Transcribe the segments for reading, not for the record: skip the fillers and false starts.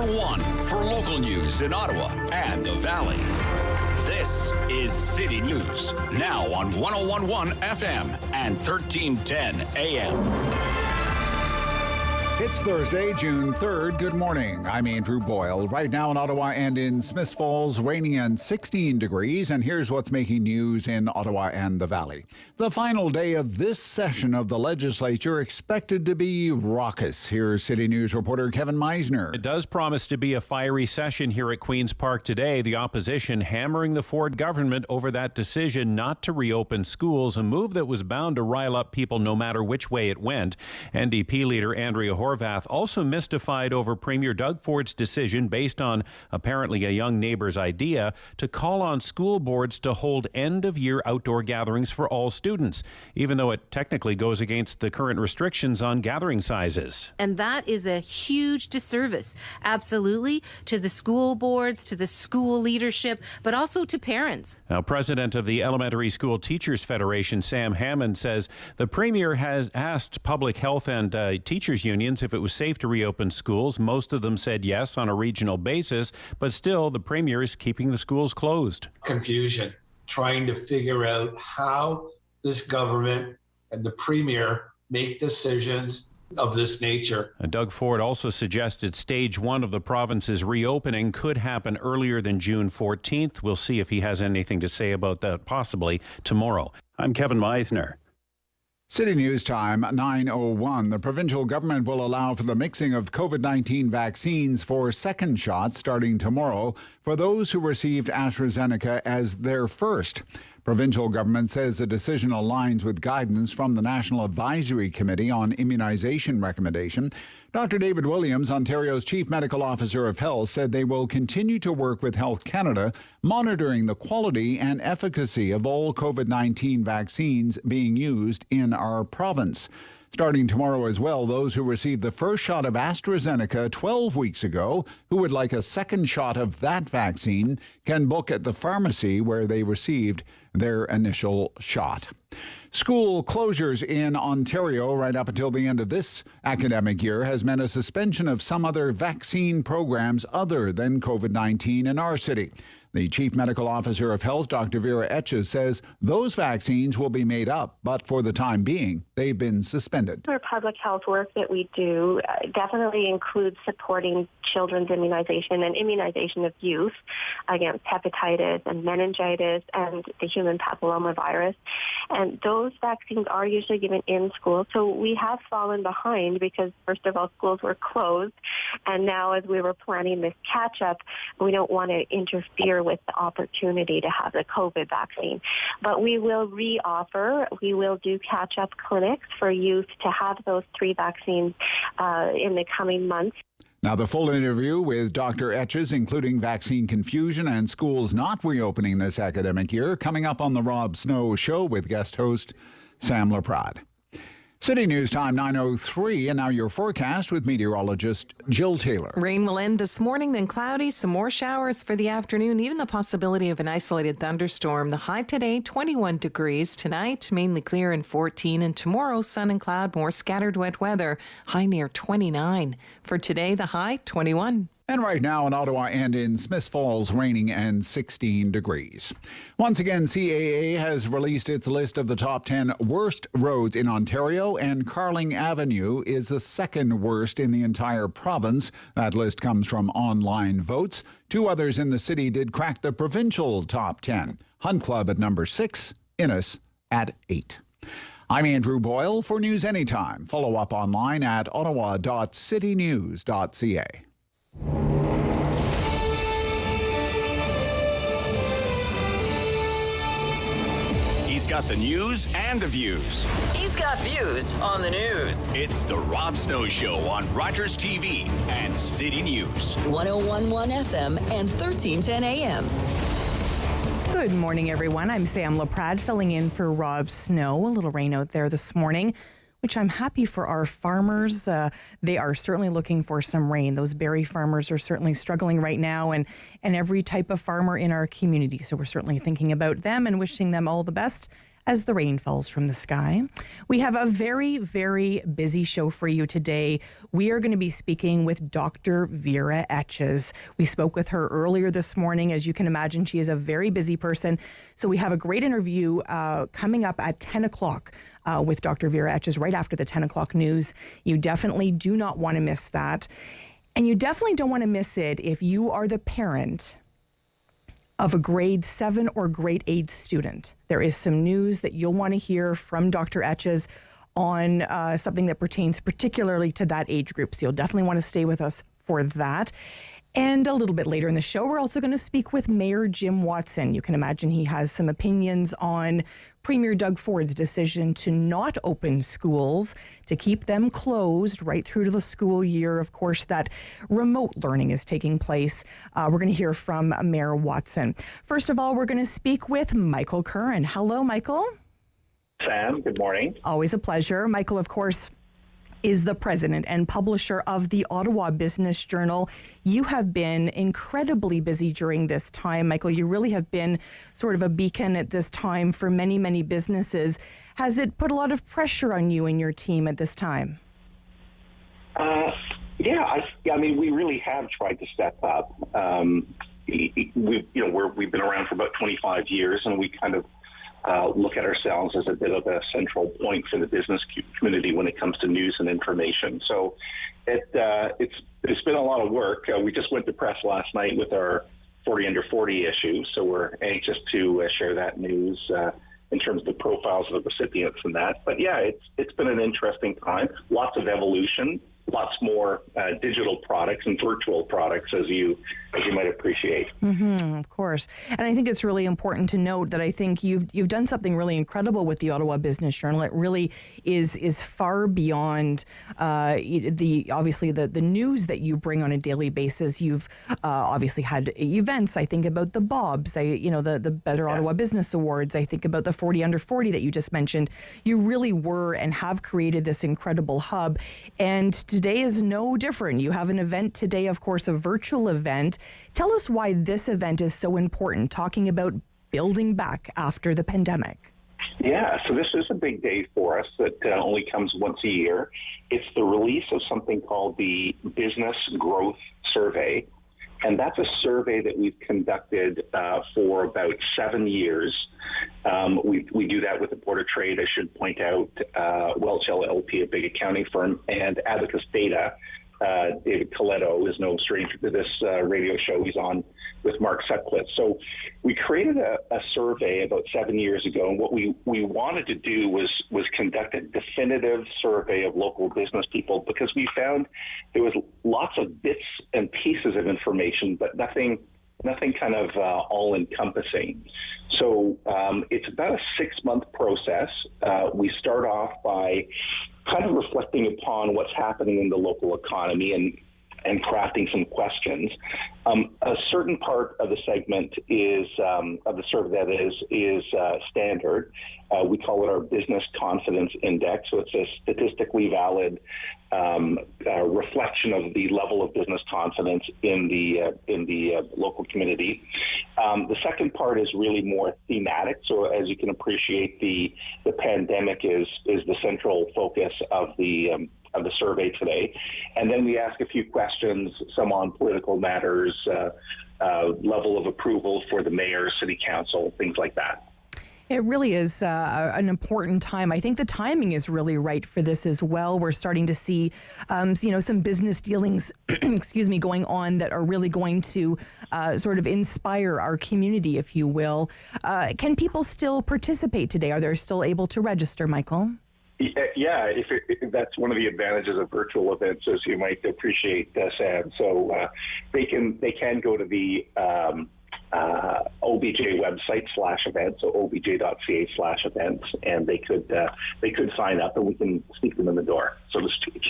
one for local news in Ottawa and the Valley. This is City News, now on 101.1 FM and 1310 AM. It's Thursday, June 3rd. Good morning. I'm Andrew Boyle. Right now in Ottawa and in Smiths Falls, raining and 16 degrees. And here's what's making news in Ottawa and the Valley. The final day of this session of the legislature expected to be raucous. Here's City News reporter Kevin Meisner. It does promise to be a fiery session here at Queen's Park today. The opposition hammering the Ford government over that decision not to reopen schools, a move that was bound to rile up people no matter which way it went. NDP leader Andrea Horvath also mystified over Premier Doug Ford's decision, based on apparently a young neighbor's idea, to call on school boards to hold end-of-year outdoor gatherings for all students, even though it technically goes against the current restrictions on gathering sizes. And that is a huge disservice, absolutely, to the school boards, to the school leadership, but also to parents. Now, President of the Elementary School Teachers Federation, Sam Hammond, says the Premier has asked public health and teachers unions if it was safe to reopen schools. Most of them said yes on a regional basis, but still the Premier is keeping the schools closed. Confusion, trying to figure out how this government and the Premier make decisions of this nature. And Doug Ford also suggested stage one of the province's reopening could happen earlier than June 14th. We'll see if he has anything to say about that possibly tomorrow. I'm Kevin Meisner. City News time, 9:01. The provincial government will allow for the mixing of COVID-19 vaccines for second shots starting tomorrow for those who received AstraZeneca as their first. Provincial government says the decision aligns with guidance from the National Advisory Committee on Immunization Recommendation. Dr. David Williams, Ontario's Chief Medical Officer of Health, said they will continue to work with Health Canada, monitoring the quality and efficacy of all COVID-19 vaccines being used in our province. Starting tomorrow as well, those who received the first shot of AstraZeneca 12 weeks ago, who would like a second shot of that vaccine, can book at the pharmacy where they received their initial shot. School closures in Ontario right up until the end of this academic year has meant a suspension of some other vaccine programs other than COVID-19 in our city. The Chief Medical Officer of Health, Dr. Vera Etches, says those vaccines will be made up, but for the time being, they've been suspended. Our public health work that we do definitely includes supporting children's immunization and immunization of youth against hepatitis and meningitis and the human papillomavirus. And those vaccines are usually given in school. So we have fallen behind because, first of all, schools were closed. And now as we were planning this catch-up, we don't want to interfere with the opportunity to have the COVID vaccine. But we will re-offer, we will do catch-up clinics for youth to have those 3 vaccines in the coming months. Now, the full interview with Dr. Etches, including vaccine confusion and schools not reopening this academic year, coming up on the Rob Snow Show with guest host Sam Laprade. City News time, 9:03, and now your forecast with meteorologist Jill Taylor. Rain will end this morning, then cloudy, some more showers for the afternoon, even the possibility of an isolated thunderstorm. The high today, 21 degrees. Tonight, mainly clear and 14, and tomorrow, sun and cloud, more scattered wet weather, high near 29. For today, the high, 21. And right now in Ottawa and in Smiths Falls, raining and 16 degrees. Once again, CAA has released its list of the top 10 worst roads in Ontario, and Carling Avenue is the second worst in the entire province. That list comes from online votes. 2 others in the city did crack the provincial top 10. Hunt Club at number 6, Innis at 8. I'm Andrew Boyle for News Anytime. Follow up online at ottawa.citynews.ca. He's got the news and the views. He's got views on the news. It's the Rob Snow Show on Rogers TV and City News. 101.1 FM and 1310 AM. Good morning, everyone. I'm Sam Laprade filling in for Rob Snow. A little rain out there this morning, which I'm happy for our farmers. They are certainly looking for some rain. Those berry farmers are certainly struggling right now, and every type of farmer in our community. So we're certainly thinking about them and wishing them all the best as the rain falls from the sky. We have a very, very busy show for you today. We are going to be speaking with Dr. Vera Etches. We spoke with her earlier this morning. As you can imagine, she is a very busy person. So we have a great interview coming up at 10 o'clock with Dr. Vera Etches right after the 10 o'clock news. You definitely do not want to miss that. And you definitely don't want to miss it if you are the parent of a grade 7 or grade 8 student. There is some news that you'll want to hear from Dr. Etches on something that pertains particularly to that age group. So you'll definitely want to stay with us for that. And a little bit later in the show, we're also going to speak with Mayor Jim Watson. You can imagine he has some opinions on Premier Doug Ford's decision to not open schools, to keep them closed right through to the school year. Of course, that remote learning is taking place. We're going to hear from Mayor Watson. First of all, we're going to speak with Michael Curran. Hello, Michael. Sam, good morning. Always a pleasure. Michael, of course, is the president and publisher of the Ottawa Business Journal. You have been incredibly busy during this time. Michael, you really have been sort of a beacon at this time for many, many businesses. Has it put a lot of pressure on you and your team at this time? I mean, we really have tried to step up. We've been around for about 25 years, and we kind of look at ourselves as a bit of a central point for the business community when it comes to news and information. So it's been a lot of work. We just went to press last night with our 40 under 40 issue, so we're anxious to share that news in terms of the profiles of the recipients and that. But yeah, it's been an interesting time. Lots of evolution, lots more digital products and virtual products, as you might appreciate. Mm-hmm, of course. And I think it's really important to note that I think you've done something really incredible with the Ottawa Business Journal. It really is far beyond the news that you bring on a daily basis. You've obviously had events. I think about the Bobs, the Better Ottawa Business Awards. I think about the 40 under 40 that you just mentioned. You really were and have created this incredible hub. And today is no different. You have an event today, of course, a virtual event. Tell us why this event is so important, talking about building back after the pandemic. Yeah, so this is a big day for us that only comes once a year. It's the release of something called the Business Growth Survey. And that's a survey that we've conducted for about 7 years. We do that with the Board of Trade, I should point out, Welch LLP, a big accounting firm, and Abacus Data. David Coletto is no stranger to this radio show. He's on with Mark Sutcliffe. So we created a survey about 7 years ago, and what we wanted to do was conduct a definitive survey of local business people, because we found there was lots of bits and pieces of information, but nothing kind of all-encompassing. So it's about a 6-month process. We start off by kind of reflecting upon what's happening in the local economy and crafting some questions. A certain part of the segment is of the survey that is standard. We call it our Business Confidence Index. So it's a statistically valid reflection of the level of business confidence in the local community. The second part is really more thematic. So as you can appreciate, the pandemic is the central focus of the survey today. And then we ask a few questions, some on political matters, level of approval for the mayor, city council, things like that. It really is an important time. I think the timing is really right for this as well. We're starting to see, some business dealings, going on that are really going to sort of inspire our community, if you will. Can people still participate today? Are they still able to register, Michael? Yeah, if that's one of the advantages of virtual events, as you might appreciate, Sam. So they can go to the OBJ website /events, so obj.ca/events, and they could sign up, and we can sneak them in the door, so to speak.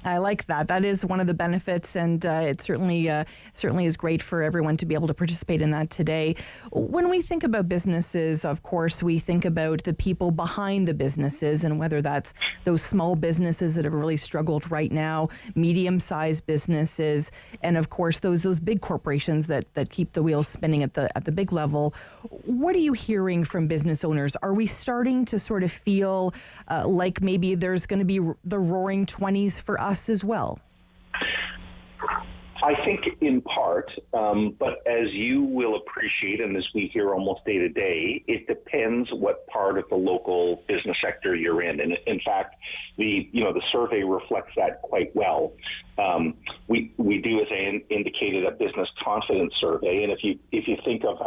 I like that. That is one of the benefits, and it certainly is great for everyone to be able to participate in that today. When we think about businesses, of course, we think about the people behind the businesses, and whether that's those small businesses that have really struggled right now, medium-sized businesses, and of course those big corporations that keep the wheels spending at the big level. What are you hearing from business owners? Are we starting to sort of feel like maybe there's going to be the roaring 20s for us as well? I think in part, but as you will appreciate, and as we hear almost day to day, it depends what part of the local business sector you're in. And in fact, the survey reflects that quite well. We do, as I indicated, a business confidence survey, and if you think of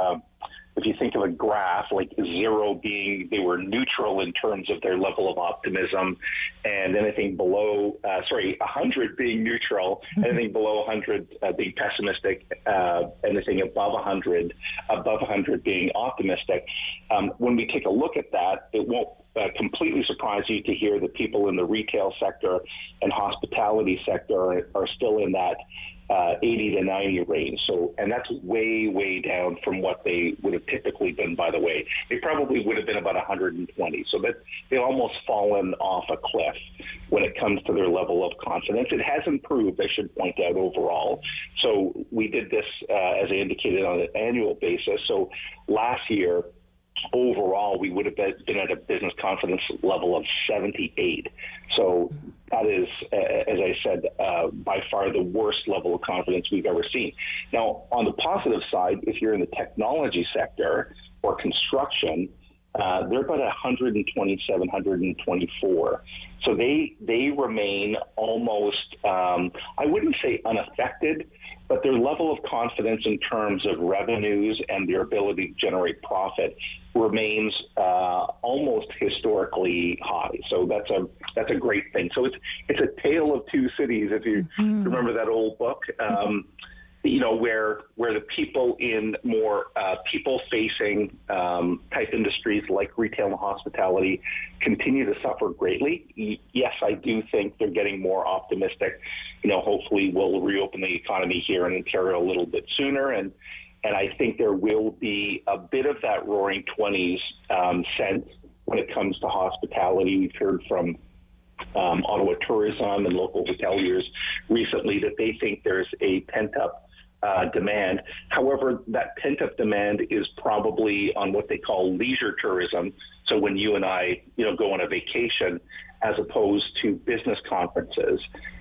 a graph, like 0 being they were neutral in terms of their level of optimism, and anything below, 100 being neutral, anything below 100 being pessimistic, anything above 100 being optimistic. When we take a look at that, it won't completely surprise you to hear that people in the retail sector and hospitality sector are still in that 80 to 90 range. So, and that's way, way down from what they would have typically been, by the way. It probably would have been about 120. So that they've almost fallen off a cliff when it comes to their level of confidence. It has improved, I should point out, overall. So we did this, as I indicated, on an annual basis. So last year, overall, we would have been at a business confidence level of 78. So that is, as I said, by far the worst level of confidence we've ever seen. Now, on the positive side, if you're in the technology sector or construction, they're about 127, 124. So they remain almost, I wouldn't say unaffected, but their level of confidence in terms of revenues and their ability to generate profit remains almost historically high. So that's a great thing. So it's a tale of two cities, if you remember that old book. Where the people in more people-facing type industries like retail and hospitality continue to suffer greatly. Yes, I do think they're getting more optimistic. Hopefully we'll reopen the economy here in Ontario a little bit sooner, and I think there will be a bit of that roaring 20s sense when it comes to hospitality. We've heard from Ottawa Tourism and local hoteliers recently that they think there's a pent-up demand. However, that pent-up demand is probably on what they call leisure tourism. So when you and I, go on a vacation, as opposed to business conferences.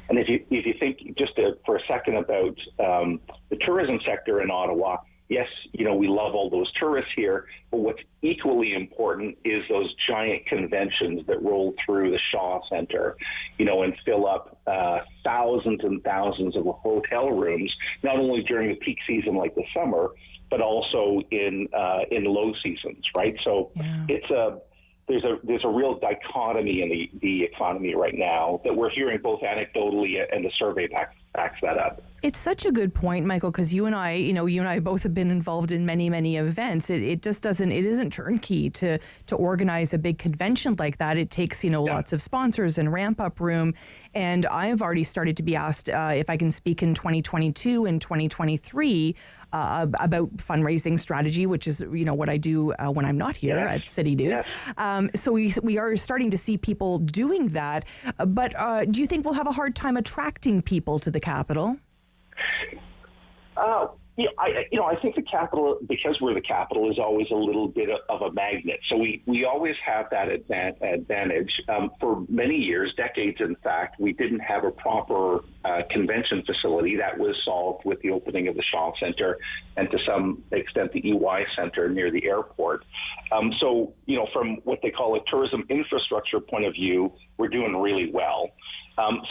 And if you think just for a second about the tourism sector in Ottawa, yes, we love all those tourists here, but what's equally important is those giant conventions that roll through the Shaw Centre, and fill up thousands and thousands of hotel rooms, not only during the peak season like the summer, but also in low seasons, right? So there's a real dichotomy in the economy right now that we're hearing both anecdotally, and the survey backs that up. It's such a good point, Michael, because you and I both have been involved in many, many events. It isn't turnkey to organize a big convention like that. It takes, lots of sponsors and ramp up room. And I've already started to be asked if I can speak in 2022 and 2023 about fundraising strategy, which is, what I do when I'm not here at City News. So we are starting to see people doing that. But do you think we'll have a hard time attracting people to the capital? I think the capital, because we're the capital, is always a little bit of a magnet. So we always have that advantage. For many years, decades in fact, we didn't have a proper convention facility. That was solved with the opening of the Shaw Centre and to some extent the EY Centre near the airport. So from what they call a tourism infrastructure point of view, we're doing really well.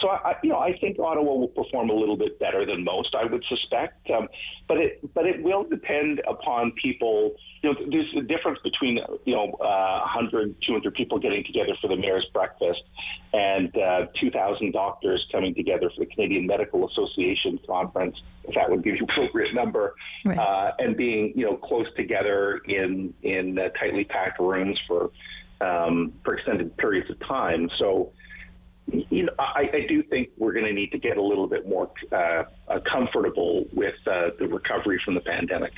So I think Ottawa will perform a little bit better than most, I would suspect. But it will depend upon people. There's a difference between 100, 200 people getting together for the Mayor's Breakfast and 2,000 doctors coming together for the Canadian Medical Association conference, if that would be the appropriate number, right. And being close together in tightly packed rooms for extended periods of time. So. I do think we're going to need to get a little bit more comfortable with the recovery from the pandemic.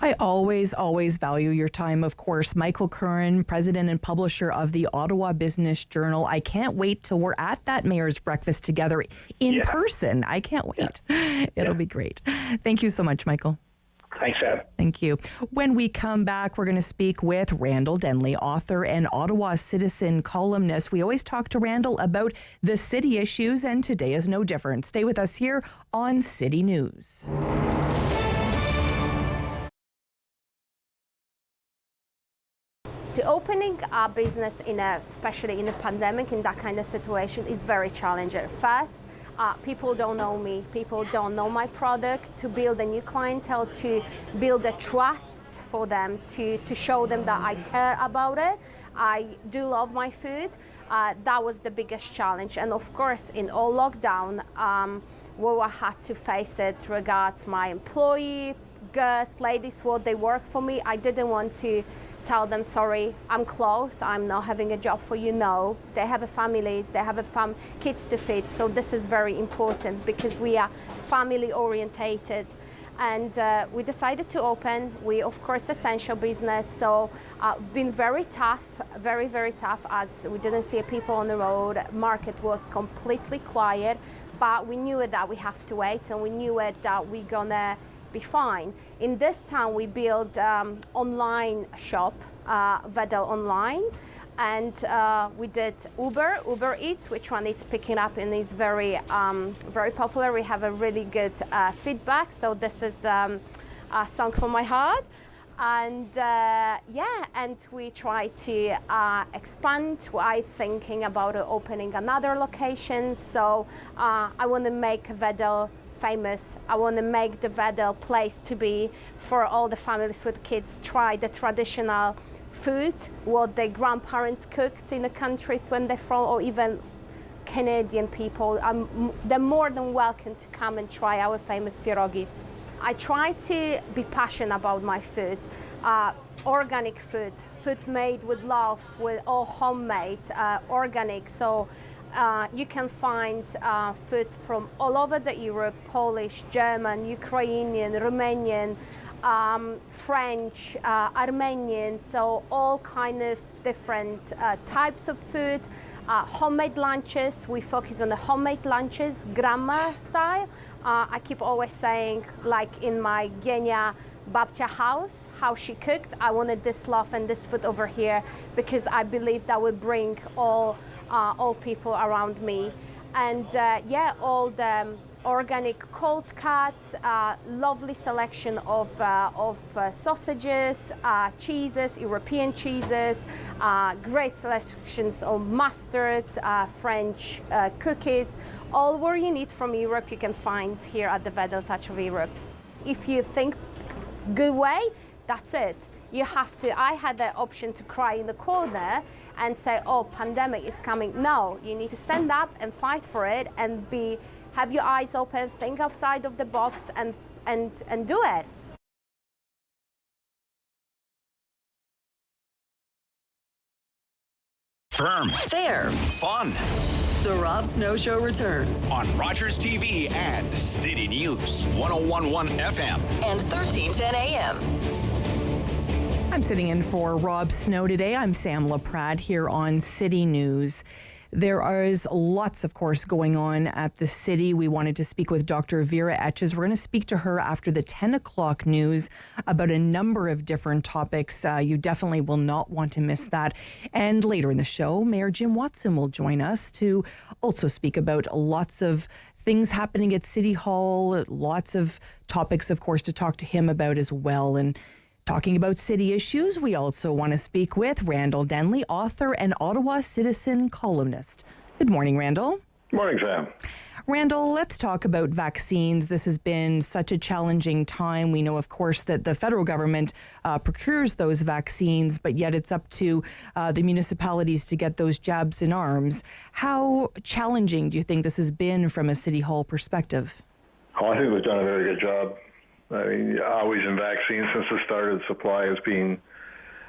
I always value your time, of course. Michael Curran, president and publisher of the Ottawa Business Journal. I can't wait till we're at that Mayor's Breakfast together in person. I can't wait. It'll be great. Thank you so much, Michael. Thanks, Sam. Thank you. When we come back, we're going to speak with Randall Denley, author and Ottawa Citizen columnist. We always talk to Randall about the city issues, and today is no different. Stay with us here on City News. To opening a business especially in a pandemic, in that kind of situation, is very challenging. First, people don't know me, people don't know my product. To build a new clientele, to build a trust for them, to show them that I care about it. I do love my food. That was the biggest challenge. And of course, in all lockdown, where I had to face it regards my employee, girls, ladies, what they work for me. I didn't want to tell them, sorry, I'm closed, I'm not having a job for you. No, they have families, they have kids to feed. So this is very important because we are family orientated. And we decided to open. We, of course, essential business. So been very tough, very, very tough, as we didn't see people on the road. Market was completely quiet, but we knew that we have to wait, and we knew that we're gonna be fine. In this town, we built online shop, Vedel Online, and we did Uber Eats, which one is picking up and is very, very popular. We have a really good feedback. So this is the song from my heart. And and we try to expand. I'm thinking about opening another location. So I want to make Vedel famous. I want to make the Vedel place to be for all the families with kids. Try the traditional food, what their grandparents cooked in the countries when they're from, or even Canadian people. They're more than welcome to come and try our famous pierogis. I try to be passionate about my food, organic food made with love, with all homemade, organic. So you can find food from all over the Europe: Polish, German, Ukrainian, Romanian, French, Armenian. So all kind of different types of food. Homemade lunches. We focus on the homemade lunches, grandma style. I keep always saying, like in my Genia Babcia house, how she cooked. I wanted this love and this food over here because I believe that will bring all people around me. And all the organic cold cuts, lovely selection of sausages, cheeses, European cheeses, great selections of mustards, French cookies. All what you need from Europe you can find here at the Vedel Touch of Europe. If you think good way, that's it. You have to. I had the option to cry in the corner and say, oh, pandemic is coming. No, you need to stand up and fight for it and have your eyes open, think outside of the box, and do it. Firm. Fair. Fun. The Rob Snow Show returns On Rogers TV and City News 101.1 FM. and 1310 AM. I'm sitting in for Rob Snow today. I'm Sam Laprade here on City News. There is lots, of course, going on at the city. We wanted to speak with Dr. Vera Etches. We're going to speak to her after the 10 o'clock news about a number of different topics. You definitely will not want to miss that. And later in the show, Mayor Jim Watson will join us to also speak about lots of things happening at City Hall, lots of topics, of course, to talk to him about as well. And talking about city issues, we also want to speak with Randall Denley, author and Ottawa Citizen columnist. Good morning, Randall. Good morning, Sam. Randall, let's talk about vaccines. This has been such a challenging time. We know, of course, that the federal government procures those vaccines, but yet it's up to the municipalities to get those jabs in arms. How challenging do you think this has been from a City Hall perspective? Oh, I think we've done a very good job. I mean, always in vaccines since the start of supply has been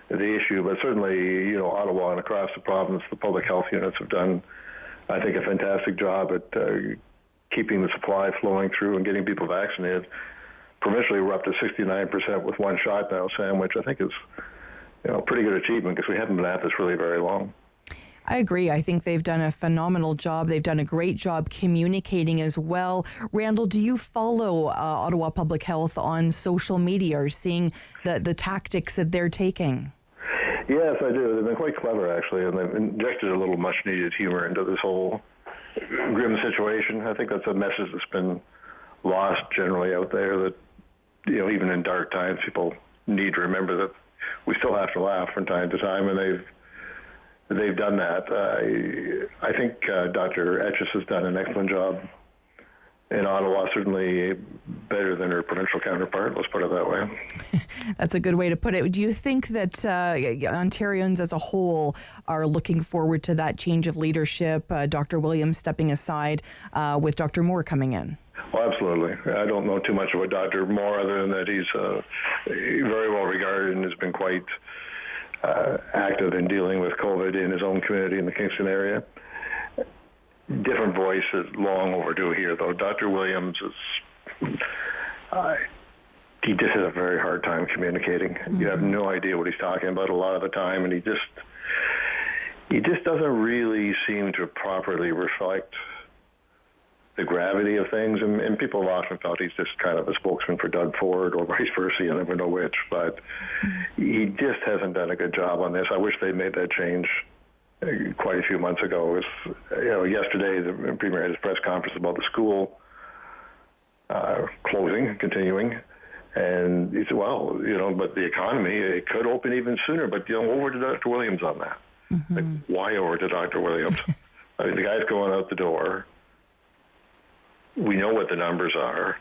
the issue, but certainly, Ottawa and across the province, the public health units have done, I think, a fantastic job at keeping the supply flowing through and getting people vaccinated. Provincially, we're up to 69% with one shot now, Sam, which I think is, a pretty good achievement because we haven't been at this really very long. I agree. I think they've done a phenomenal job. They've done a great job communicating as well. Randall, do you follow Ottawa Public Health on social media or seeing the tactics that they're taking? Yes, I do. They've been quite clever, actually, and they've injected a little much-needed humor into this whole grim situation. I think that's a message that's been lost generally out there, that, even in dark times, people need to remember that we still have to laugh from time to time, and they've done that. I think Dr. Etches has done an excellent job in Ottawa, certainly better than her provincial counterpart, let's put it that way. That's a good way to put it. Do you think that Ontarians as a whole are looking forward to that change of leadership, Dr. Williams stepping aside with Dr. Moore coming in? Well, absolutely. I don't know too much about Dr. Moore other than that he's very well regarded and has been quite active in dealing with COVID in his own community in the Kingston area. Different voice is long overdue here, though. Dr. Williams he just has a very hard time communicating. Mm-hmm. You have no idea what he's talking about a lot of the time, and he just doesn't really seem to properly reflect the gravity of things, and people have often felt he's just kind of a spokesman for Doug Ford or vice versa, you never know which, but he just hasn't done a good job on this. I wish they made that change quite a few months ago. It was, yesterday the Premier had his press conference about the school continuing, and he said, well, but the economy, it could open even sooner, but, over to Dr. Williams on that. Mm-hmm. Like, why over to Dr. Williams? I mean, the guy's going out the door. We know what the numbers are.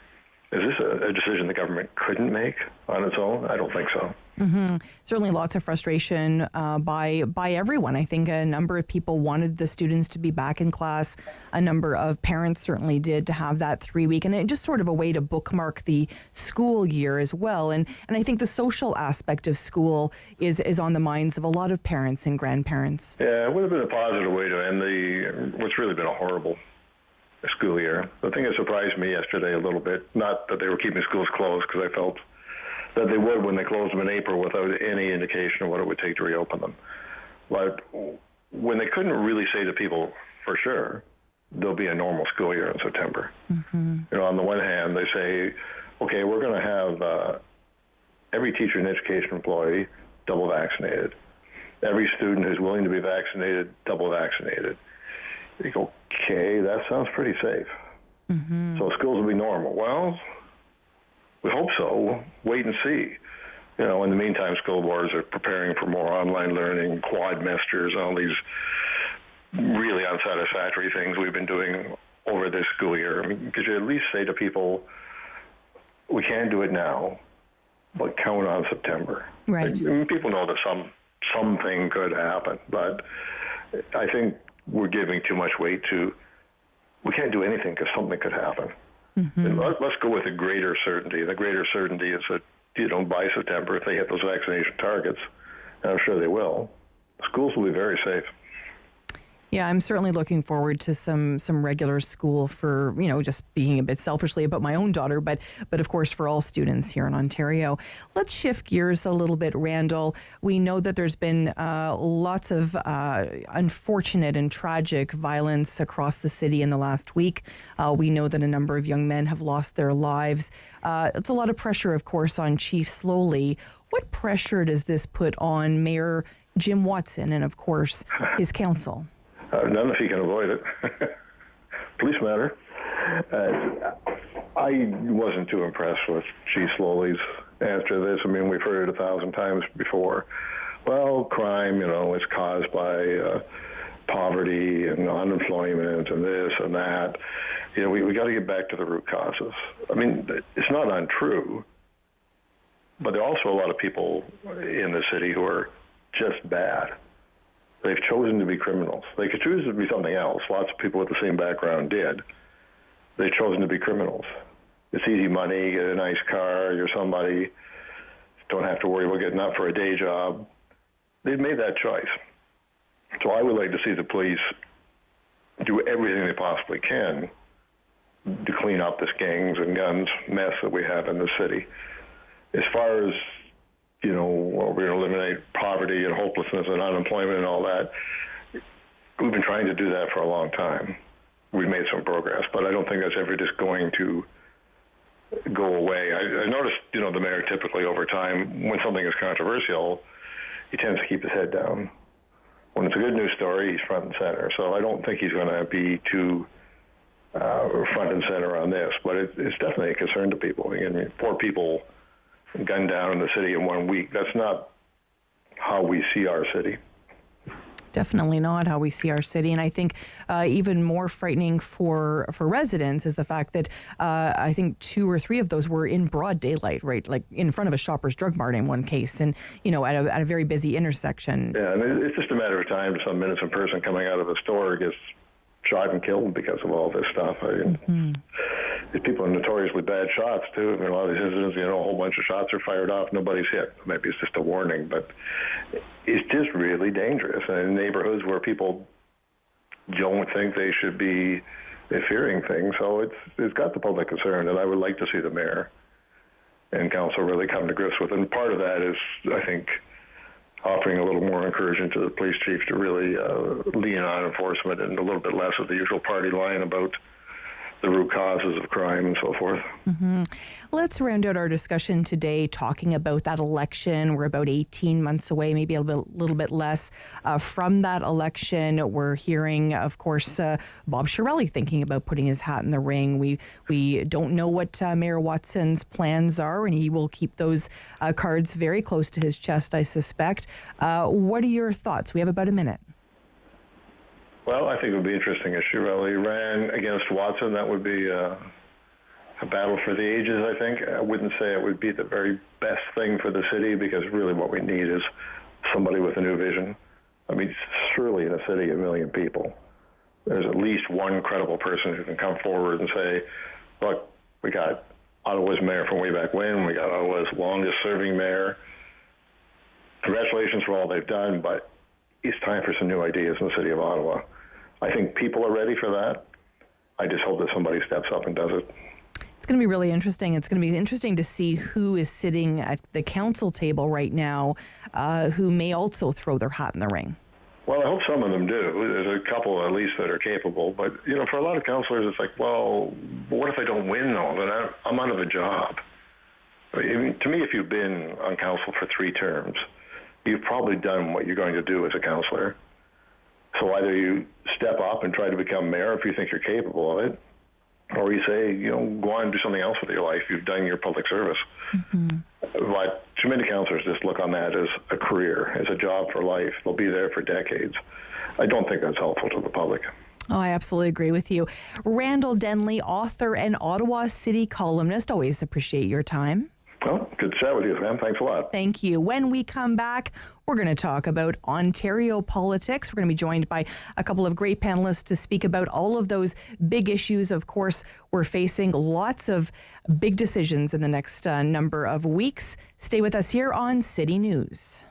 Is this a decision the government couldn't make on its own? I don't think so. Mm-hmm. Certainly lots of frustration by everyone. I think a number of people wanted the students to be back in class. A number of parents certainly did, to have that 3-week, and it just sort of a way to bookmark the school year as well. And I think the social aspect of school is on the minds of a lot of parents and grandparents. Yeah, it would have been a positive way to end what's really been a horrible school year. The thing that surprised me yesterday a little bit, not that they were keeping schools closed, because I felt that they would when they closed them in April without any indication of what it would take to reopen them. But when they couldn't really say to people for sure, there'll be a normal school year in September. Mm-hmm. On the one hand, they say, okay, we're going to have every teacher and education employee double vaccinated. Every student who's willing to be vaccinated, double vaccinated. You go, okay, that sounds pretty safe. Mm-hmm. So schools will be normal. Well, we hope so. Wait and see. In the meantime, school boards are preparing for more online learning, quadmesters, all these really unsatisfactory things we've been doing over this school year. I mean, could you at least say to people, we can't do it now, but count on September. Right. People know that something could happen, but I think we're giving too much weight to, we can't do anything because something could happen. Mm-hmm. Let's go with a greater certainty. The greater certainty is that, by September, if they hit those vaccination targets, and I'm sure they will, schools will be very safe. Yeah, I'm certainly looking forward to some regular school for, just being a bit selfishly about my own daughter, but of course for all students here in Ontario. Let's shift gears a little bit, Randall. We know that there's been lots of unfortunate and tragic violence across the city in the last week. We know that a number of young men have lost their lives. It's a lot of pressure, of course, on Chief Slowly. What pressure does this put on Mayor Jim Watson and, of course, his council? None if he can avoid it. Police matter. I wasn't too impressed with Chief Slowly's answer to this. I mean, we've heard it 1,000 times before. Well, crime, is caused by poverty and unemployment and this and that. We got to get back to the root causes. I mean, it's not untrue, but there are also a lot of people in the city who are just bad. They've chosen to be criminals. They could choose to be something else. Lots of people with the same background did. They've chosen to be criminals. It's easy money, get a nice car, you're somebody, don't have to worry about getting up for a day job. They've made that choice. So I would like to see the police do everything they possibly can to clean up this gangs and guns mess that we have in the city. As far as we're going to eliminate poverty and hopelessness and unemployment and all that. we've been trying to do that for a long time. We've made some progress, but I don't think that's ever just going to go away. I noticed, the mayor typically over time, when something is controversial, he tends to keep his head down. When it's a good news story, he's front and center. So I don't think he's going to be too front and center on this, but it's definitely a concern to people. I mean, 4 people gunned down in the city in 1 week. That's not how we see our city. Definitely not how we see our city. And I think even more frightening for residents is the fact that I think 2 or 3 of those were in broad daylight, right? Like in front of a Shoppers Drug Mart in one case, and, at a very busy intersection. Yeah, and it's just a matter of time. Some innocent person coming out of a store gets shot and killed because of all this stuff. I mean, these people are notoriously bad shots, too. I mean, a lot of these incidents, a whole bunch of shots are fired off, nobody's hit. Maybe it's just a warning, but it's just really dangerous. And in neighborhoods where people don't think they should be fearing things, so it's got the public concerned, and I would like to see the mayor and council really come to grips with it. And part of that is, I think, offering a little more encouragement to the police chief to really lean on enforcement and a little bit less of the usual party line about the root causes of crime and so forth. Let's round out our discussion today talking about that election. We're about 18 months away, maybe a little bit less from that election. We're hearing, of course, Bob Chiarelli thinking about putting his hat in the ring. We don't know what Mayor Watson's plans are, and he will keep those cards very close to his chest, I suspect. What are your thoughts? We have about a minute. Well, I think it would be interesting if Chiarelli ran against Watson. That would be a battle for the ages, I think. I wouldn't say it would be the very best thing for the city, because really what we need is somebody with a new vision. I mean, surely in a city of 1 million people, there's at least one credible person who can come forward and say, look, we got Ottawa's mayor from way back when. We got Ottawa's longest-serving mayor. Congratulations for all they've done, but it's time for some new ideas in the city of Ottawa. I think people are ready for that. I just hope that somebody steps up and does it. It's going to be really interesting. It's going to be interesting to see who is sitting at the council table right now who may also throw their hat in the ring. Well, I hope some of them do. There's a couple at least that are capable. But, for a lot of councillors, it's like, well, what if I don't win, though? Then I'm out of a job. I mean, to me, if you've been on council for 3 terms, you've probably done what you're going to do as a councillor. So either you step up and try to become mayor if you think you're capable of it, or you say, go on and do something else with your life. You've done your public service. But too many councillors just look on that as a career, as a job for life. They'll be there for decades. I don't think that's helpful to the public. Oh, I absolutely agree with you. Randall Denley, author and Ottawa City columnist. Always appreciate your time. Well, good to chat with you, Sam. Thanks a lot. Thank you. When we come back, we're going to talk about Ontario politics. We're going to be joined by a couple of great panelists to speak about all of those big issues. Of course, we're facing lots of big decisions in the next number of weeks. Stay with us here on City News.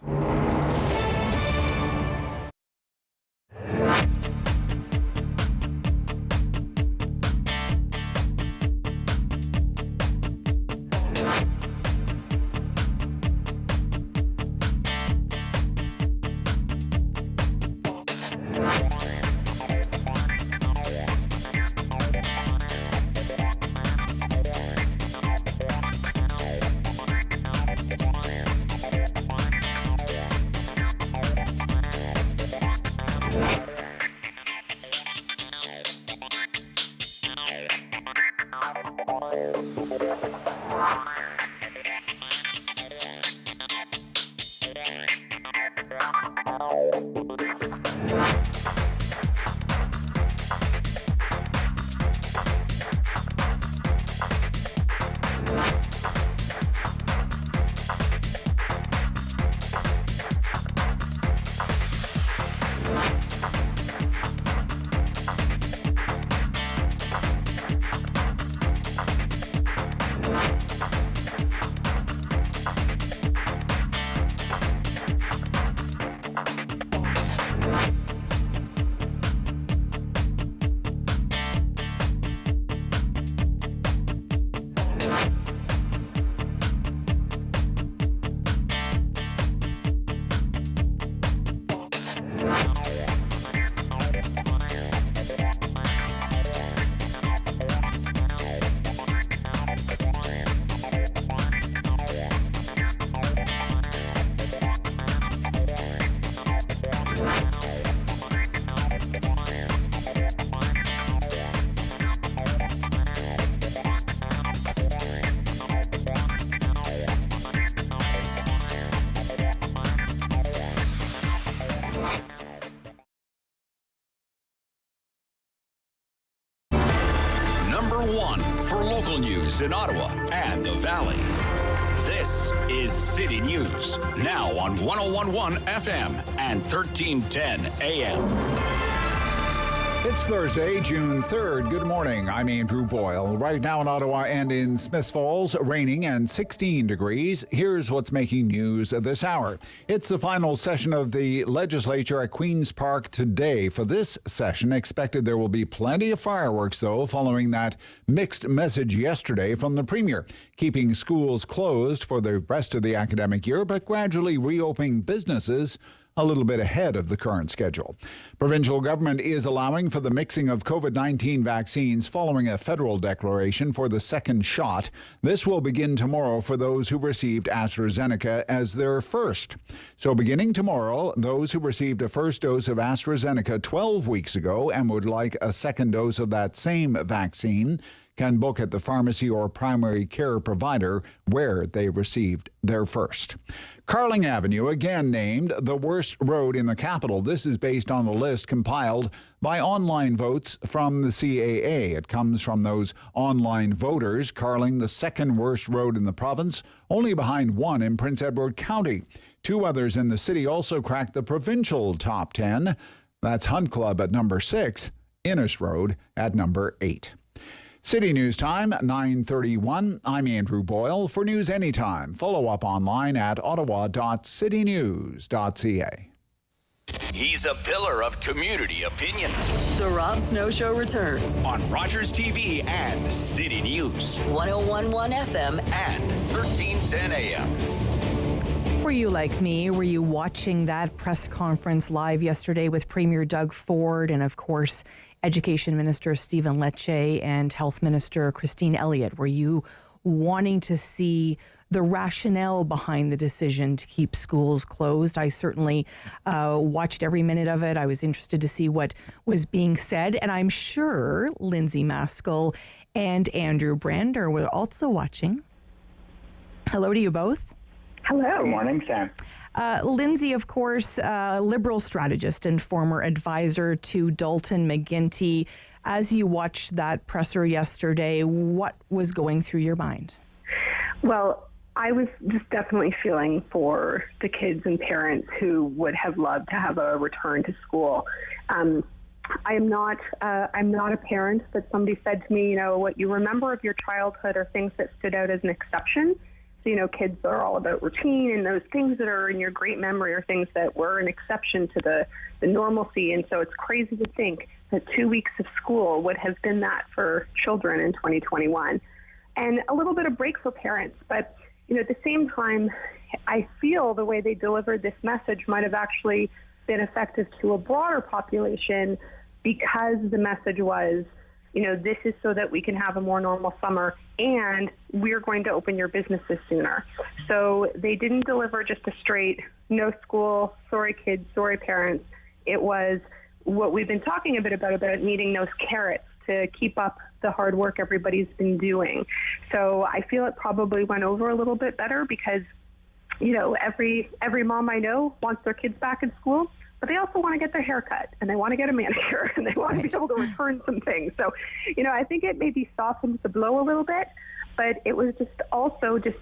one for local news in Ottawa and the Valley. This is City News, now on 101.1 FM and 1310 AM. It's Thursday, June 3rd. Good morning. I'm Andrew Boyle. Right now in Ottawa and in Smiths Falls, raining and 16 degrees. Here's what's making news this hour. It's the final session of the legislature at Queen's Park today. For this session, expected there will be plenty of fireworks, though, following that mixed message yesterday from the Premier, keeping schools closed for the rest of the academic year, but gradually reopening businesses a little bit ahead of the current schedule. Provincial government is allowing for the mixing of COVID-19 vaccines following a federal declaration for the second shot. This will begin tomorrow for those who received AstraZeneca as their first. So beginning tomorrow, those who received a first dose of AstraZeneca 12 weeks ago and would like a second dose of that same vaccine can book at the pharmacy or primary care provider where they received their first. Carling Avenue, again named the worst road in the capital. This is based on a list compiled by online votes from the CAA. It comes from those online voters. Carling, the second worst road in the province, only behind one in Prince Edward County. Two others in the city also cracked the provincial top 10. That's Hunt Club at number 6, Innes Road at number 8. City News Time, 9:31. I'm Andrew Boyle. For news anytime, follow up online at ottawa.citynews.ca. He's a pillar of community opinion. The Rob Snow Show returns on Rogers TV and City News. 101.1 FM and 1310 AM. Were you like me? Were you watching that press conference live yesterday with Premier Doug Ford and, of course, Education Minister Stephen Lecce and Health Minister Christine Elliott? Were you wanting to see the rationale behind the decision to keep schools closed? I certainly watched every minute of it. I was interested to see what was being said. And I'm sure Lindsay Maskell and Andrew Brander were also watching. Hello to you both. Hello. Good morning, Sam. Lindsay, of course, Liberal strategist and former advisor to Dalton McGuinty. As you watched that presser yesterday, what was going through your mind? Well, I was just definitely feeling for the kids and parents who would have loved to have a return to school. I'm not a parent, but somebody said to me, what you remember of your childhood are things that stood out as an exception. So, kids are all about routine, and those things that are in your great memory are things that were an exception to the normalcy. And so it's crazy to think that 2 weeks of school would have been that for children in 2021. And a little bit of break for parents. But, at the same time, I feel the way they delivered this message might have actually been effective to a broader population because the message was, this is so that we can have a more normal summer and we're going to open your businesses sooner. So they didn't deliver just a straight, no school, sorry kids, sorry parents. It was what we've been talking a bit about needing those carrots to keep up the hard work everybody's been doing. So I feel it probably went over a little bit better because, every mom I know wants their kids back in school. But they also want to get their hair cut, and they want to get a manicure, and they want to be able to return some things. So, I think it maybe softened the blow a little bit, but it was just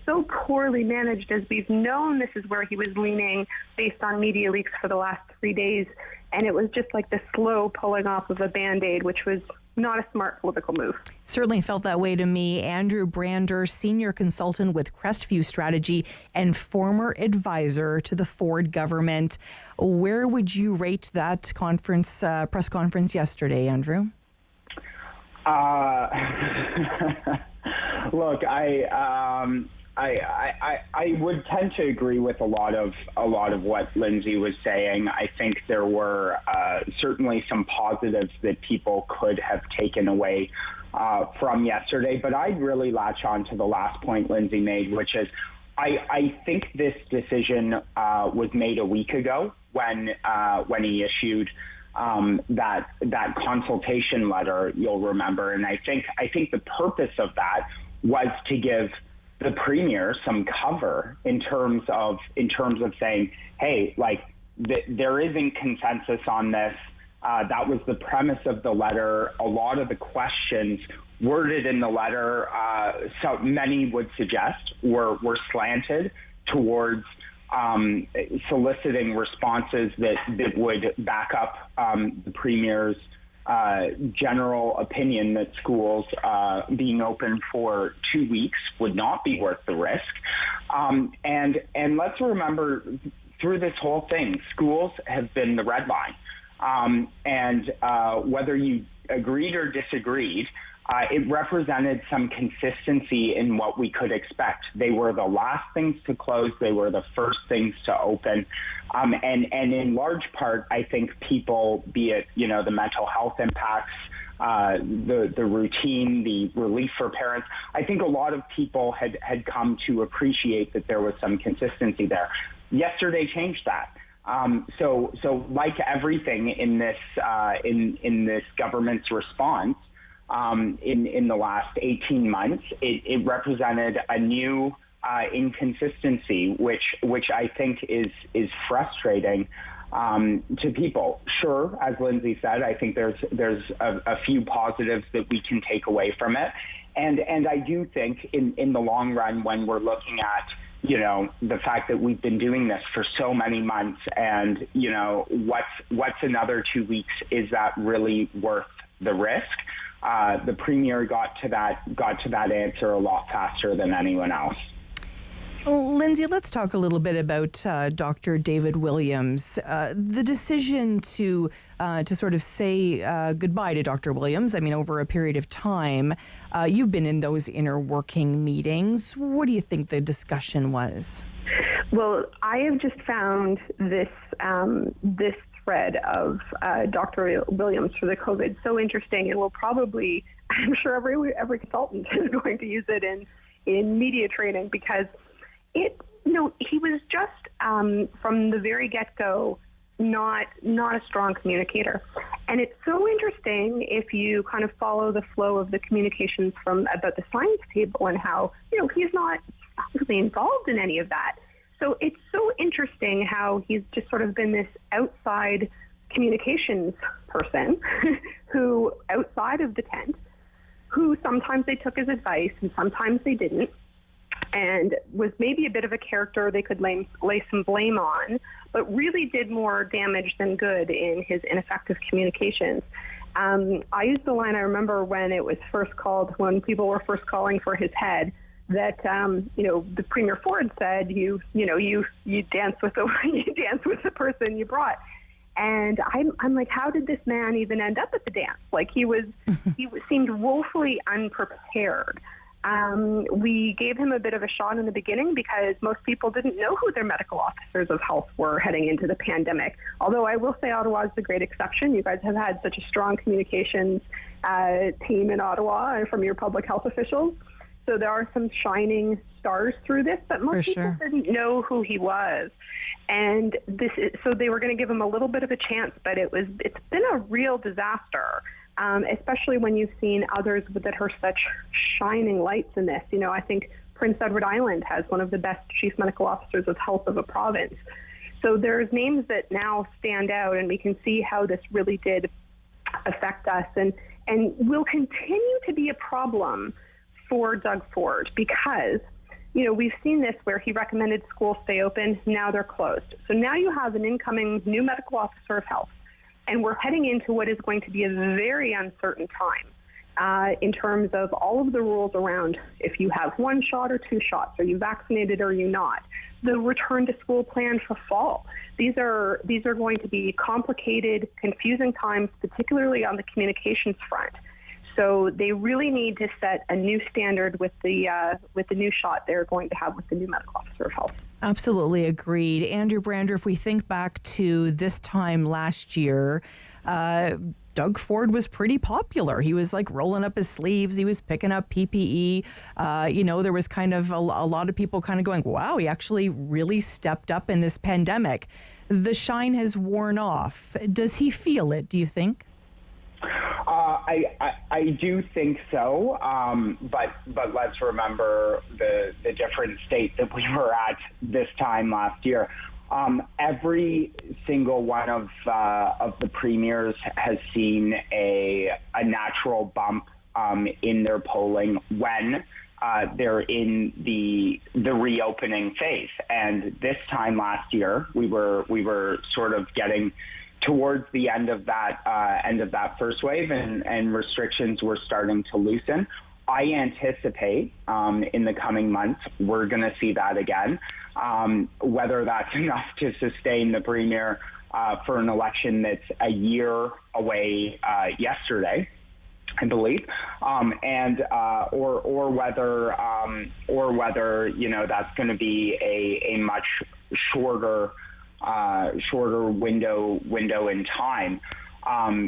so poorly managed, as we've known this is where he was leaning based on media leaks for the last 3 days. And it was just like the slow pulling off of a Band-Aid, which was not a smart political move. Certainly felt that way to me. Andrew Brander, senior consultant with Crestview Strategy and former advisor to the Ford government. Where would you rate that conference, press conference yesterday, Andrew? Look, I would tend to agree with a lot of what Lindsay was saying. I think there were certainly some positives that people could have taken away from yesterday, but I'd really latch on to the last point Lindsay made, which is I think this decision was made a week ago when he issued that consultation letter, you'll remember, and I think the purpose of that was to give the Premier some cover in terms of saying, hey, there isn't consensus on this. That was the premise of the letter. A lot of the questions worded in the letter, so many would suggest, were slanted towards soliciting responses that would back up the Premier's general opinion that schools being open for 2 weeks would not be worth the risk. And let's remember, through this whole thing, schools have been the red line. And whether you agreed or disagreed, it represented some consistency in what we could expect. They were the last things to close. They were the first things to open. And in large part, I think people, be it, the mental health impacts, the routine, the relief for parents, I think a lot of people had come to appreciate that there was some consistency there. Yesterday changed that. So like everything in this in this government's response, in the last 18 months, it represented a new inconsistency, which I think is frustrating to people. Sure, as Lindsay said, I think there's a few positives that we can take away from it, and I do think in the long run, when we're looking at the fact that we've been doing this for so many months, and what's another 2 weeks? Is that really worth the risk? The Premier got to that answer a lot faster than anyone else. Lindsay, let's talk a little bit about Dr. David Williams. The decision to sort of say goodbye to Dr. Williams, I mean, over a period of time, you've been in those inner working meetings. What do you think the discussion was? Well, I have just found this thread of Dr. Williams for the COVID so interesting, and will probably, I'm sure every consultant is going to use it in media training, because he was just from the very get-go not a strong communicator. And it's so interesting if you kind of follow the flow of the communications about the science table, and how he's not really involved in any of that. So it's so interesting how he's just sort of been this outside communications person who, outside of the tent, who sometimes they took his advice and sometimes they didn't, and was maybe a bit of a character they could lay some blame on, but really did more damage than good in his ineffective communications. I used the line, I remember when it was first called, when people were first calling for his head, that the Premier Ford said you dance with the person you brought, and I'm like, how did this man even end up at the dance? Like he seemed woefully unprepared. We gave him a bit of a shot in the beginning because most people didn't know who their medical officers of health were heading into the pandemic. Although I will say Ottawa is the great exception. You guys have had such a strong communications team in Ottawa from your public health officials. So there are some shining stars through this, but most people didn't know who he was. And so they were going to give him a little bit of a chance, but it's been a real disaster, especially when you've seen others that are such shining lights in this. I think Prince Edward Island has one of the best chief medical officers of health of a province. So there's names that now stand out, and we can see how this really did affect us, and will continue to be a problem for Doug Ford, because we've seen this where he recommended schools stay open. Now they're closed. So now you have an incoming new medical officer of health, and we're heading into what is going to be a very uncertain time in terms of all of the rules around if you have one shot or two shots, are you vaccinated or are you not? The return to school plan for fall. These are going to be complicated, confusing times, particularly on the communications front. So they really need to set a new standard with the new shot they're going to have with the new medical officer of health. Absolutely agreed. Andrew Brander, if we think back to this time last year, Doug Ford was pretty popular. He was like rolling up his sleeves. He was picking up PPE. There was kind of a lot of people kind of going, wow, he actually really stepped up in this pandemic. The shine has worn off. Does he feel it, do you think? I do think so, but let's remember the different state that we were at this time last year. Every single one of the premiers has seen a natural bump in their polling when they're in the reopening phase. And this time last year, we were sort of getting towards the end of that first wave, and restrictions were starting to loosen. I anticipate in the coming months we're going to see that again. Whether that's enough to sustain the premier for an election that's a year away yesterday, I believe, or whether that's going to be a much shorter window in time,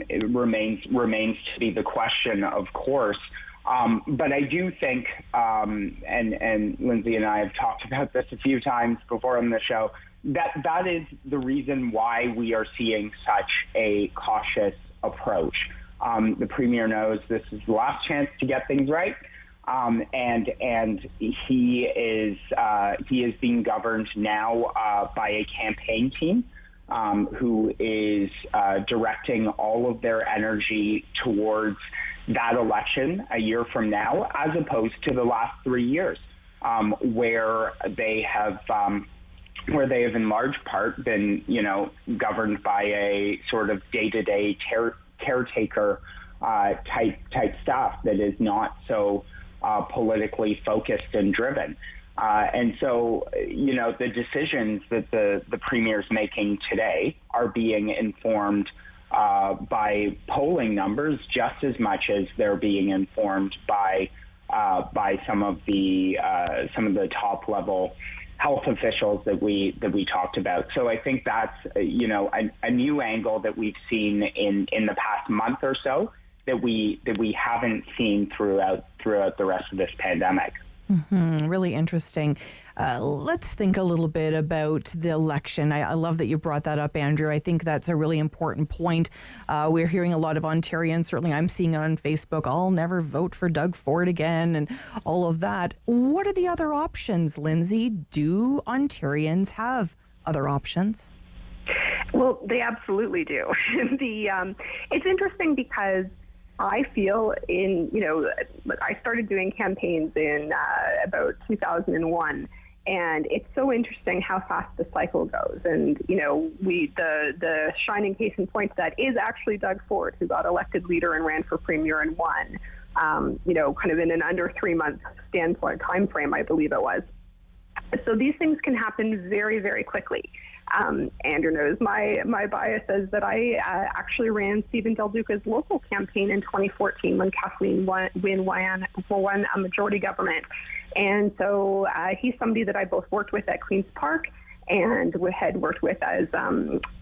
it remains to be the question, of course. But I do think, and Lindsay and I have talked about this a few times before on the show, that is the reason why we are seeing such a cautious approach. The premier knows this is the last chance to get things right, and he is being governed now by a campaign team who is directing all of their energy towards that election a year from now, as opposed to the last 3 years, where they have in large part been, governed by a sort of day-to-day caretaker type staff that is not so politically focused and driven. And so, the decisions that the premier's making today are being informed by polling numbers just as much as they're being informed by some of the top level health officials that we talked about. So I think that's a new angle that we've seen in the past month or so that we haven't seen throughout the rest of this pandemic. Mm-hmm. Really interesting. Let's think a little bit about the election. I love that you brought that up, Andrew. I think that's a really important point. We're hearing a lot of Ontarians, certainly I'm seeing it on Facebook, I'll never vote for Doug Ford again and all of that. What are the other options, Lindsay? Do Ontarians have other options? Well, they absolutely do. It's interesting because I feel I started doing campaigns in about 2001, and it's so interesting how fast the cycle goes. And, the shining case in point to that is actually Doug Ford, who got elected leader and ran for premier and won, kind of in an under 3 month time frame, I believe it was. So these things can happen very, very quickly. Andrew knows my bias is that I actually ran Stephen Del Duca's local campaign in 2014 when Kathleen won a majority government. And so he's somebody that I both worked with at Queen's Park and had worked with as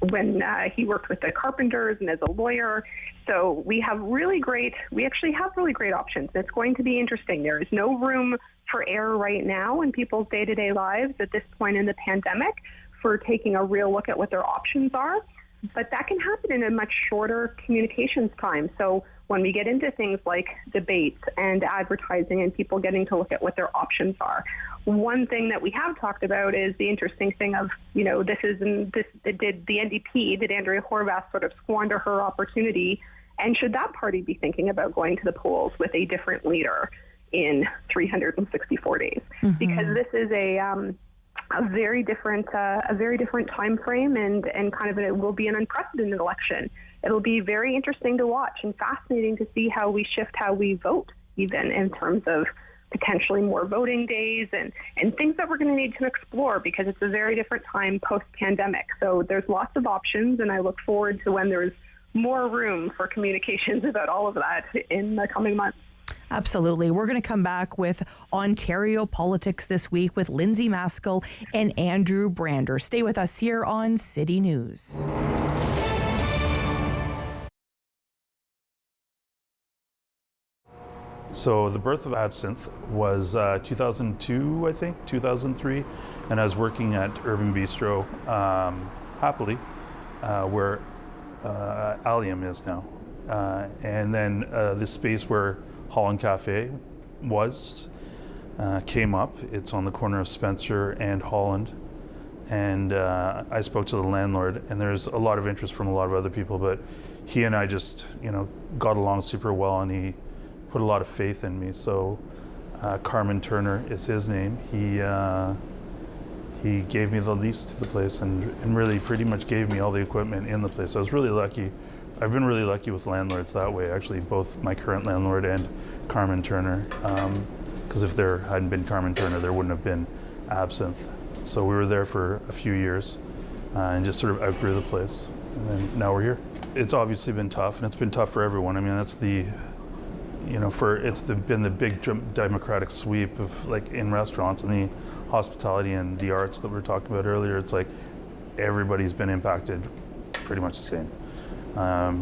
when he worked with the carpenters and as a lawyer. So we actually have really great options. It's going to be interesting. There is no room for error right now in people's day-to-day lives at this point in the pandemic for taking a real look at what their options are. But that can happen in a much shorter communications time. So when we get into things like debates and advertising and people getting to look at what their options are, one thing that we have talked about is the interesting thing of, did the NDP, did Andrea Horwath sort of squander her opportunity? And should that party be thinking about going to the polls with a different leader in 364 days? Mm-hmm. Because this is a very different time frame, and kind of it will be an unprecedented election. It'll be very interesting to watch and fascinating to see how we shift how we vote, even in terms of potentially more voting days and things that we're going to need to explore, because it's a very different time post-pandemic. So there's lots of options, and I look forward to when there's more room for communications about all of that in the coming months. Absolutely. We're going to come back with Ontario politics this week with Lindsay Maskell and Andrew Brander. Stay with us here on City News. So the birth of Absinthe was 2002, I think, 2003, and I was working at Urban Bistro, happily, where Allium is now. And then this space where Holland Cafe came up. It's on the corner of Spencer and Holland. And I spoke to the landlord, and there's a lot of interest from a lot of other people, but he and I just, got along super well, and he put a lot of faith in me. So Carmen Turner is his name. He gave me the lease to the place and really pretty much gave me all the equipment in the place. I was really lucky. I've been really lucky with landlords that way, actually, both my current landlord and Carmen Turner. Because if there hadn't been Carmen Turner, there wouldn't have been Absinthe. So we were there for a few years and just sort of outgrew the place. And then now we're here. It's obviously been tough, and it's been tough for everyone. I mean, that's been the big democratic sweep of in restaurants and the hospitality and the arts that we were talking about earlier. It's like everybody's been impacted pretty much the same.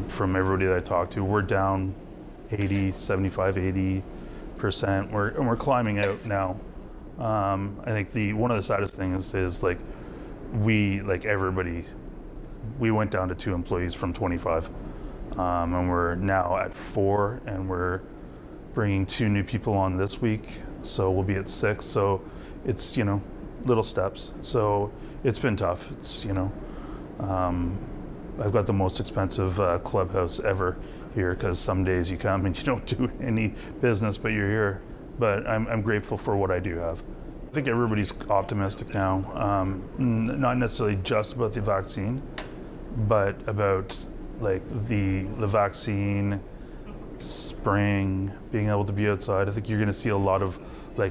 From everybody that I talked to, we're down 80%. We're climbing out now. I think one of the saddest things is everybody, we went down to 2 employees from 25, and we're now at 4, and we're bringing 2 new people on this week, so we'll be at 6. So it's little steps. So it's been tough. It's I've got the most expensive clubhouse ever here, because some days you come and you don't do any business, but you're here. But I'm grateful for what I do have. I think everybody's optimistic now, not necessarily just about the vaccine, but about the vaccine, spring, being able to be outside. I think you're going to see a lot of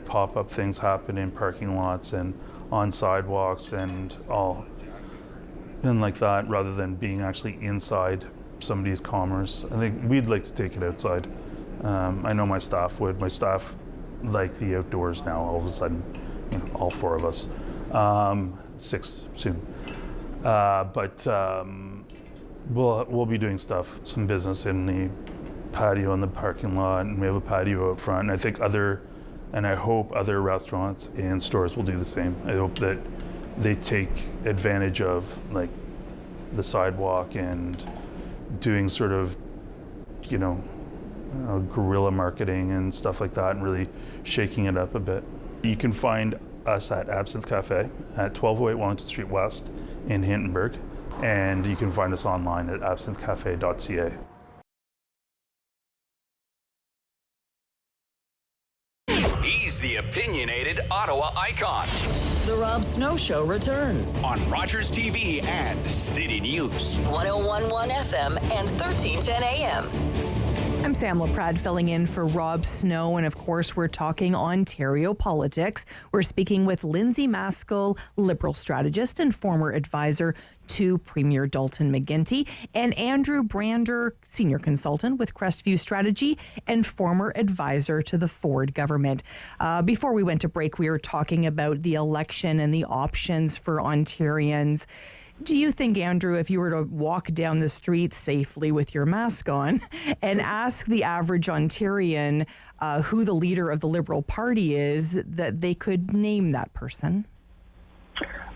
pop-up things happen in parking lots and on sidewalks and all, and like that, rather than being actually inside somebody's commerce. I think we'd like to take it outside. I know my staff would. My staff like the outdoors now, all of a sudden, all 4 of us. 6 soon. But we'll be doing some business in the patio in the parking lot, and we have a patio out front. And I think I hope other restaurants and stores will do the same. I hope that they take advantage of the sidewalk and doing sort of, guerrilla marketing and stuff like that, and really shaking it up a bit. You can find us at Absinthe Cafe at 1208 Wellington Street West in Hintonburg, and you can find us online at absinthecafe.ca. He's the opinionated Ottawa icon. The Rob Snow Show returns on Rogers TV and City News. 101.1 FM and 1310 AM. I'm Sam Laprade filling in for Rob Snow, and of course we're talking Ontario politics. We're speaking with Lindsay Maskell, Liberal strategist and former advisor to Premier Dalton McGuinty, and Andrew Brander, senior consultant with Crestview Strategy and former advisor to the Ford government. Before we went to break, we were talking about the election and the options for Ontarians. Do you think, Andrew, if you were to walk down the street safely with your mask on and ask the average Ontarian who the leader of the Liberal Party is, that they could name that person?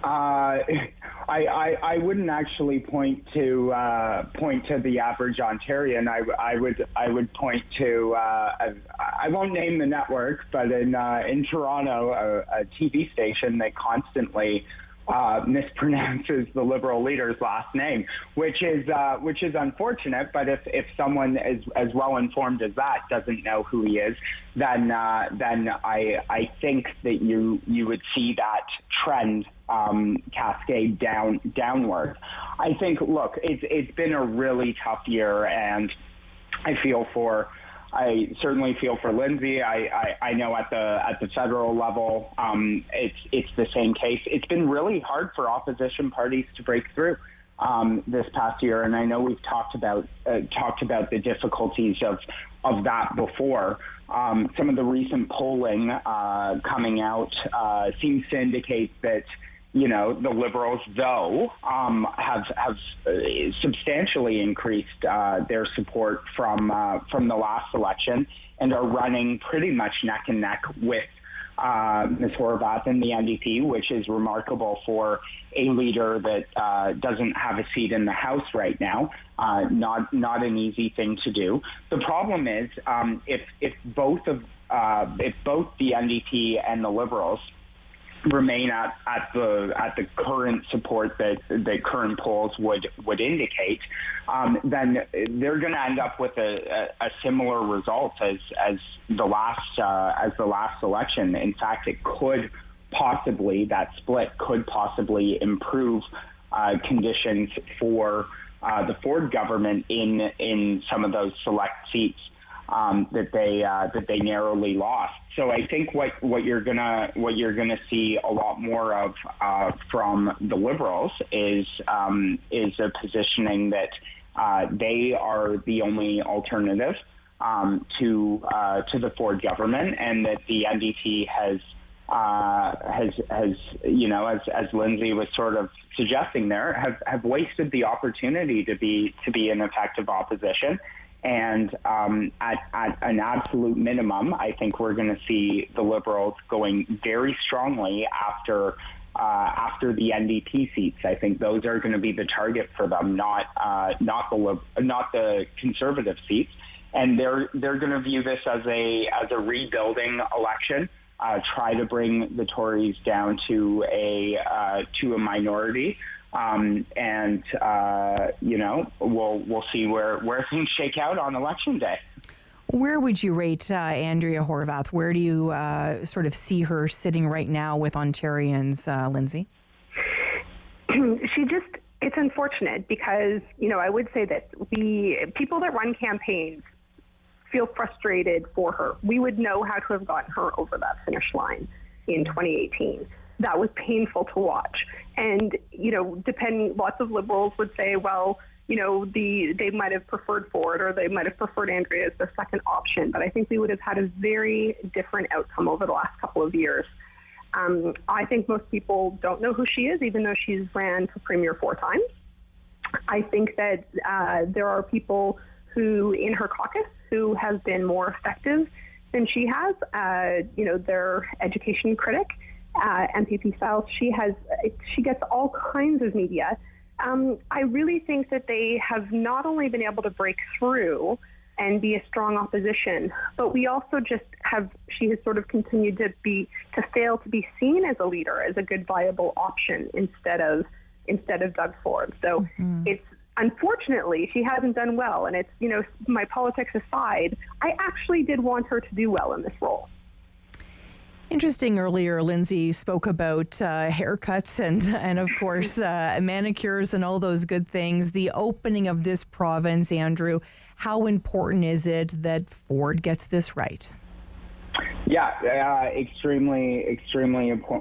I wouldn't actually point to the average Ontarian. I would point to I won't name the network, but in Toronto, a TV station that constantly mispronounces the Liberal leader's last name, which is unfortunate. But if someone as well informed as that doesn't know who he is, then I think that you would see that trend cascade downward. I think, look, it's been a really tough year, and I certainly feel for Lindsay. I know at the federal level, it's the same case. It's been really hard for opposition parties to break through this past year, and I know we've talked about the difficulties of that before. Some of the recent polling coming out seems to indicate that the Liberals, though, have substantially increased their support from the last election and are running pretty much neck and neck with Ms. Horvath and the NDP, which is remarkable for a leader that doesn't have a seat in the House right now. Not an easy thing to do. The problem is if both the NDP and the Liberals remain at the current support that current polls would indicate, then they're going to end up with a similar result as the last election. In fact, that split could possibly improve conditions for the Ford government in some of those select seats that they narrowly lost. So I think what you're gonna see a lot more of from the Liberals is a positioning that they are the only alternative to the Ford government, and that the NDP has as Lindsay was sort of suggesting there, have wasted the opportunity to be an effective opposition. And at an absolute minimum, I think we're going to see the Liberals going very strongly after the NDP seats. I think those are going to be the target for them, not the Conservative seats. And they're going to view this as a rebuilding election. Try to bring the Tories down to a minority. We'll see where things shake out on election day. Where would you rate Andrea Horwath? Where do you sort of see her sitting right now with Ontarians, Lindsay? It's unfortunate because, I would say that people that run campaigns feel frustrated for her. We would know how to have gotten her over that finish line in 2018. That was painful to watch. And, lots of Liberals would say, well, they might have preferred Ford, or they might have preferred Andrea as their second option. But I think we would have had a very different outcome over the last couple of years. I think most people don't know who she is, even though she's ran for Premier 4 times. I think that there are people who, in her caucus, who has been more effective than she has. Their education critic, MPP South, she gets all kinds of media. I really think that they have not only been able to break through and be a strong opposition, but we also she has sort of continued to fail to be seen as a leader, as a good viable option instead of Doug Ford. So it's, unfortunately, she hasn't done well. And it's, my politics aside, I actually did want her to do well in this role. Interesting. Earlier, Lindsay spoke about haircuts and of course, manicures and all those good things. The opening of this province, Andrew, how important is it that Ford gets this right? Yeah, extremely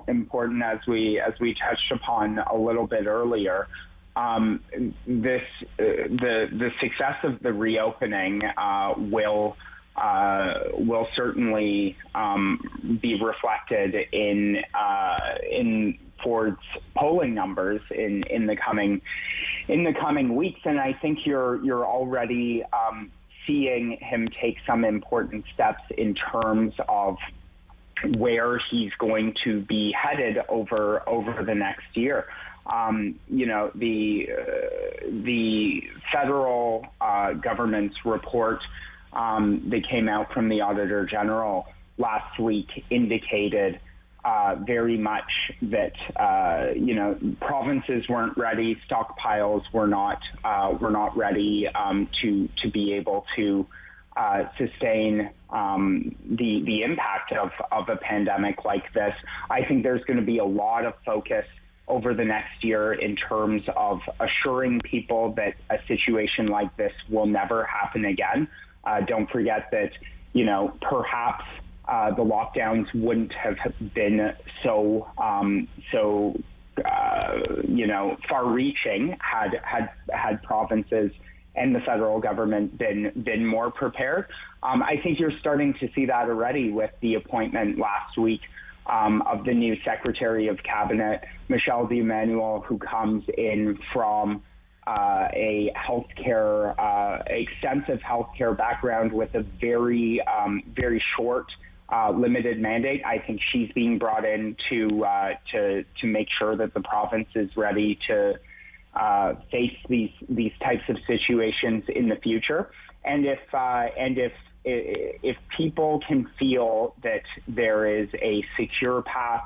important, as we touched upon a little bit earlier. The success of the reopening will certainly be reflected in Ford's polling numbers in the coming weeks, and I think you're already seeing him take some important steps in terms of where he's going to be headed over the next year. The federal government's report that came out from the Auditor General last week indicated very much that provinces weren't ready, stockpiles were not ready to be able to sustain the impact of a pandemic like this. I think there's going to be a lot of focus over the next year in terms of assuring people that a situation like this will never happen again. Don't forget that, perhaps the lockdowns wouldn't have been so far-reaching had provinces and the federal government been more prepared. I think you're starting to see that already with the appointment last week of the new Secretary of Cabinet, Michelle D'Emmanuel, who comes in from a extensive healthcare background with a very short, limited mandate. I think she's being brought in to make sure that the province is ready to face these types of situations in the future. And if people can feel that there is a secure path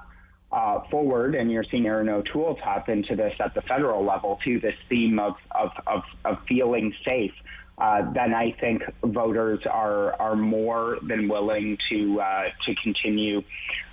forward, and you're seeing Erin O'Toole tap into this at the federal level too, this theme of feeling safe, then I think voters are more than willing to continue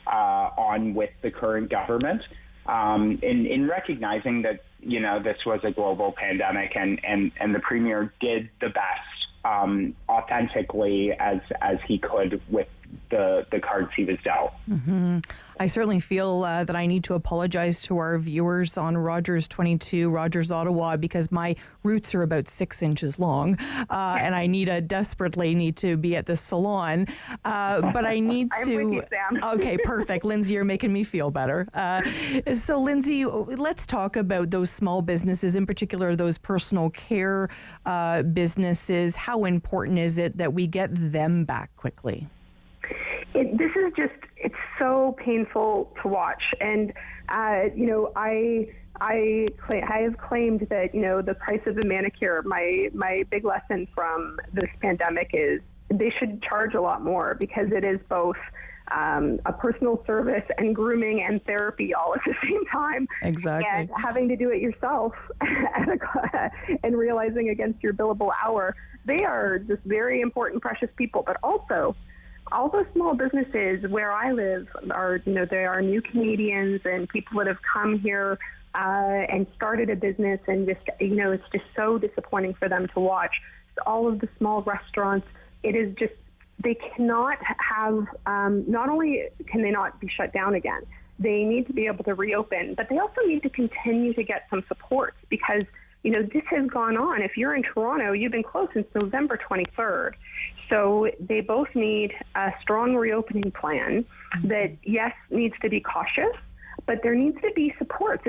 on with the current government, in recognizing that this was a global pandemic, and the Premier did the best authentically as he could with the cards he was dealt. Mm-hmm. I certainly feel that I need to apologize to our viewers on Rogers 22, Rogers, Ottawa, because my roots are about 6 inches long, and I desperately need to be at the salon. But I need to. I'm with you, Sam. Okay, perfect. Lindsay, you're making me feel better. So, Lindsay, let's talk about those small businesses, in particular those personal care businesses. How important is it that we get them back quickly? This is it's so painful to watch. And, I have claimed that, the price of a manicure, my big lesson from this pandemic is they should charge a lot more, because it is both a personal service and grooming and therapy all at the same time. Exactly. And having to do it yourself and realizing against your billable hour, they are just very important, precious people. But also, all those small businesses where I live are, they are new Canadians and people that have come here and started a business, and just, it's just so disappointing for them to watch. All of the small restaurants, it is just, they cannot have, not only can they not be shut down again, they need to be able to reopen, but they also need to continue to get some support, because this has gone on. If you're in Toronto, you've been closed since November 23rd. So they both need a strong reopening plan that, yes, needs to be cautious, but there needs to be supports.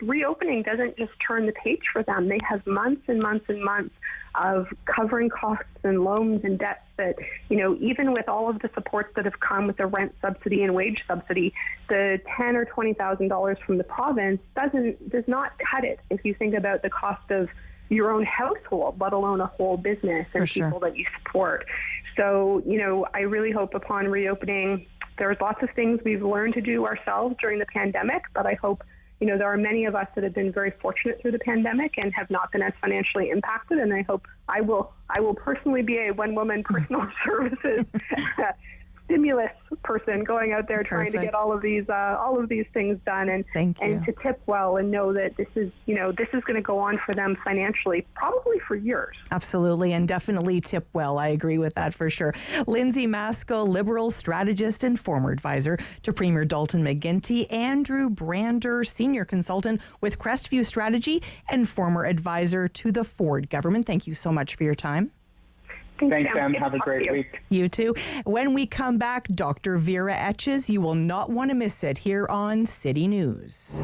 Reopening doesn't just turn the page for them. They have months and months and months of covering costs and loans and debts that, even with all of the supports that have come with the rent subsidy and wage subsidy, the $10,000 or $20,000 from the province does not cut it if you think about the cost of your own household, let alone a whole business and people that you support. So, I really hope upon reopening, there's lots of things we've learned to do ourselves during the pandemic, but I hope, there are many of us that have been very fortunate through the pandemic and have not been as financially impacted. And I hope I will personally be a one-woman personal services stimulus person going out there trying to get all of these things done, and to tip well and know that this is going to go on for them financially, probably for years. Absolutely, and definitely tip well. I agree with that for sure. Lindsay Maskell, Liberal strategist and former advisor to Premier Dalton McGuinty. Andrew Brander, senior consultant with Crestview Strategy and former advisor to the Ford government. Thank you so much for your time. Thanks, Sam. Have a great week. You too. When we come back, Dr. Vera Etches, you will not want to miss it here on City News.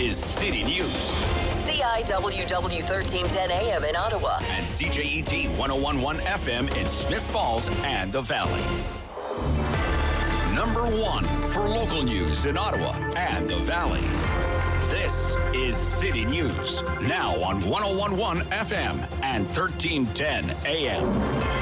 is City News. CIWW 1310 AM in Ottawa. And CJET 1011 FM in Smiths Falls and the Valley. Number 1 for local news in Ottawa and the Valley. This is City News. Now on 1011 FM and 1310 AM.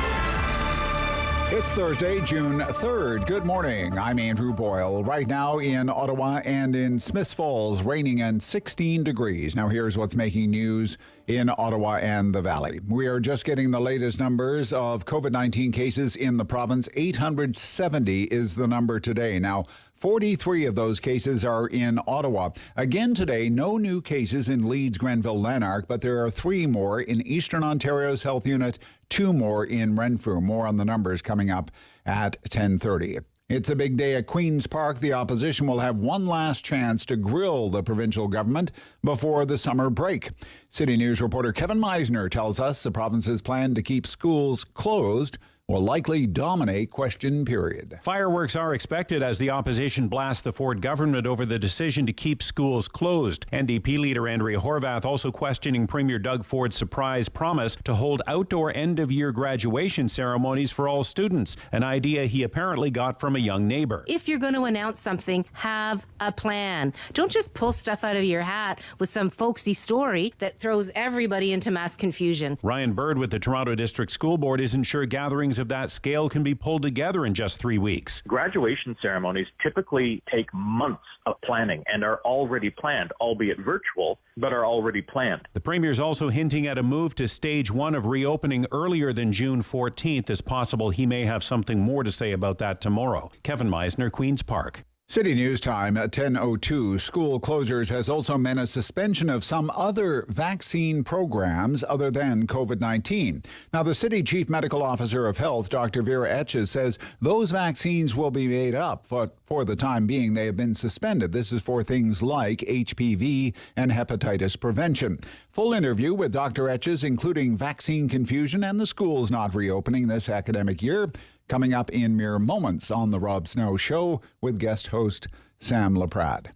It's Thursday, June 3rd. Good morning. I'm Andrew Boyle. Right now in Ottawa and in Smiths Falls, raining and 16 degrees. Now here's what's making news in Ottawa and the Valley. We are just getting the latest numbers of COVID-19 cases in the province. 870 is the number today. Now, 43 of those cases are in Ottawa. Again today, no new cases in Leeds, Grenville, Lanark, but there are 3 more in Eastern Ontario's health unit, 2 more in Renfrew. More on the numbers coming up at 10:30. It's a big day at Queen's Park. The opposition will have one last chance to grill the provincial government before the summer break. City News reporter Kevin Meisner tells us the province's plan to keep schools closed will likely dominate question period. Fireworks are expected as the opposition blasts the Ford government over the decision to keep schools closed. NDP leader Andrea Horwath also questioning Premier Doug Ford's surprise promise to hold outdoor end-of-year graduation ceremonies for all students, an idea he apparently got from a young neighbor. If you're going to announce something, have a plan. Don't just pull stuff out of your hat with some folksy story that throws everybody into mass confusion. Ryan Bird with the Toronto District School Board isn't sure gatherings of that scale can be pulled together in just 3 weeks. Graduation ceremonies typically take months of planning and are already planned, albeit virtual, but are already planned. The Premier's also hinting at a move to stage 1 of reopening earlier than June 14th. It's possible he may have something more to say about that tomorrow. Kevin Meisner, Queen's Park. City News Time at 10:02. School closures has also meant a suspension of some other vaccine programs other than COVID-19. Now, the City Chief Medical Officer of Health, Dr. Vera Etches, says those vaccines will be made up, but for the time being, they have been suspended. This is for things like HPV and hepatitis prevention. Full interview with Dr. Etches, including vaccine confusion and the schools not reopening this academic year, coming up in mere moments on The Rob Snow Show with guest host Sam Laprade.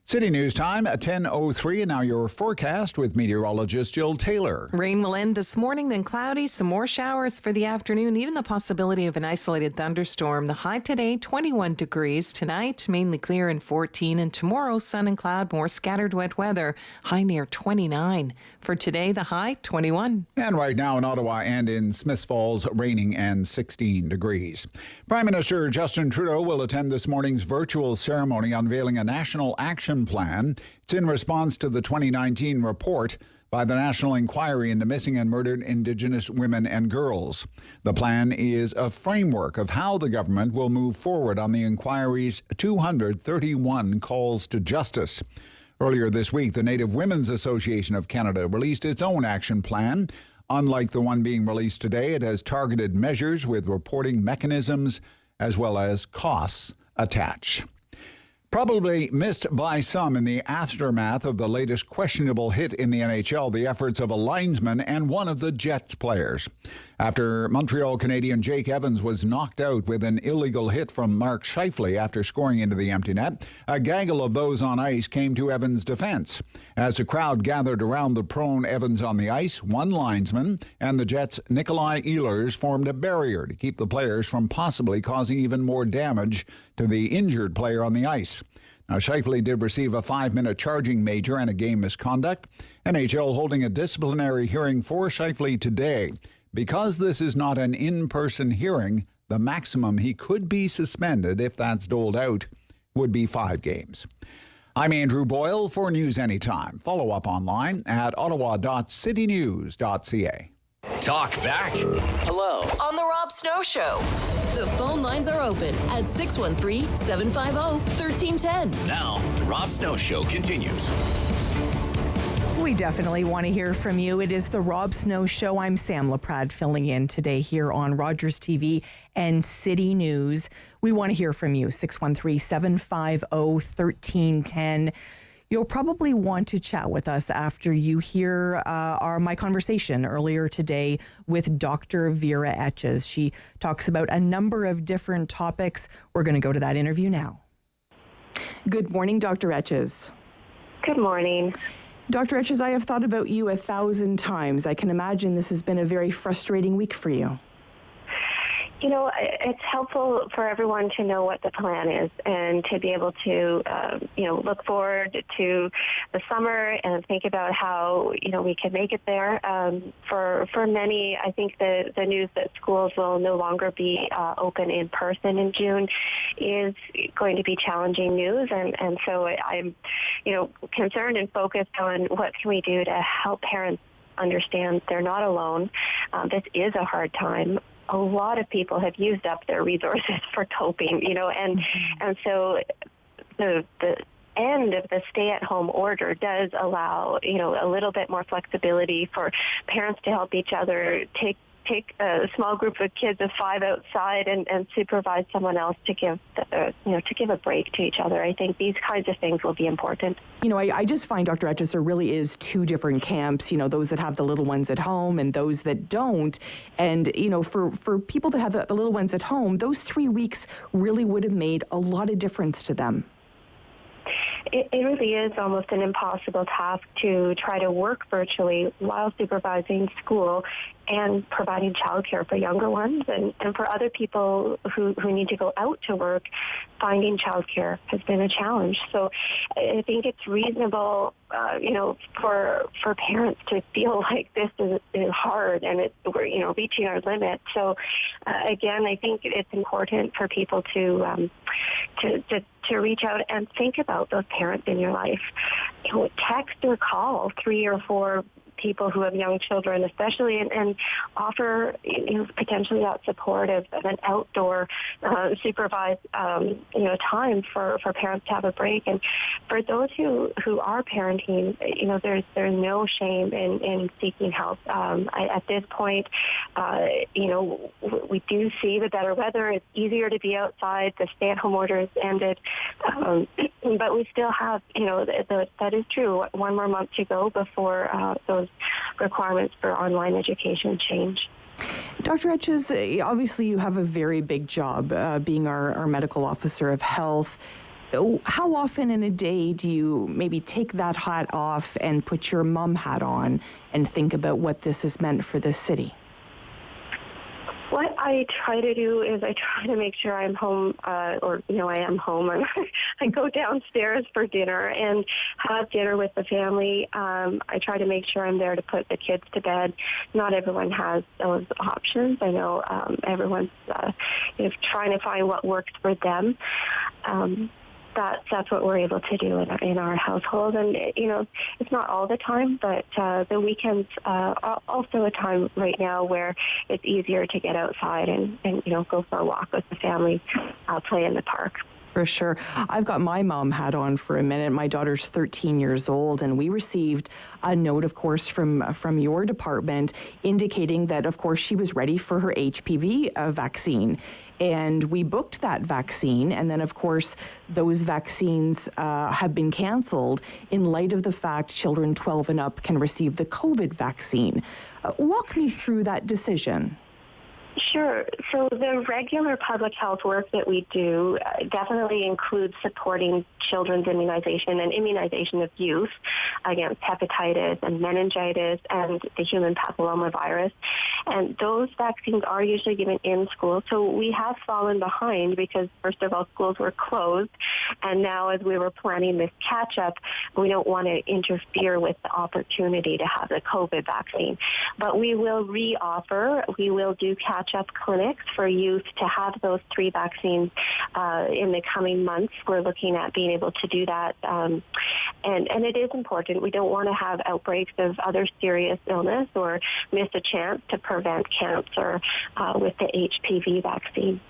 City News Time at 10:03, and now your forecast with meteorologist Jill Taylor. Rain will end this morning, then cloudy, some more showers for the afternoon, even the possibility of an isolated thunderstorm. The high today, 21 degrees. Tonight, mainly clear and 14, and tomorrow, sun and cloud, more scattered wet weather, high near 29. For today, the high, 21. And right now in Ottawa and in Smiths Falls, raining and 16 degrees. Prime Minister Justin Trudeau will attend this morning's virtual ceremony unveiling a national action plan. It's in response to the 2019 report by the National Inquiry into Missing and Murdered Indigenous Women and Girls. The plan is a framework of how the government will move forward on the inquiry's 231 calls to justice. Earlier this week, the Native Women's Association of Canada released its own action plan. Unlike the one being released today, it has targeted measures with reporting mechanisms as well as costs attached. Probably missed by some in the aftermath of the latest questionable hit in the NHL, the efforts of a linesman and one of the Jets players. After Montreal Canadian Jake Evans was knocked out with an illegal hit from Mark Scheifele after scoring into the empty net, a gaggle of those on ice came to Evans' defense. As the crowd gathered around the prone Evans on the ice, one linesman and the Jets' Nikolai Ehlers formed a barrier to keep the players from possibly causing even more damage to the injured player on the ice. Now, Scheifele did receive a 5-minute charging major and a game misconduct. NHL holding a disciplinary hearing for Scheifele today. Because this is not an in-person hearing, the maximum he could be suspended, if that's doled out, would be 5 games. I'm Andrew Boyle for News Anytime. Follow up online at ottawa.citynews.ca. Talk back. Hello. On The Rob Snow Show. The phone lines are open at 613-750-1310. Now, The Rob Snow Show continues. We definitely want to hear from you. It is the Rob Snow Show. I'm Sam Laprade filling in today here on Rogers TV and City News. We want to hear from you. 613-750-1310. You'll probably want to chat with us after you hear my conversation earlier today with Dr. Vera Etches. She talks about a number of different topics. We're going to go to that interview now. Good morning, Dr. Etches. Good morning. Dr. Etches, I have thought about you 1,000 times. I can imagine this has been a very frustrating week for you. You know, it's helpful for everyone to know what the plan is and to be able to, look forward to the summer and think about how, we can make it there. For many, I think the news that schools will no longer be open in person in June is going to be challenging news. And so I'm, concerned and focused on what can we do to help parents understand they're not alone. This is a hard time. A lot of people have used up their resources for coping, and so the end of the stay-at-home order does allow, a little bit more flexibility for parents to help each other take a small group of kids of 5 outside and supervise someone else to give a break to each other. I think these kinds of things will be important. I just find, Dr. Etches, there really is two different camps, those that have the little ones at home and those that don't. And, for people that have the little ones at home, those 3 weeks really would have made a lot of difference to them. It really is almost an impossible task to try to work virtually while supervising school and providing childcare for younger ones. And for other people who need to go out to work, finding childcare has been a challenge. So I think it's reasonable, for parents to feel like this is hard and we're reaching our limit. So again, I think it's important for people to reach out and think about those parents in your life. Text or call 3 or 4 people who have young children, especially, and offer potentially that support of an outdoor supervised time for parents to have a break. And for those who are parenting, there's no shame in seeking help. At this point, we do see the better weather. It's easier to be outside. The stay-at-home order has ended, but we still have that is true. 1 more month to go before those requirements for online education change. Dr. Etches, obviously you have a very big job being our medical officer of health. How often in a day do you maybe take that hat off and put your mom hat on and think about what this has meant for this city? What I try to do is I try to make sure I'm home, I am home. I go downstairs for dinner and have dinner with the family. I try to make sure I'm there to put the kids to bed. Not everyone has those options. I know everyone's trying to find what works for them. That's what we're able to do in our household. And, it's not all the time, but the weekends are also a time right now where it's easier to get outside and go for a walk with the family, play in the park. For sure. I've got my mom hat on for a minute. My daughter's 13 years old, and we received a note, of course, from your department indicating that, of course, she was ready for her HPV vaccine. And we booked that vaccine, and then, of course, those vaccines have been canceled in light of the fact children 12 and up can receive the COVID vaccine. Walk me through that decision. Sure. So the regular public health work that we do definitely includes supporting children's immunization and immunization of youth against hepatitis and meningitis and the human papillomavirus. And those vaccines are usually given in school. So we have fallen behind because, first of all, schools were closed. And now as we were planning this catch-up, we don't want to interfere with the opportunity to have the COVID vaccine. But we will re-offer. We will do catch-up clinics for youth to have those 3 vaccines in the coming months. We're looking at being able to do that. And it is important. We don't want to have outbreaks of other serious illness or miss a chance to prevent cancer with the HPV vaccine.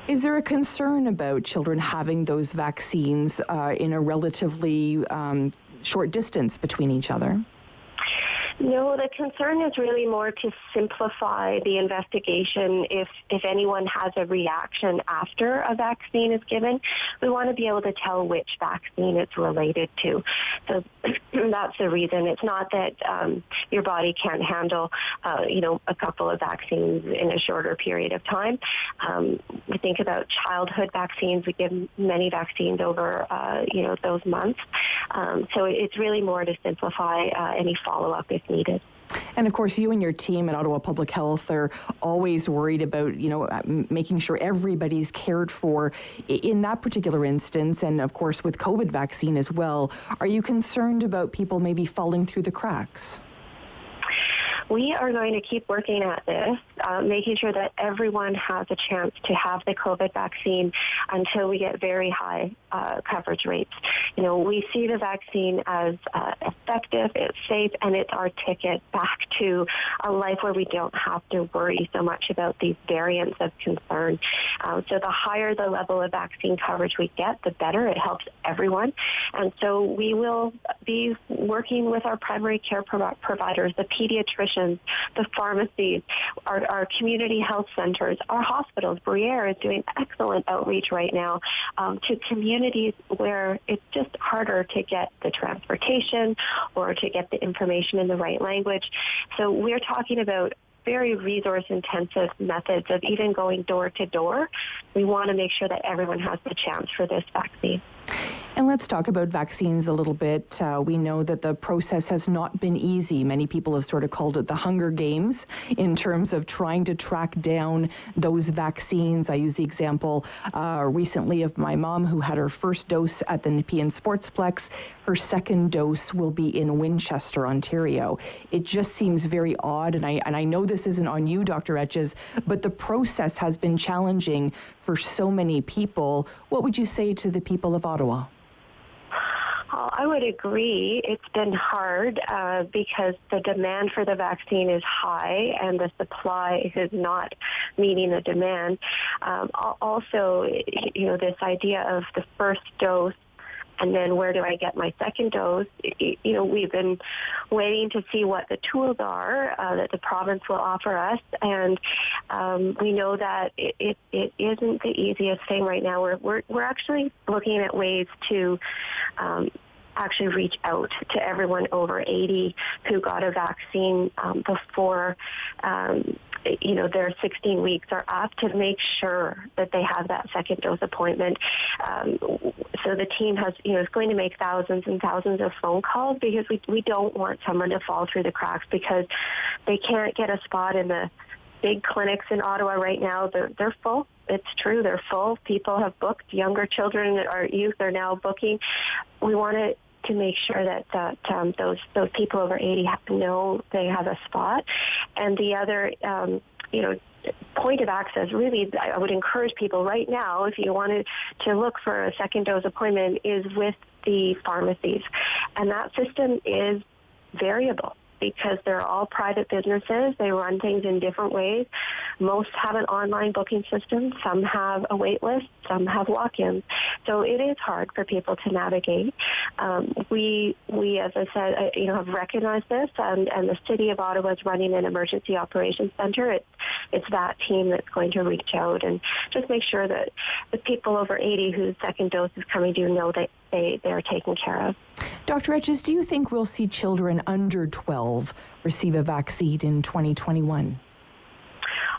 Is there a concern about children having those vaccines in a relatively short distance between each other? No, the concern is really more to simplify the investigation. If anyone has a reaction after a vaccine is given, we want to be able to tell which vaccine it's related to. So that's that's the reason. It's not that your body can't handle, a couple of vaccines in a shorter period of time. We think about childhood vaccines. We give many vaccines over, those months. So it's really more to simplify any follow-up if needed. And of course, you and your team at Ottawa Public Health are always worried about, making sure everybody's cared for in that particular instance. And of course, with COVID vaccine as well, are you concerned about people maybe falling through the cracks? We are going to keep working at this, making sure that everyone has a chance to have the COVID vaccine until we get very high coverage rates. We see the vaccine as effective, it's safe, and it's our ticket back to a life where we don't have to worry so much about these variants of concern. So the higher the level of vaccine coverage we get, the better. It helps everyone. And so we will be working with our primary care providers, the pediatricians, the pharmacies, our community health centers, our hospitals. Briere is doing excellent outreach right now to communities where it's just harder to get the transportation or to get the information in the right language. So we're talking about very resource-intensive methods of even going door to door. We want to make sure that everyone has the chance for this vaccine. And let's talk about vaccines a little bit. We know that the process has not been easy. Many people have sort of called it the Hunger Games in terms of trying to track down those vaccines. I use the example recently of my mom who had her first dose at the Nepean Sportsplex. Her second dose will be in Winchester, Ontario. It just seems very odd, and I know this isn't on you, Dr. Etches, but the process has been challenging for so many people. What would you say to the people of Ottawa? I would agree. It's been hard because the demand for the vaccine is high and the supply is not meeting the demand. Also, this idea of the first dose and then where do I get my second dose? We've been waiting to see what the tools are that the province will offer us, and we know that it isn't the easiest thing right now. We're actually looking at ways to actually reach out to everyone over 80 who got a vaccine before their 16 weeks are up, to make sure that they have that second dose appointment. So the team is going to make thousands and thousands of phone calls because we don't want someone to fall through the cracks because they can't get a spot in the big clinics in Ottawa right now. They're full. It's true, they're full. People have booked. Younger children, our youth are now booking. We want to make sure that those people over 80 know they have a spot. And the other, point of access, really, I would encourage people right now, if you wanted to look for a second dose appointment, is with the pharmacies. And that system is variable, because they're all private businesses. They run things in different ways. Most have an online booking system. Some have a wait list. Some have walk-ins. So it is hard for people to navigate. We, as I said, have recognized this, and the City of Ottawa is running an emergency operations center. It's that team that's going to reach out and just make sure that the people over 80 whose second dose is coming due know that they are taken care of. Dr. Etches, do you think we'll see children under 12 receive a vaccine in 2021?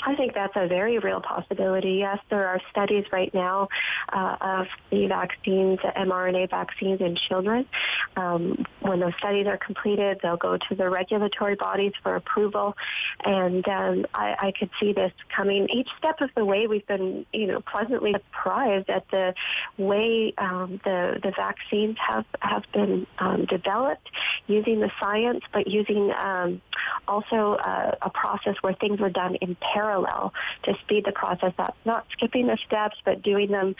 I think that's a very real possibility. Yes, there are studies right now of the vaccines, the mRNA vaccines in children. When those studies are completed, they'll go to the regulatory bodies for approval. And I could see this coming each step of the way. We've been, pleasantly surprised at the way the vaccines have been developed using the science, but using also a process where things were done in parallel to speed the process up, not skipping the steps, but doing them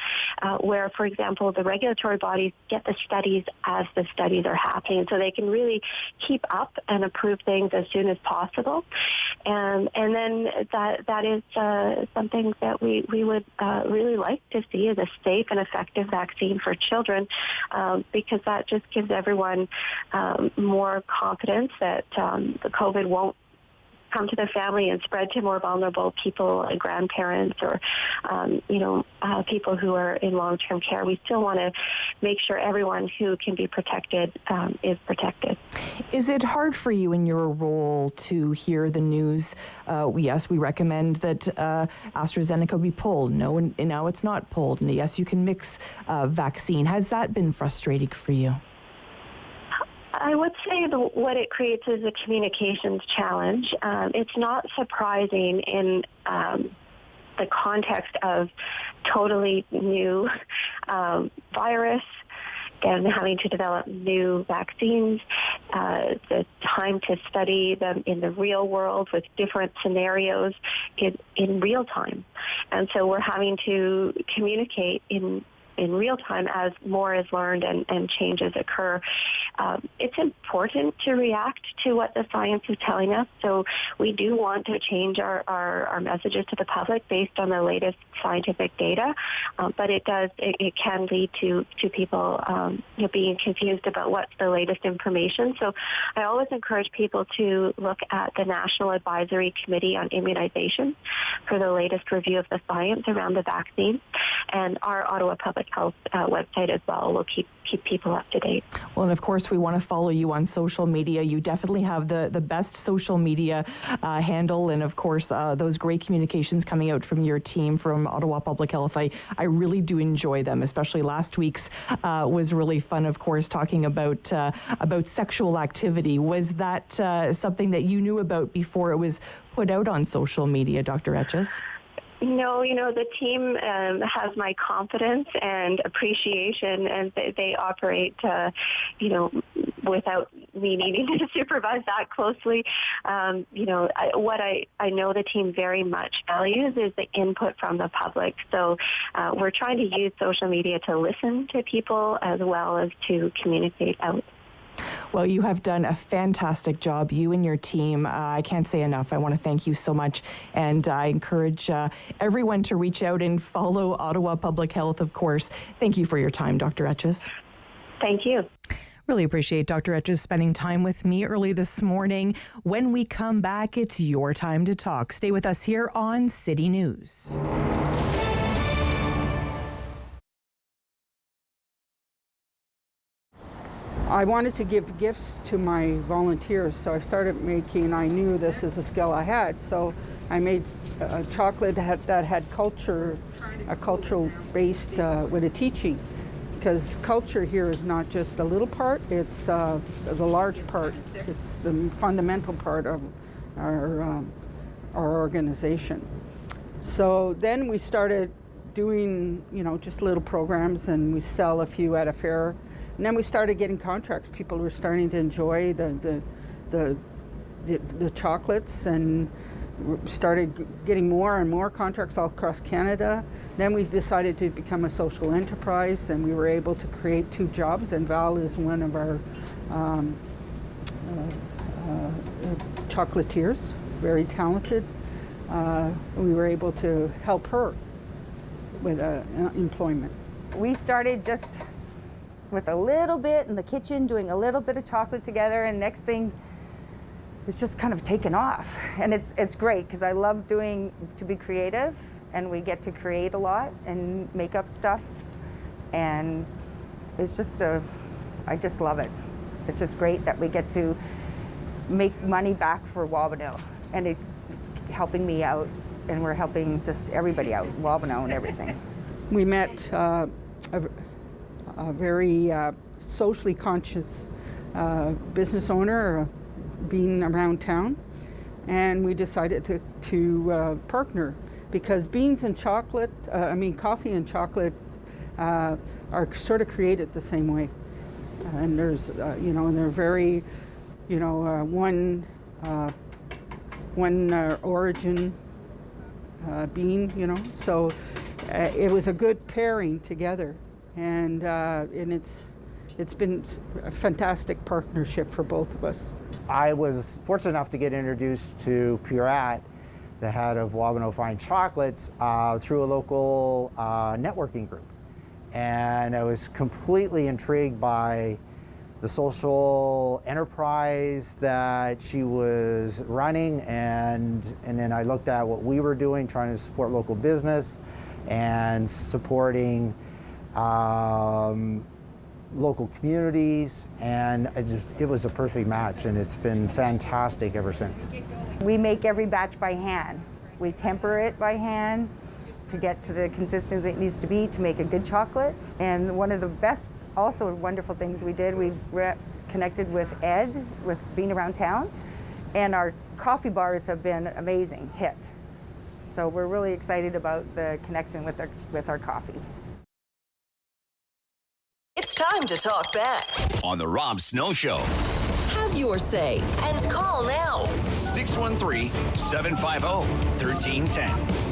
where, for example, the regulatory bodies get the studies as the studies are happening, so they can really keep up and approve things as soon as possible. And then that is something that we would really like to see, is a safe and effective vaccine for children, because that just gives everyone more confidence that the COVID won't come to their family and spread to more vulnerable people, like grandparents or, people who are in long-term care. We still want to make sure everyone who can be protected is protected. Is it hard for you in your role to hear the news? Yes, we recommend that AstraZeneca be pulled. No, and now it's not pulled. And yes, you can mix vaccine. Has that been frustrating for you? I would say what it creates is a communications challenge. It's not surprising in the context of totally new virus and having to develop new vaccines, the time to study them in the real world with different scenarios in real time. And so we're having to communicate in real time as more is learned and changes occur. It's important to react to what the science is telling us. So we do want to change our messages to the public based on the latest scientific data. But it can lead to people being confused about what's the latest information. So I always encourage people to look at the National Advisory Committee on Immunization for the latest review of the science around the vaccine. And our Ottawa Public Health website as well will keep people up to date. Well, and of course, we want to follow you on social media. You definitely have the best social media handle, and of course, those great communications coming out from your team from Ottawa Public Health. I really do enjoy them, especially last week's was really fun, of course, talking about sexual activity. Was that something that you knew about before it was put out on social media, Dr. Etches? No, the team has my confidence and appreciation, and they operate, without me needing to supervise that closely. What I know the team very much values is the input from the public. So we're trying to use social media to listen to people as well as to communicate out. Well, you have done a fantastic job, you and your team. I can't say enough. I want to thank you so much. And I encourage everyone to reach out and follow Ottawa Public Health, of course. Thank you for your time, Dr. Etches. Thank you. Really appreciate Dr. Etches spending time with me early this morning. When we come back, it's your time to talk. Stay with us here on City News. I wanted to give gifts to my volunteers, so I started making, I knew this is a skill I had, so I made chocolate that had a cultural based with a teaching, because culture here is not just a little part, it's the large part, it's the fundamental part of our organization. So then we started doing, just little programs, and we sell a few at a fair. And then we started getting contracts. People were starting to enjoy the chocolates, and started getting more and more contracts all across Canada. Then we decided to become a social enterprise, and we were able to create 2 jobs. And Val is one of our chocolatiers, very talented. We were able to help her with employment. We started just with a little bit in the kitchen, doing a little bit of chocolate together, and next thing it's just kind of taken off. And it's great because I love to be creative, and we get to create a lot and make up stuff, and it's just I just love it. It's just great that we get to make money back for Wabano, and it's helping me out, and we're helping just everybody out, Wabano and everything. We met a very socially conscious business owner being around town, and we decided to partner, because beans and chocolate, coffee and chocolate are sort of created the same way, and there's and they're very one origin bean, so it was a good pairing together. And it's been a fantastic partnership for both of us. I was fortunate enough to get introduced to Purat, the head of Wabano Fine Chocolates, through a local networking group. And I was completely intrigued by the social enterprise that she was running, and then I looked at what we were doing, trying to support local business and supporting local communities, and it was a perfect match, and it's been fantastic ever since. We make every batch by hand. We temper it by hand to get to the consistency it needs to be to make a good chocolate. And one of the best, also wonderful things we did, we've connected with Ed, with being around town, and our coffee bars have been amazing hit. So we're really excited about the connection with our coffee. It's time to talk back on the Rob Snow Show. Have your say and call now. 613-750-1310.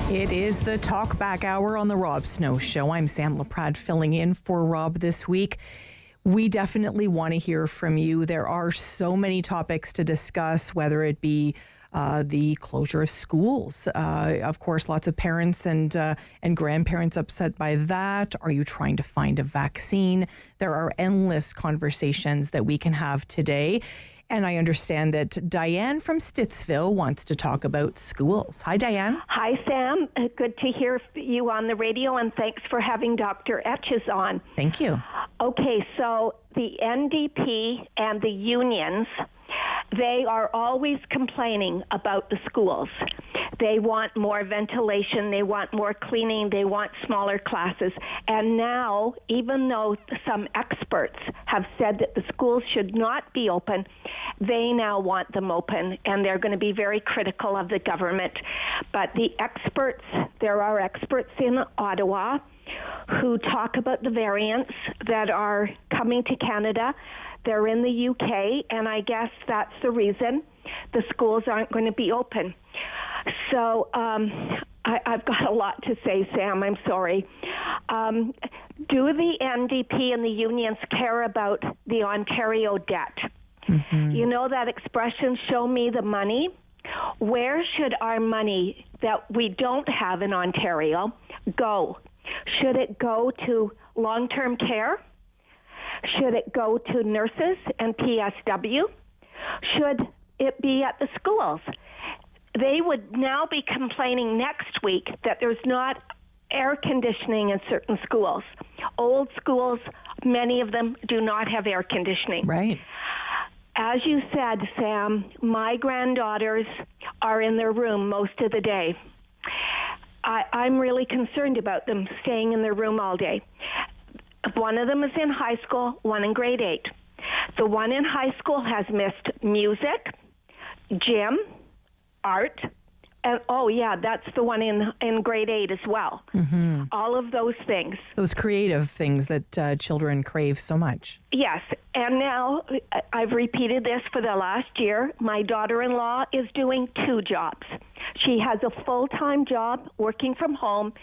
It is the Talkback Hour on the Rob Snow Show. I'm Sam Laprade filling in for Rob this week. We definitely want to hear from you. There are so many topics to discuss, whether it be the closure of schools. Of course, lots of parents and grandparents upset by that. Are you trying to find a vaccine? There are endless conversations that we can have today. And I understand that Diane from Stittsville wants to talk about schools. Hi, Diane. Hi, Sam. Good to hear you on the radio, and thanks for having Dr. Etches on. Thank you. Okay, so the NDP and the unions, they are always complaining about the schools. They want more ventilation, they want more cleaning, they want smaller classes. And now, even though some experts have said that the schools should not be open, they now want them open, and they're going to be very critical of the government. But the experts, there are experts in Ottawa who talk about the variants that are coming to Canada. They're in the UK, and I guess that's the reason the schools aren't going to be open. So I've got a lot to say, Sam. I'm sorry. Do the NDP and the unions care about the Ontario debt? Mm-hmm. You know that expression, show me the money? Where should our money that we don't have in Ontario go? Should it go to long-term care? Should it go to nurses and PSW? Should it be at the schools? They would now be complaining next week that there's not air conditioning in certain schools. Old schools, many of them do not have air conditioning. Right. As you said, Sam, my granddaughters are in their room most of the day. I'm really concerned about them staying in their room all day. One of them is in high school, one in grade 8. The one in high school has missed music, gym, art, and that's the one in grade 8 as well. Mm-hmm. All of those things. Those creative things that children crave so much. Yes, and now I've repeated this for the last year. My daughter-in-law is doing 2 jobs. She has a full-time job working from home,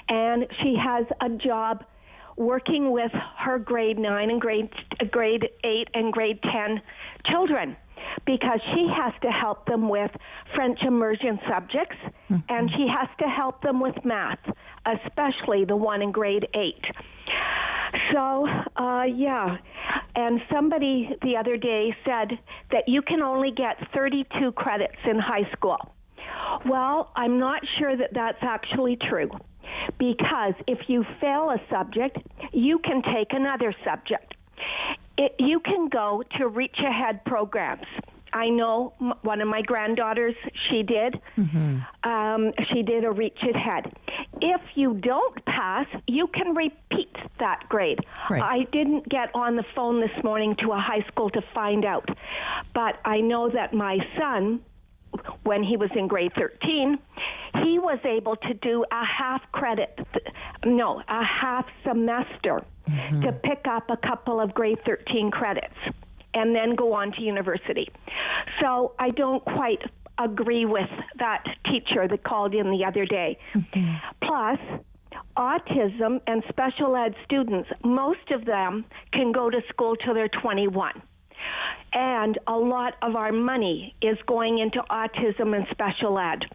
and she has a job working with her grade 9 and grade 8 and grade 10 children, because she has to help them with French immersion subjects, mm-hmm. and she has to help them with math, especially the one in grade 8. So, and somebody the other day said that you can only get 32 credits in high school. Well, I'm not sure that that's actually true, because if you fail a subject, you can take another subject. You can go to Reach Ahead programs. I know one of my granddaughters, she did. Mm-hmm. She did a Reach Ahead. If you don't pass, you can repeat that grade. Right. I didn't get on the phone this morning to a high school to find out, but I know that my son, when he was in grade 13, he was able to do a half semester mm-hmm. to pick up a couple of grade 13 credits and then go on to university. So I don't quite agree with that teacher that called in the other day. Mm-hmm. Plus, autism and special ed students, most of them can go to school till they're 21. And a lot of our money is going into autism and special ed.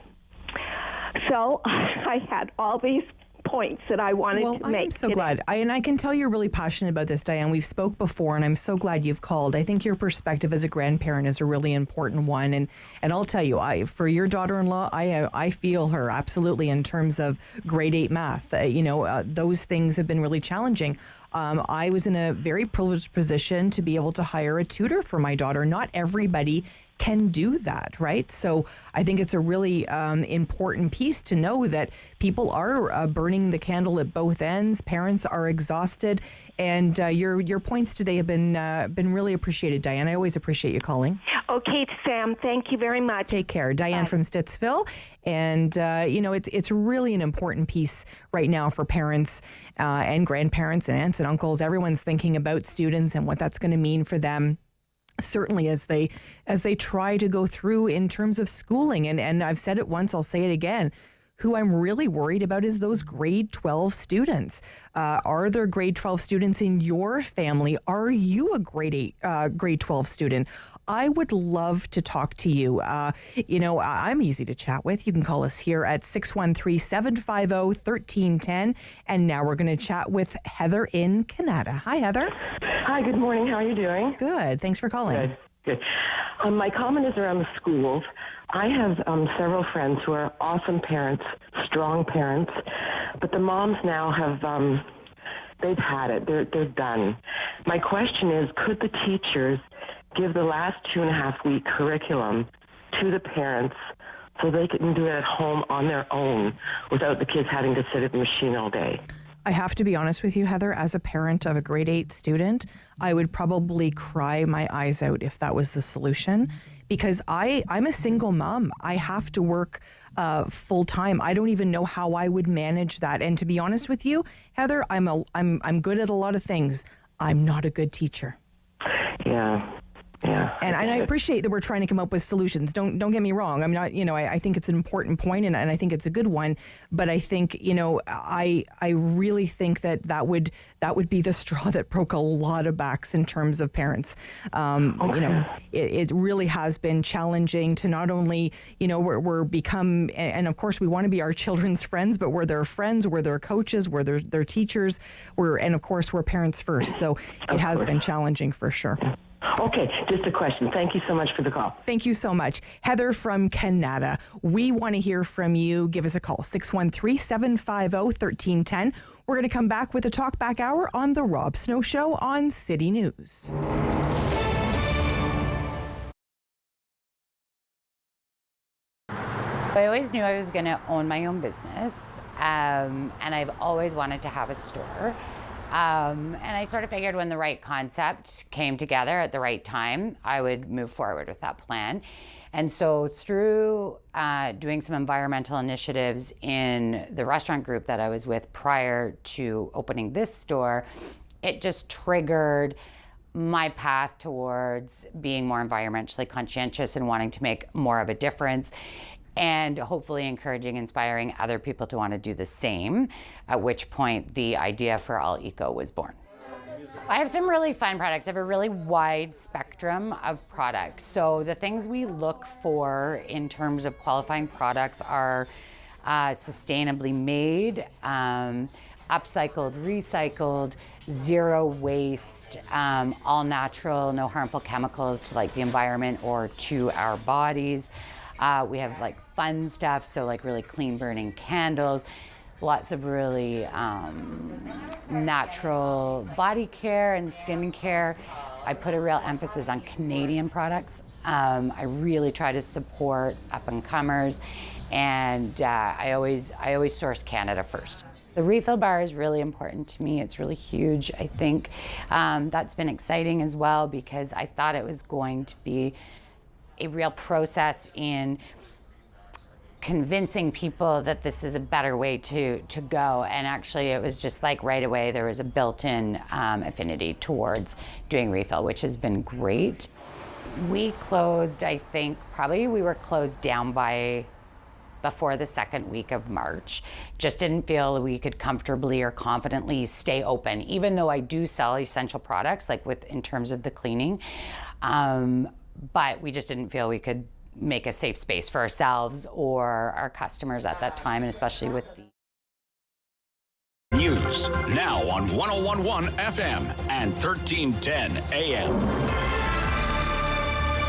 So I had all these points that I wanted to make. I'm so today. glad. And I can tell you're really passionate about this, Diane. We've spoke before, and I'm so glad you've called. I think your perspective as a grandparent is a really important one. And I'll tell you, for your daughter-in-law, I feel her absolutely in terms of grade 8 math. Those things have been really challenging. I was in a very privileged position to be able to hire a tutor for my daughter. Not everybody can do that, right? So I think it's a really important piece to know that people are burning the candle at both ends. Parents are exhausted, and your points today have been really appreciated, Diane. I always appreciate you calling. Okay, Sam. Thank you very much. Take care, Diane from Stittsville. And it's really an important piece right now for parents and grandparents and aunts and uncles. Everyone's thinking about students and what that's going to mean for them. Certainly as they try to go through in terms of schooling. And I've said it once, I'll say it again. Who I'm really worried about is those grade 12 students. Are there grade 12 students in your family? Are you a grade 12 student? I would love to talk to you. I'm easy to chat with. You can call us here at 613-750-1310. And now we're going to chat with Heather in Canada. Hi, Heather. Hi, good morning. How are you doing? Good. Thanks for calling. Good. My comment is around the schools. I have several friends who are awesome parents, strong parents, but the moms now have, they've had it. They're done. My question is, could the teachers give the last 2.5-week curriculum to the parents so they can do it at home on their own without the kids having to sit at the machine all day? I have to be honest with you, Heather, as a parent of a grade 8 student, I would probably cry my eyes out if that was the solution, because I'm a single mom. I have to work full time. I don't even know how I would manage that. And to be honest with you, Heather, I'm good at a lot of things. I'm not a good teacher. Yeah. And I appreciate that we're trying to come up with solutions. Don't get me wrong. I'm not, I think it's an important point and I think it's a good one. But I think, I really think that would be the straw that broke a lot of backs in terms of parents. It really has been challenging to not only, we're become, and of course we want to be our children's friends, but we're their friends, we're their coaches, we're their teachers, and of course we're parents first. So it has been challenging for sure. Okay, just a question. Thank you so much for the call. Thank you so much. Heather from Canada. We want to hear from you. Give us a call, 613-750-1310. We're going to come back with a Talkback Hour on The Rob Snow Show on City News. I always knew I was going to own my own business, and I've always wanted to have a store. And I sort of figured when the right concept came together at the right time, I would move forward with that plan. And so through doing some environmental initiatives in the restaurant group that I was with prior to opening this store, it just triggered my path towards being more environmentally conscientious and wanting to make more of a difference, and hopefully encouraging, inspiring other people to want to do the same, at which point the idea for All Eco was born. I have some really fun products. I have a really wide spectrum of products. So the things we look for in terms of qualifying products are sustainably made, upcycled, recycled, zero waste, all natural, no harmful chemicals to the environment or to our bodies. We have fun stuff, so really clean burning candles, lots of really natural body care and skin care. I put a real emphasis on Canadian products. I really try to support up and comers, and I always source Canada first. The refill bar is really important to me. It's really huge. I think that's been exciting as well, because I thought it was going to be a real process in convincing people that this is a better way to go. And actually it was just right away there was a built-in affinity towards doing refill, which has been great. We closed, I think, probably we were closed down by before the second week of March. Just didn't feel we could comfortably or confidently stay open, even though I do sell essential products, in terms of the cleaning. But we just didn't feel we could make a safe space for ourselves or our customers at that time, and especially with the News, now on 101.1 FM and 1310 AM.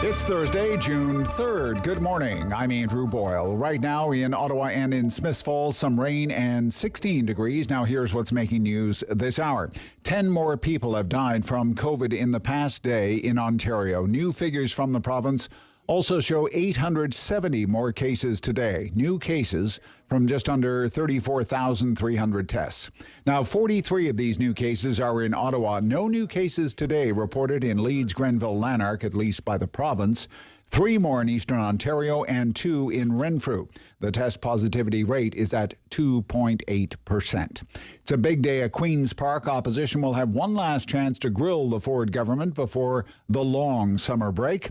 It's Thursday, June 3rd. Good morning. I'm Andrew Boyle. Right now in Ottawa and in Smiths Falls, some rain and 16 degrees. Now here's what's making news this hour. 10 more people have died from COVID in the past day in Ontario. New figures from the province also show 870 more cases today. New cases from just under 34,300 tests. Now, 43 of these new cases are in Ottawa. No new cases today reported in Leeds, Grenville, Lanark, at least by the province. 3 more in Eastern Ontario and 2 in Renfrew. The test positivity rate is at 2.8%. It's a big day at Queen's Park. Opposition will have one last chance to grill the Ford government before the long summer break.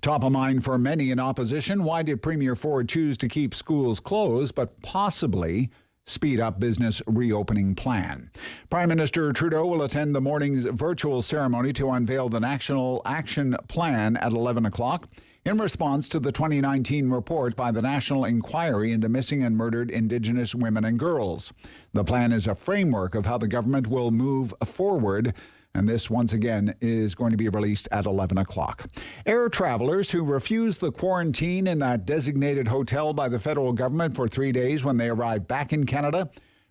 Top of mind for many in opposition, why did Premier Ford choose to keep schools closed but possibly speed up business reopening plan? Prime Minister Trudeau will attend the morning's virtual ceremony to unveil the National Action Plan at 11 o'clock in response to the 2019 report by the National Inquiry into Missing and Murdered Indigenous Women and Girls. The plan is a framework of how the government will move forward, and this, once again, is going to be released at 11 o'clock. Air travelers who refuse the quarantine in that designated hotel by the federal government for 3 days when they arrive back in Canada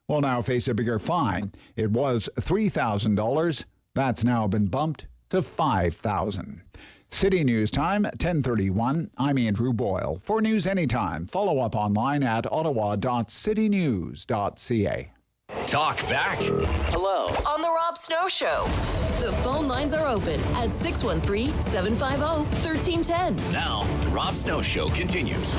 will now face a bigger fine. It was $3,000. That's now been bumped to $5,000. City News Time, 10:31. I'm Andrew Boyle. For news anytime, follow up online at ottawa.citynews.ca. Talk back. Hello. On the Rob Snow Show. The phone lines are open at 613-750-1310. Now, the Rob Snow Show continues.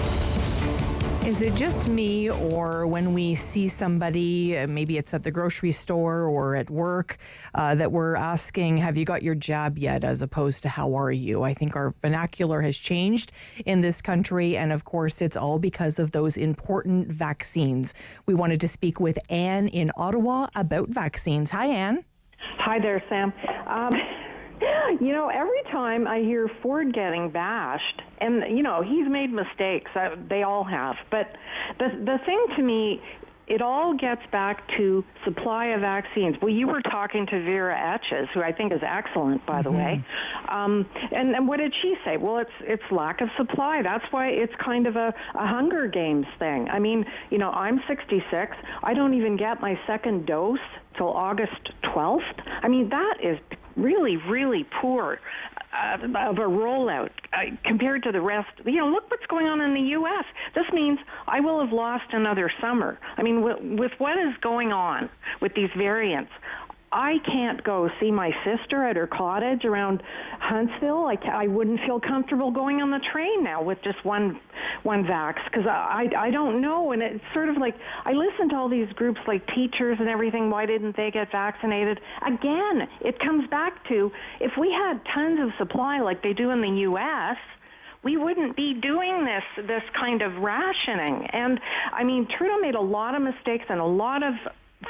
Is it just me, or when we see somebody, maybe it's at the grocery store or at work, that we're asking, have you got your jab yet, as opposed to how are you? I think our vernacular has changed in this country, and of course it's all because of those important vaccines. We wanted to speak with Anne in Ottawa about vaccines. Hi, Anne. Hi there, Sam. You know, every time I hear Ford getting bashed, and, you know, he's made mistakes. They all have. But the thing to me, it all gets back to supply of vaccines. Well, you were talking to Vera Etches, who I think is excellent, by the way. And what did she say? Well, it's lack of supply. That's why it's kind of a Hunger Games thing. I mean, you know, I'm 66. I don't even get my second dose till August 12th. I mean, that is really, really poor of a rollout compared to the rest. You know, look what's going on in the U.S. This means I will have lost another summer. I mean, with what is going on with these variants, I can't go see my sister at her cottage around Huntsville. I wouldn't feel comfortable going on the train now with just one vax, because I don't know. And it's sort of like, I listen to all these groups like teachers and everything. Why didn't they get vaccinated? Again, it comes back to, if we had tons of supply like they do in the U.S., we wouldn't be doing this kind of rationing. And I mean, Trudeau made a lot of mistakes, and a lot of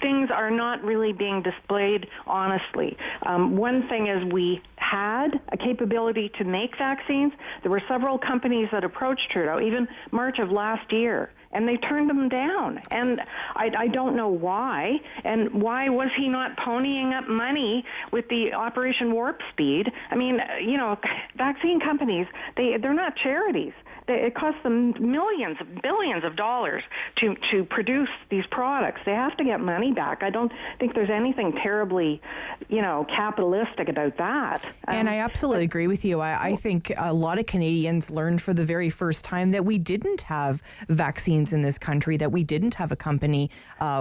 things are not really being displayed honestly. One thing is, we had a capability to make vaccines. There were several companies that approached Trudeau, even March of last year, and they turned them down. And I don't know why. And why was he not ponying up money with the Operation Warp Speed? I mean, you know, vaccine companies, they're not charities. It costs them millions, billions of dollars to produce these products. They have to get money back. I don't think there's anything terribly, you know, capitalistic about that. And I absolutely agree with you. I think a lot of Canadians learned for the very first time that we didn't have vaccines in this country, that we didn't have a company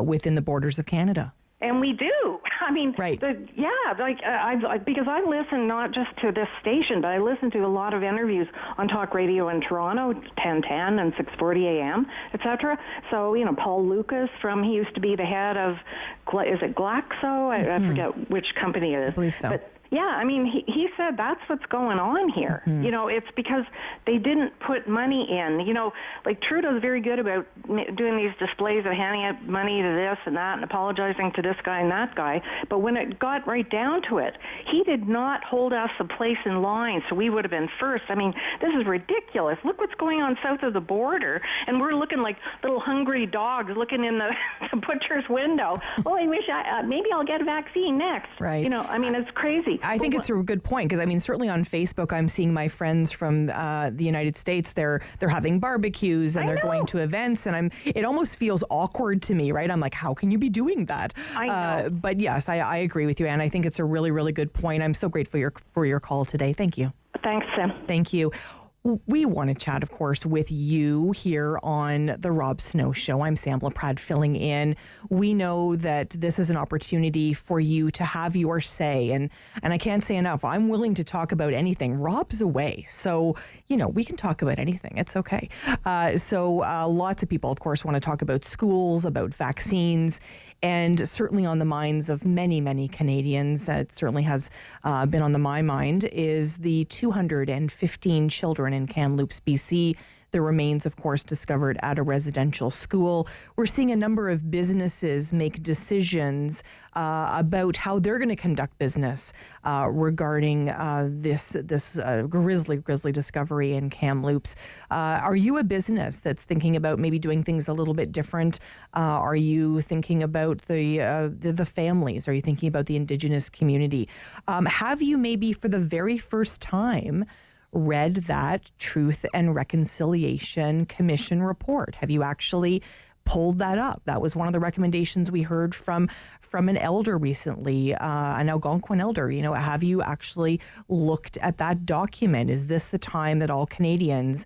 within the borders of Canada. And we do. I mean, right. Because I listen not just to this station, but I listen to a lot of interviews on talk radio in Toronto, 1010 and 640 AM, etc. So, you know, Paul Lucas he used to be the head of, is it Glaxo? I forget which company it is. I believe so. But Yeah, I mean, he said that's what's going on here. Mm-hmm. You know, it's because they didn't put money in. You know, like Trudeau's very good about doing these displays of handing out money to this and that and apologizing to this guy and that guy. But when it got right down to it, he did not hold us a place in line, so we would have been first. I mean, this is ridiculous. Look what's going on south of the border, and we're looking like little hungry dogs looking in the butcher's window. Oh, I wish maybe I'll get a vaccine next. Right. You know, I mean, it's crazy. I think it's a good point because I mean, certainly on Facebook, I'm seeing my friends from the United States. They're having barbecues and they're going to events, and it almost feels awkward to me, right? I'm like, how can you be doing that? I know. But yes, I agree with you, and I think it's a really, really good point. I'm so grateful for your call today. Thank you. Thanks, Sam. Thank you. We want to chat, of course, with you here on the Rob Snow Show. I'm Sam Laprade filling in. We know that this is an opportunity for you to have your say, and I can't say enough. I'm willing to talk about anything. Rob's away, so, you know, we can talk about anything. It's okay. So lots of people, of course, want to talk about schools, about vaccines, and certainly on the minds of many, many Canadians, it certainly has been on my mind, is the 215 children in Kamloops, BC. The remains, of course, discovered at a residential school. We're seeing a number of businesses make decisions about how they're going to conduct business regarding this grisly discovery in Kamloops. Are you a business that's thinking about maybe doing things a little bit different? Are you thinking about the families? Are you thinking about the Indigenous community? Have you maybe for the very first time read that Truth and Reconciliation Commission report? Have you actually pulled that up? That was one of the recommendations we heard from an elder recently, an Algonquin elder. You know, have you actually looked at that document? Is this the time that all Canadians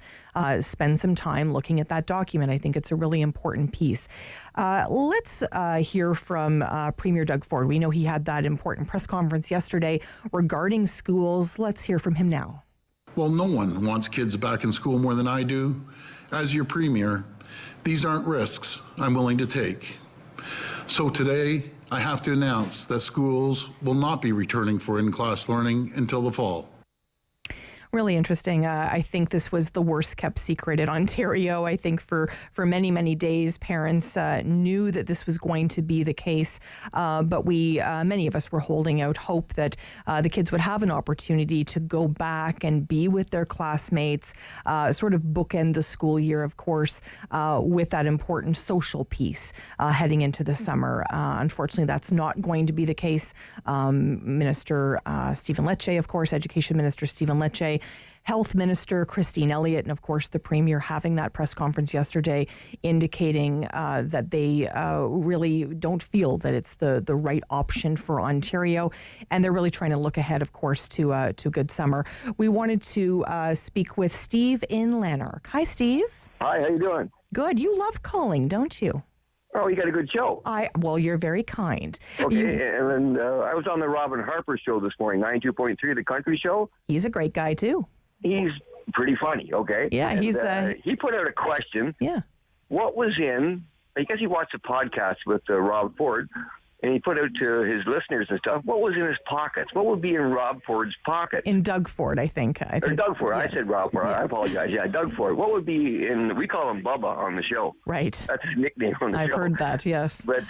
spend some time looking at that document? I think it's a really important piece. Let's hear from Premier Doug Ford. We know he had that important press conference yesterday regarding schools. Let's hear from him now. Well, no one wants kids back in school more than I do. As your premier, these aren't risks I'm willing to take. So today, I have to announce that schools will not be returning for in-class learning until the fall. Really interesting. I think this was the worst kept secret in Ontario. I think for many, many days, parents knew that this was going to be the case. But many of us were holding out hope that the kids would have an opportunity to go back and be with their classmates, sort of bookend the school year, of course, with that important social piece heading into the summer. Unfortunately, that's not going to be the case. Minister Stephen Lecce, of course, Education Minister Stephen Lecce, Health Minister Christine Elliott, and of course the Premier having that press conference yesterday indicating that they really don't feel that it's the right option for Ontario, and they're really trying to look ahead, of course, to a good summer. We wanted to speak with Steve in Lanark. Hi, Steve. Hi, how you doing? Good. You love calling, don't you? Oh, you got a good show. Well, you're very kind. Okay, and then I was on the Robin Harper show this morning, 92.3, the country show. He's a great guy, too. He's pretty funny, okay? Yeah, and, he's... he put out a question. Yeah. What was in... I guess he watched a podcast with Rob Ford, and he put out to his listeners and stuff, what was in his pockets? What would be in Rob Ford's pocket? In Doug Ford, I think. Or Doug Ford. Yes. I said Rob Ford. Yeah. I apologize. Yeah, Doug Ford. What would be in... We call him Bubba on the show. Right. That's his nickname on the show. I've heard that, yes. But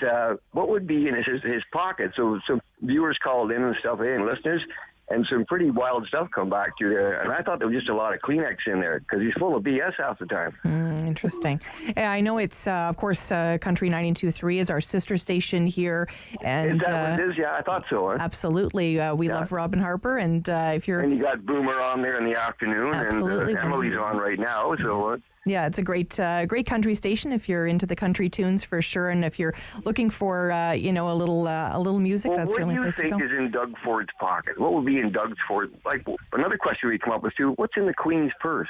what would be in his pocket? So some viewers called in and stuff, and listeners, and some pretty wild stuff come back to there. And I thought there was just a lot of Kleenex in there because he's full of BS half the time. Interesting. I know it's, of course, Country 92.3 is our sister station here. And, is that what it is? Yeah, I thought so. Huh? Absolutely. We love Robin Harper. And if you're... And you got Boomer on there in the afternoon. Absolutely. And Emily's on right now. So... Yeah, it's a great country station if you're into the country tunes for sure, and if you're looking for a little music, that's certainly a place to go. What do you think is in Doug Ford's pocket? What would be in Doug Ford's? Like another question we come up with too. What's in the Queen's purse?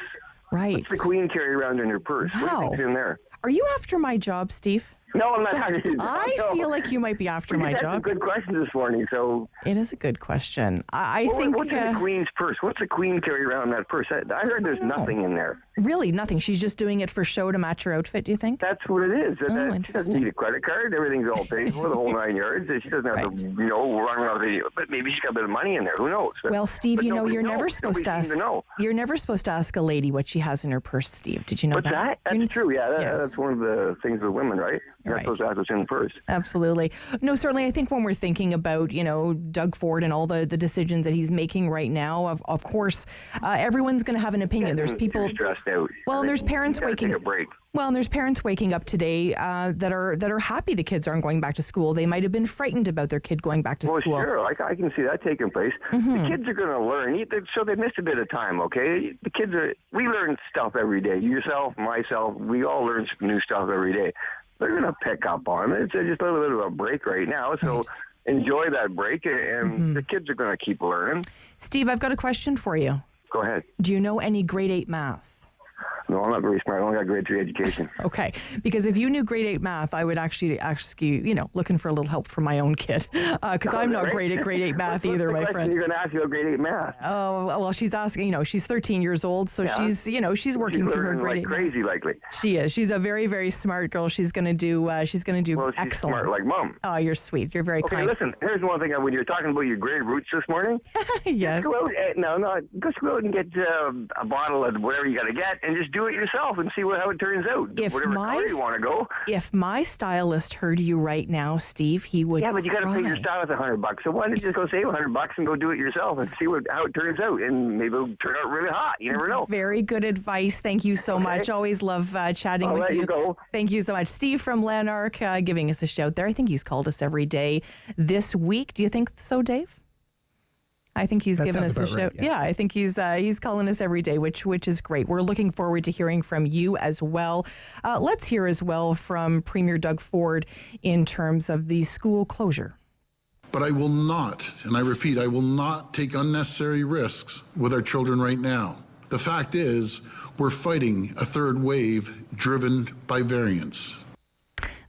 Right. What's the Queen carry around in her purse? Wow. What do you think's in there? Are you after my job, Steve? No, I'm not. I feel like you might be after my job. That's a good question this morning. So it is a good question. I think. What's in the Queen's purse? What's the Queen carry around that purse? I heard there's nothing in there. Really, nothing. She's just doing it for show to match her outfit. Do you think? That's what it is. Oh, she doesn't need a credit card. Everything's all paid for, the whole 9 yards. She doesn't have to, run around with it. But maybe she's got a bit of money in there. Who knows? Well, Steve, you're never supposed to ask. You're never supposed to ask a lady what she has in her purse, Steve. Did you know that? That's true. Yeah, that's one of the things with women, right? You're supposed to ask what's in the purse. Absolutely. No, certainly. I think when we're thinking about, Doug Ford and all the decisions that he's making right now, of course, everyone's going to have an opinion. There's people stressed out. Well, and there's parents waking take a break. Well, and there's parents waking up today that are happy the kids aren't going back to school. They might have been frightened about their kid going back to school. Well, sure, I can see that taking place. Mm-hmm. The kids are going to learn, so they missed a bit of time. Okay, the kids we learn stuff every day. Yourself, myself, we all learn new stuff every day. They're going to pick up on it. It's just a little bit of a break right now, so. Right. Enjoy that break, and the kids are going to keep learning. Steve, I've got a question for you. Go ahead. Do you know any grade 8 math? No, I'm not very smart. I only got grade 3 education. Okay, because if you knew grade 8 math, I would actually ask you, looking for a little help from my own kid, because I'm not great at grade 8 math either, my friend. You're going to ask you about grade 8 math. Oh, well, she's asking, she's 13 years old, so she's working through her grade 8 crazy, likely. She is. She's a very, very smart girl. She's going to do excellent. She's smart like Mom. Oh, you're sweet. You're very kind. Okay, listen, here's one thing. When you're talking about your grade roots this morning, yes. Go out and get a bottle of whatever you got to get, and just do it yourself and see how it turns out. Whatever color you want to go. If my stylist heard you right now, Steve, he would. Yeah, but you got to pay your stylist $100. So why don't you just go save $100 and go do it yourself and see how it turns out, and maybe it'll turn out really hot. You never know. Very good advice. Thank you so much. Always love chatting with you. Go. Thank you so much, Steve from Lanark, giving us a shout there. I think he's called us every day this week. Do you think so, Dave? I think he's given us a shout. Right, yeah, I think he's calling us every day, which is great. We're looking forward to hearing from you as well. Let's hear as well from Premier Doug Ford in terms of the school closure. But I will not, and I repeat, I will not take unnecessary risks with our children right now. The fact is, we're fighting a third wave driven by variants.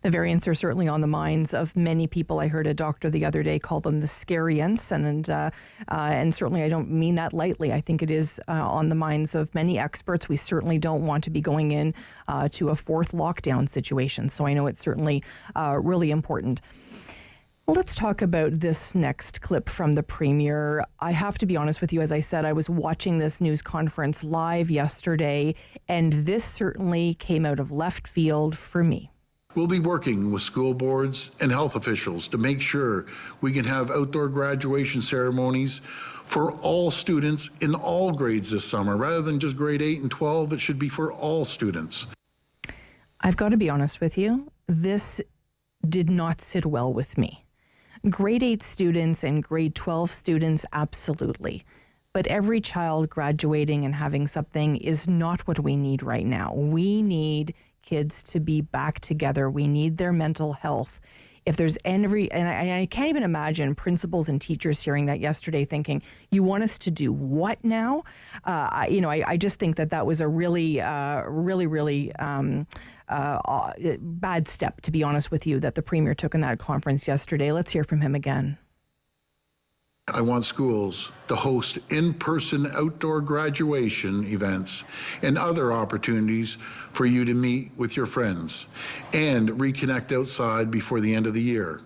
The variants are certainly on the minds of many people. I heard a doctor the other day call them the scariants, and certainly I don't mean that lightly. I think it is on the minds of many experts. We certainly don't want to be going in to a fourth lockdown situation. So I know it's certainly really important. Let's talk about this next clip from the Premier. I have to be honest with you. As I said, I was watching this news conference live yesterday, and this certainly came out of left field for me. We'll be working with school boards and health officials to make sure we can have outdoor graduation ceremonies for all students in all grades this summer. Rather than just grade 8 and 12, it should be for all students. I've got to be honest with you. This did not sit well with me. Grade 8 students and grade 12 students, absolutely. But every child graduating and having something is not what we need right now. We need kids to be back together. We need their mental health. If there's and I can't even imagine principals and teachers hearing that yesterday thinking, you want us to do what now? I just think that was a really bad step, to be honest with you, that the Premier took in that conference yesterday. Let's hear from him again. I want schools to host in-person outdoor graduation events and other opportunities for you to meet with your friends and reconnect outside before the end of the year.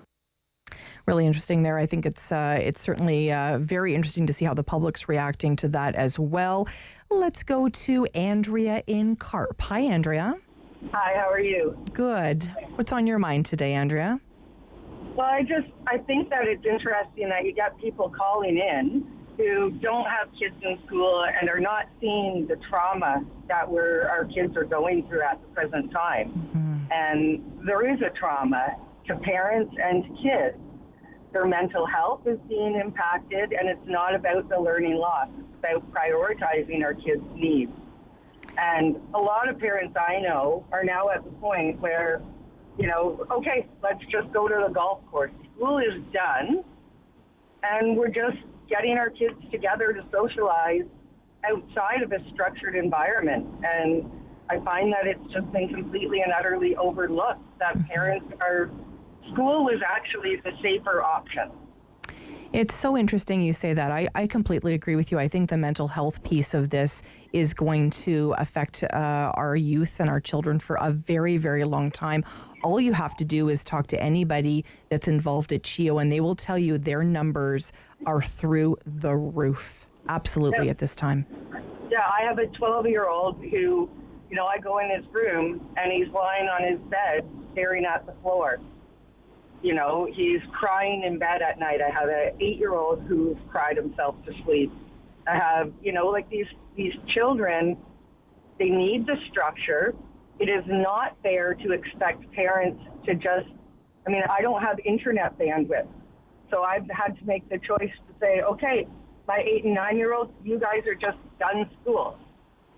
Really interesting there. I think it's certainly very interesting to see how the public's reacting to that as well. Let's go to Andrea in Carp. Hi, Andrea. Hi, how are you? Good. What's on your mind today, Andrea? Well, I think that it's interesting that you get people calling in who don't have kids in school and are not seeing the trauma that our kids are going through at the present time. Mm-hmm. And there is a trauma to parents and to kids. Their mental health is being impacted, and it's not about the learning loss. It's about prioritizing our kids' needs. And a lot of parents I know are now at the point where, okay, let's just go to the golf course. School is done, and we're just getting our kids together to socialize outside of a structured environment. And I find that it's just been completely and utterly overlooked, that school is actually the safer option. It's so interesting you say that. I completely agree with you. I think the mental health piece of this is going to affect our youth and our children for a very, very long time. All you have to do is talk to anybody that's involved at CHEO, and they will tell you their numbers are through the roof. Absolutely, at this time. Yeah, I have a 12-year-old who, I go in his room and he's lying on his bed staring at the floor. He's crying in bed at night. I have an 8-year-old who's cried himself to sleep. I have, these children, they need the structure. It is not fair to expect parents to I don't have internet bandwidth. So I've had to make the choice to say, okay, my 8 and 9-year-olds, you guys are just done school.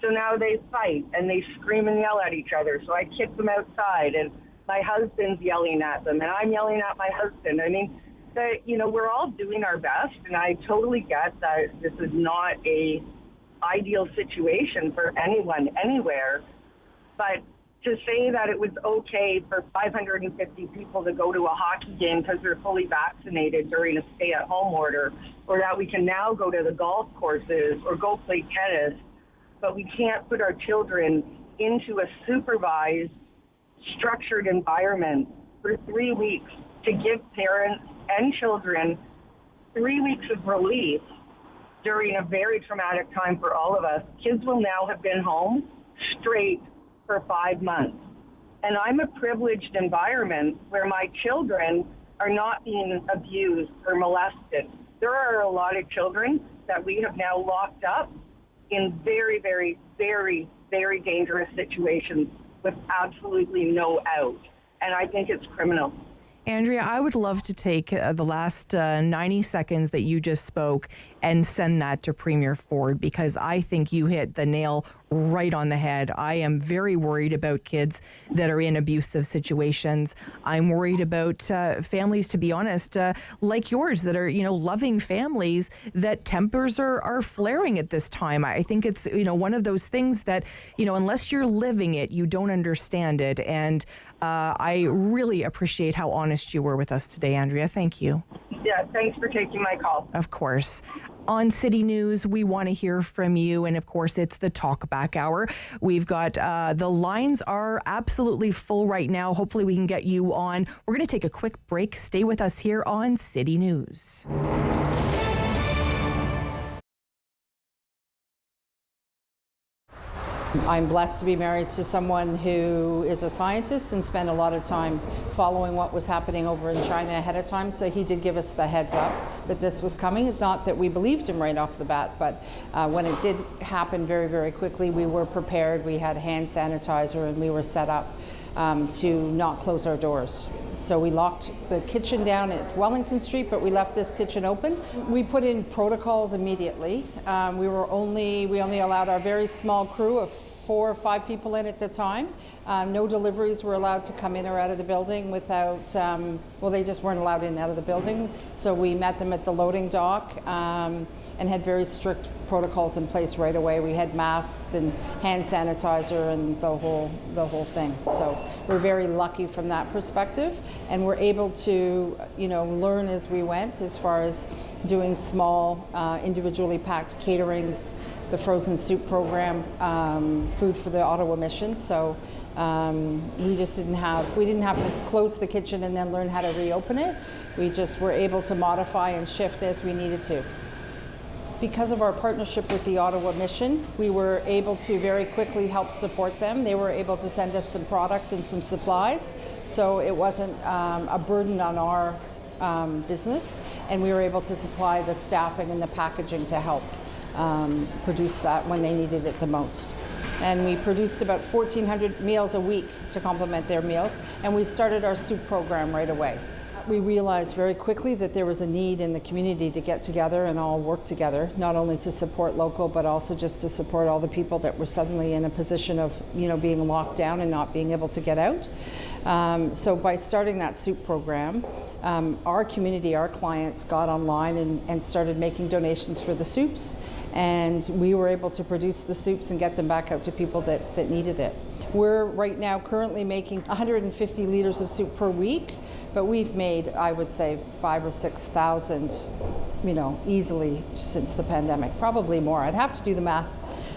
So now they fight and they scream and yell at each other. So I kick them outside, and my husband's yelling at them, and I'm yelling at my husband. We're all doing our best, and I totally get that this is not a ideal situation for anyone, anywhere. But to say that it was okay for 550 people to go to a hockey game because they're fully vaccinated during a stay-at-home order, or that we can now go to the golf courses or go play tennis, but we can't put our children into a supervised, structured environment for 3 weeks to give parents and children 3 weeks of relief during a very traumatic time for all of us. Kids will now have been home straight for 5 months. And I'm a privileged environment where my children are not being abused or molested. There are a lot of children that we have now locked up in very, very, very, very dangerous situations with absolutely no out. And I think it's criminal. Andrea, I would love to take the last 90 seconds that you just spoke and send that to Premier Ford, because I think you hit the nail right on the head. I am very worried about kids that are in abusive situations. I'm worried about families, to be honest, like yours, that are, loving families, that tempers are flaring at this time. I think it's, one of those things that, unless you're living it, you don't understand it. And I really appreciate how honest you were with us today, Andrea. Thank you. Yeah, thanks for taking my call. Of course. On City News, we want to hear from you. And of course, it's the Talkback Hour. We've got the lines are absolutely full right now. Hopefully we can get you on. We're going to take a quick break. Stay with us here on City News. I'm blessed to be married to someone who is a scientist and spent a lot of time following what was happening over in China ahead of time. So he did give us the heads up that this was coming. Not that we believed him right off the bat, but when it did happen very, very quickly, we were prepared. We had hand sanitizer and we were set up to not close our doors. So we locked the kitchen down at Wellington Street, but we left this kitchen open. We put in protocols immediately. We only allowed our very small crew of 4 or 5 people in at the time. No deliveries were allowed to come in or out of the building without, they just weren't allowed in and out of the building. So we met them at the loading dock and had very strict protocols in place right away. We had masks and hand sanitizer and the whole thing. So we're very lucky from that perspective, and we're able to, learn as we went, as far as doing small, individually packed caterings, the frozen soup program, food for the Ottawa mission. So we didn't have to close the kitchen and then learn how to reopen it. We just were able to modify and shift as we needed to. Because of our partnership with the Ottawa mission, we were able to very quickly help support them. They were able to send us some product and some supplies, so it wasn't a burden on our business, and we were able to supply the staffing and the packaging to help produce that when they needed it the most. And we produced about 1,400 meals a week to complement their meals, and we started our soup program right away. We realized very quickly that there was a need in the community to get together and all work together, not only to support local, but also just to support all the people that were suddenly in a position of, being locked down and not being able to get out. So by starting that soup program, our community, our clients got online and started making donations for the soups. and we were able to produce the soups and get them back out to people that needed it. We're right now currently making 150 liters of soup per week, but we've made, I would say, 5,000 or 6,000, easily since the pandemic. Probably more. I'd have to do the math,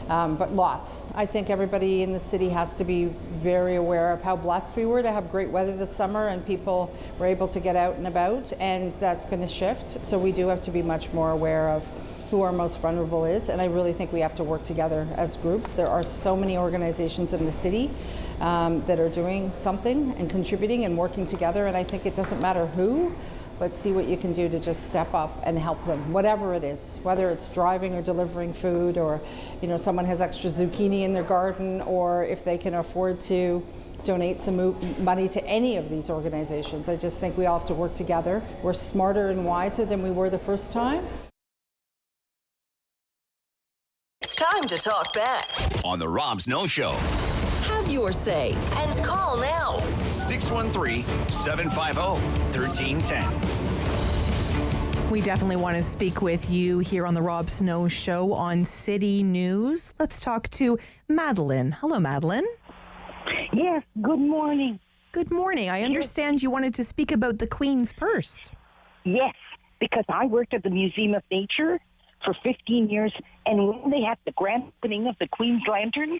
but lots. I think everybody in the city has to be very aware of how blessed we were to have great weather this summer and people were able to get out and about, and that's going to shift. So we do have to be much more aware of who our most vulnerable is, and I really think we have to work together as groups. There are so many organizations in the city that are doing something and contributing and working together, and I think it doesn't matter who, but see what you can do to just step up and help them, whatever it is, whether it's driving or delivering food, or someone has extra zucchini in their garden, or if they can afford to donate some money to any of these organizations. I just think we all have to work together. We're smarter and wiser than we were the first time. It's time to talk back on the Rob Snow Show. Have your say and call now. 613-750-1310. We definitely want to speak with you here on the Rob Snow Show on City News. Let's talk to Madeline. Hello, Madeline. Yes, good morning. Good morning. I understand you wanted to speak about the Queen's Purse. Yes, because I worked at the Museum of Nature for 15 years, and when they had the grand opening of the Queen's Lantern,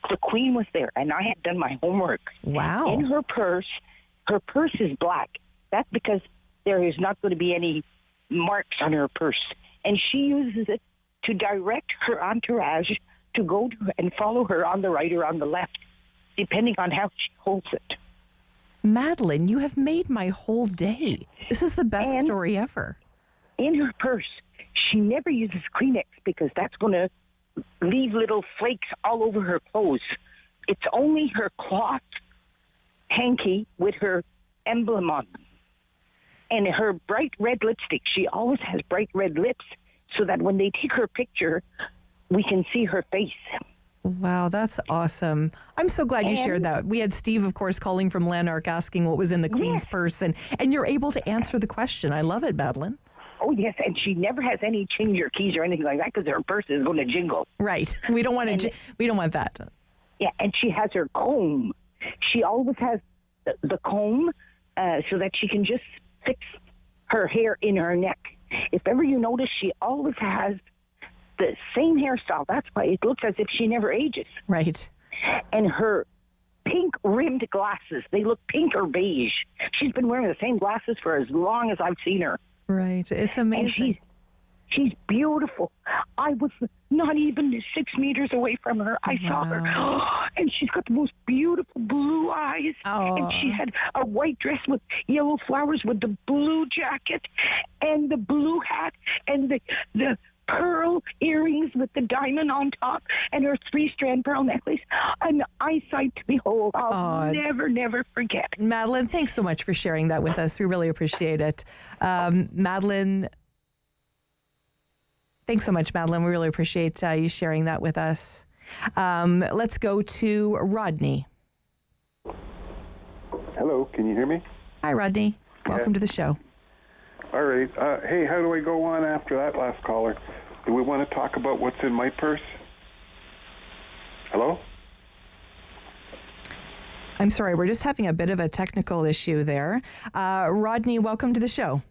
the Queen was there, and I had done my homework. Wow. In her purse is black. That's because there is not going to be any marks on her purse, and she uses it to direct her entourage to go to and follow her on the right or on the left, depending on how she holds it. Madeline, you have made my whole day. This is the best story ever. In her purse, she never uses Kleenex because that's going to leave little flakes all over her clothes. It's only her cloth hanky with her emblem on them. And her bright red lipstick. She always has bright red lips so that when they take her picture, we can see her face. Wow, that's awesome. I'm so glad you shared that. We had Steve, of course, calling from Lanark asking what was in the Queen's purse, and you're able to answer the question. I love it, Madeline. Oh, yes, and she never has any change or keys or anything like that because her purse is going to jingle. Right. We don't want we don't want that. Yeah, and she has her comb. She always has the comb so that she can just fix her hair in her neck. If ever you notice, she always has the same hairstyle. That's why it looks as if she never ages. Right. And her pink-rimmed glasses, they look pink or beige. She's been wearing the same glasses for as long as I've seen her. Right. It's amazing. And she's beautiful. I was not even 6 meters away from her. I saw her. And she's got the most beautiful blue eyes. And she had a white dress with yellow flowers with the blue jacket and the blue hat and the pearl earrings with the diamond on top and her 3-strand pearl necklace. An eyesight to behold. I'll never forget. Madeline, thanks so much for sharing that with us. We really appreciate it. Madeline, thanks so much, Madeline. We really appreciate you sharing that with us. Let's go to Rodney. Hello, can you hear me? Hi, Rodney. Welcome to the show. All right. Hey, how do I go on after that last caller? Do we want to talk about what's in my purse? Hello? I'm sorry, we're just having a bit of a technical issue there. Rodney, welcome to the show.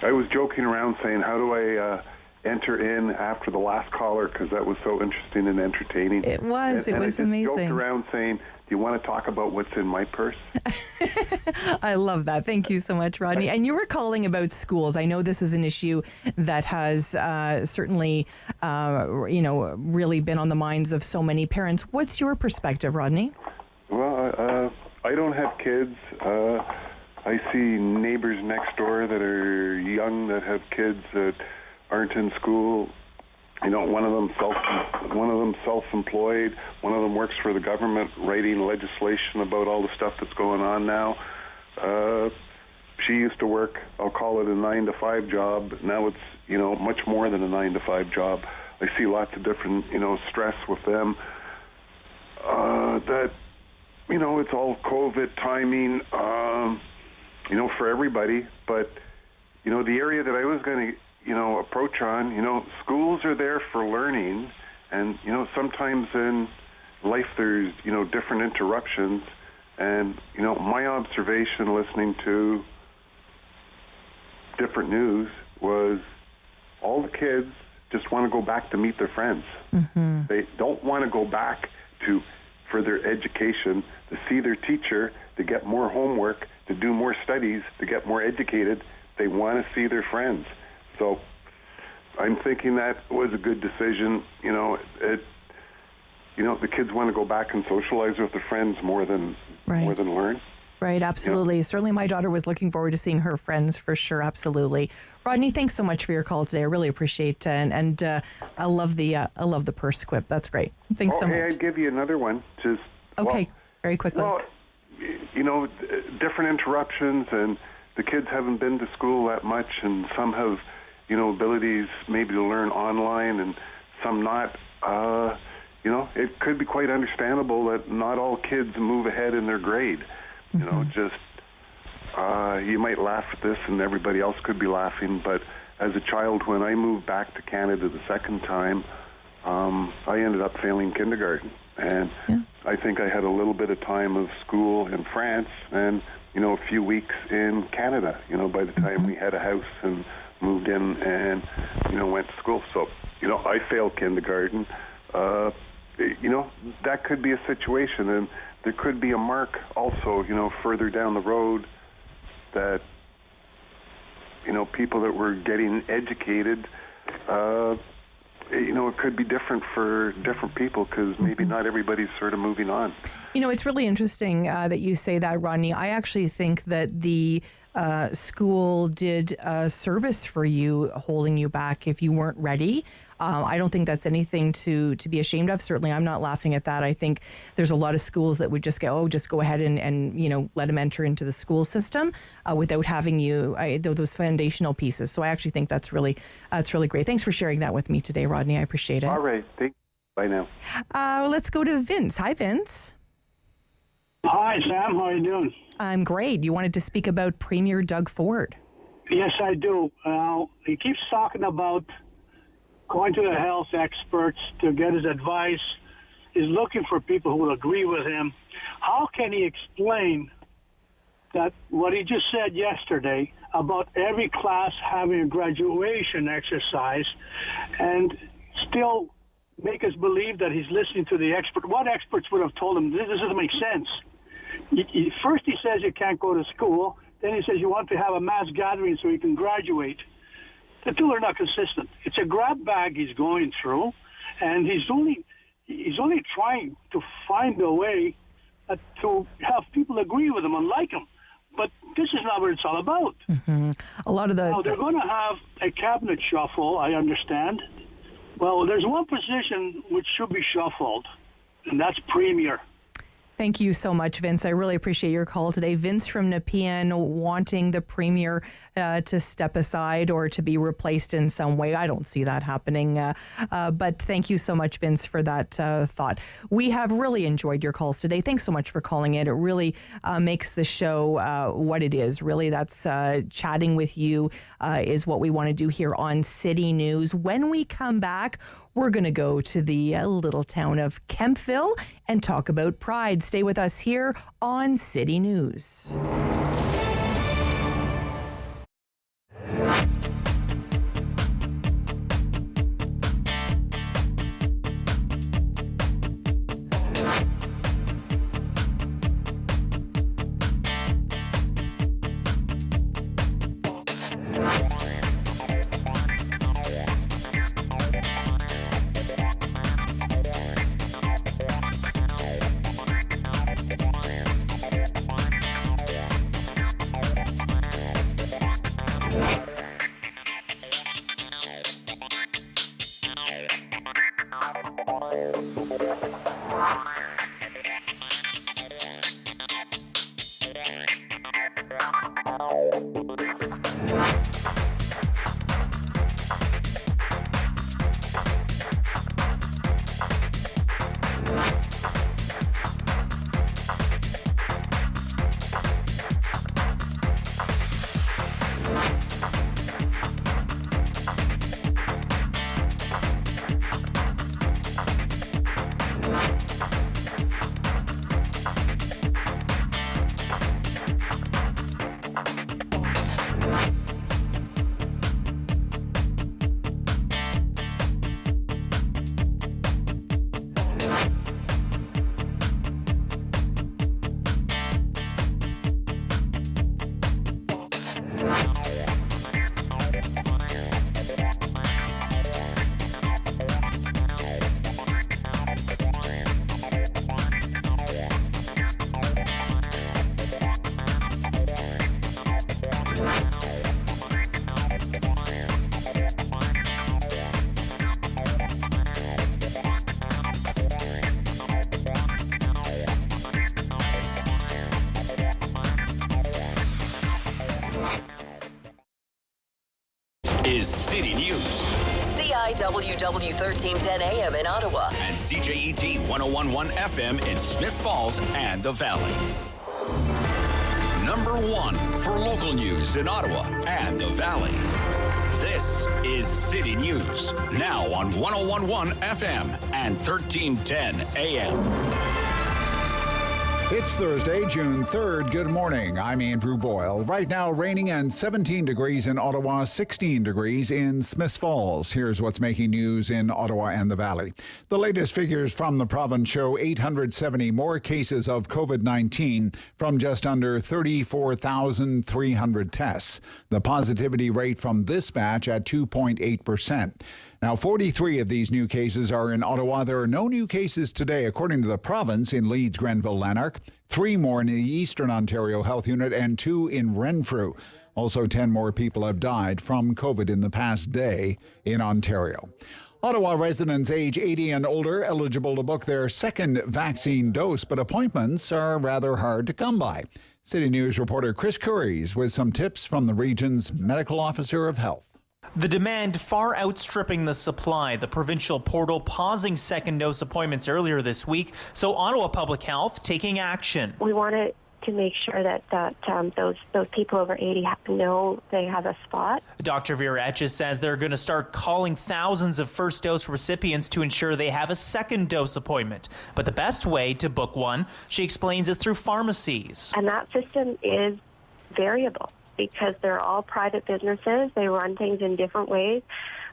I was joking around saying, how do I enter in after the last caller, because that was so interesting and entertaining. It was. It was amazing. I joked around saying, do you want to talk about what's in my purse? I love that. Thank you so much, Rodney. And you were calling about schools. I know this is an issue that has certainly, really been on the minds of so many parents. What's your perspective, Rodney? Well, I don't have kids. I see neighbors next door that are young that have kids that aren't in school. You know, one of them self-employed. One of them works for the government, writing legislation about all the stuff that's going on now. She used to work, I'll call it a 9-to-5 job. Now it's, much more than a 9-to-5 job. I see lots of different, stress with them. That, it's all COVID timing, for everybody. But, the area that I was going to approach on. Schools are there for learning, and sometimes in life there's different interruptions, and my observation listening to different news was all the kids just want to go back to meet their friends. Mm-hmm. They don't want to go back for their education, to see their teacher, to get more homework, to do more studies, to get more educated. They want to see their friends. So I'm thinking that was a good decision. The kids want to go back and socialize with their friends more than learn. Right, absolutely. Certainly my daughter was looking forward to seeing her friends for sure, absolutely. Rodney, thanks so much for your call today. I really appreciate it. And I love the purse quip. That's great. Thanks so much. I'd give you another one. Okay, very quickly. Well, different interruptions, and the kids haven't been to school that much, and some have, abilities maybe to learn online, and some not. It could be quite understandable that not all kids move ahead in their grade. You might laugh at this and everybody else could be laughing, but as a child, when I moved back to Canada the second time, I ended up failing kindergarten. And I think I had a little bit of time of school in France and, a few weeks in Canada, by the time we had a house and moved in and, went to school. So, I failed kindergarten. That could be a situation, and there could be a mark also, further down the road that, people that were getting educated, it could be different for different people because maybe not everybody's sort of moving on. It's really interesting that you say that, Rodney. I actually think that the school did a service for you, holding you back if you weren't ready. I don't think that's anything to be ashamed of. Certainly, I'm not laughing at that. I think there's a lot of schools that would just go ahead and let them enter into the school system without having those foundational pieces. So I actually think that's really great. Thanks for sharing that with me today, Rodney. I appreciate it. All right. Thanks. Bye now. Let's go to Vince. Hi, Vince. Hi, Sam. How are you doing? I'm great. You wanted to speak about Premier Doug Ford. Yes, I do. He keeps talking about going to the health experts to get his advice. He's looking for people who will agree with him. How can he explain that what he just said yesterday about every class having a graduation exercise and still make us believe that he's listening to the expert? What experts would have told him this doesn't make sense? First he says you can't go to school, then he says you want to have a mass gathering so you can graduate. The two are not consistent. It's a grab bag he's going through, and he's only trying to find a way to have people agree with him and like him. But this is not what it's all about. Mm-hmm. A lot of now, they're going to have a cabinet shuffle, I understand. Well, there's one position which should be shuffled, and that's Premier. Thank you so much, Vince. I really appreciate your call today. Vince from Nepean wanting the Premier to step aside or to be replaced in some way. I don't see that happening. But thank you so much, Vince, for that thought. We have really enjoyed your calls today. Thanks so much for calling in. It really makes the show what it is. Really, that's chatting with you is what we want to do here on City News. When we come back, we're going to go to the little town of Kemptville and talk about Pride. Stay with us here on City News. is City News. CIWW 1310 AM in Ottawa. And CJET 1011 FM in Smiths Falls and the Valley. Number 1 for local news in Ottawa and the Valley. This is City News, now on 1011 FM and 1310 AM. It's Thursday, June 3rd. Good morning. I'm Andrew Boyle. Right now, raining and 17 degrees in Ottawa, 16 degrees in Smiths Falls. Here's what's making news in Ottawa and the Valley. The latest figures from the province show 870 more cases of COVID-19 from just under 34,300 tests. The positivity rate from this batch at 2.8%. Now, 43 of these new cases are in Ottawa. There are no new cases today, according to the province, in Leeds, Grenville, Lanark. 3 more in the Eastern Ontario Health Unit and 2 in Renfrew. Also, 10 more people have died from COVID in the past day in Ontario. Ottawa residents age 80 and older eligible to book their second vaccine dose, but appointments are rather hard to come by. City News reporter Chris Curran with some tips from the region's medical officer of health. The demand far outstripping the supply. The provincial portal pausing second dose appointments earlier this week. So Ottawa Public Health taking action. We wanted to make sure that those people over 80 know they have a spot. Dr. Vera Etches says they're going to start calling thousands of first dose recipients to ensure they have a second dose appointment. But the best way to book one, she explains, is through pharmacies. And that system is variable, because they're all private businesses. They run things in different ways.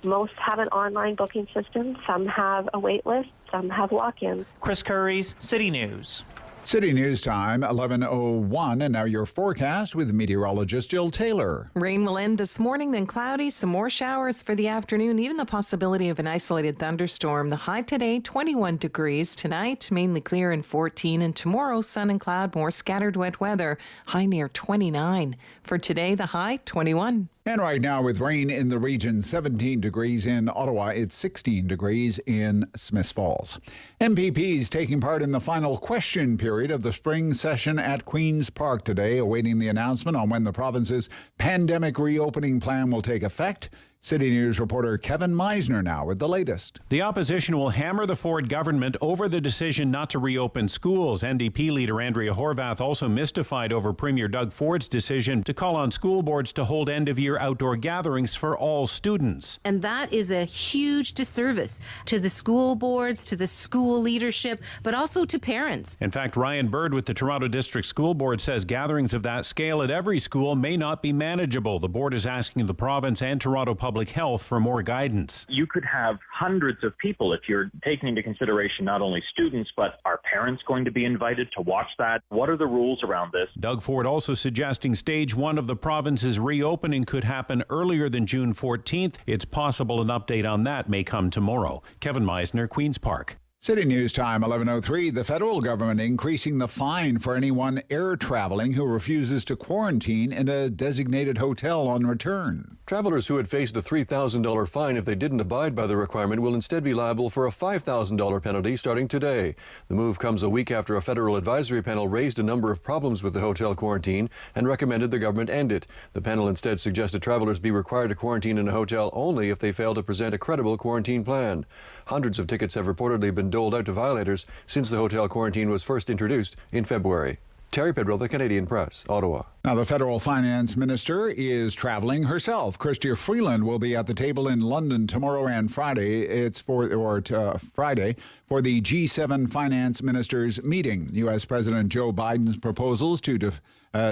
Most have an online booking system. Some have a wait list. Some have walk-ins. Chris Curry's City News. City News time, 11:01, and now your forecast with meteorologist Jill Taylor. Rain will end this morning, then cloudy, some more showers for the afternoon, even the possibility of an isolated thunderstorm. The high today, 21 degrees. Tonight, mainly clear and 14, and tomorrow, sun and cloud, more scattered wet weather, high near 29. For today, the high, 21. And right now, with rain in the region, 17 degrees in Ottawa, it's 16 degrees in Smiths Falls. MPPs taking part in the final question period of the spring session at Queen's Park today, awaiting the announcement on when the province's pandemic reopening plan will take effect. City News reporter Kevin Meisner now with the latest. The opposition will hammer the Ford government over the decision not to reopen schools. NDP leader Andrea Horwath also mystified over Premier Doug Ford's decision to call on school boards to hold end-of-year outdoor gatherings for all students. And that is a huge disservice to the school boards, to the school leadership, but also to parents. In fact, Ryan Bird with the Toronto District School Board says gatherings of that scale at every school may not be manageable. The board is asking the province and Toronto Public Health for more guidance. You could have hundreds of people if you're taking into consideration not only students, but are parents going to be invited to watch that? What are the rules around this? Doug Ford also suggesting stage 1 of the province's reopening could happen earlier than June 14th. It's possible an update on that may come tomorrow. Kevin Meisner, Queen's Park. City News time, 11:03. The federal government increasing the fine for anyone air traveling who refuses to quarantine in a designated hotel on return. Travelers who had faced a $3,000 fine if they didn't abide by the requirement will instead be liable for a $5,000 penalty starting today. The move comes a week after a federal advisory panel raised a number of problems with the hotel quarantine and recommended the government end it. The panel instead suggested travelers be required to quarantine in a hotel only if they fail to present a credible quarantine plan. Hundreds of tickets have reportedly been doled out to violators since the hotel quarantine was first introduced in February. Terry Pedrell, The Canadian Press, Ottawa. Now, the federal finance minister is traveling herself. Chrystia Freeland will be at the table in London tomorrow and Friday. It's Friday for the G7 finance ministers meeting. U.S. President Joe Biden's proposals to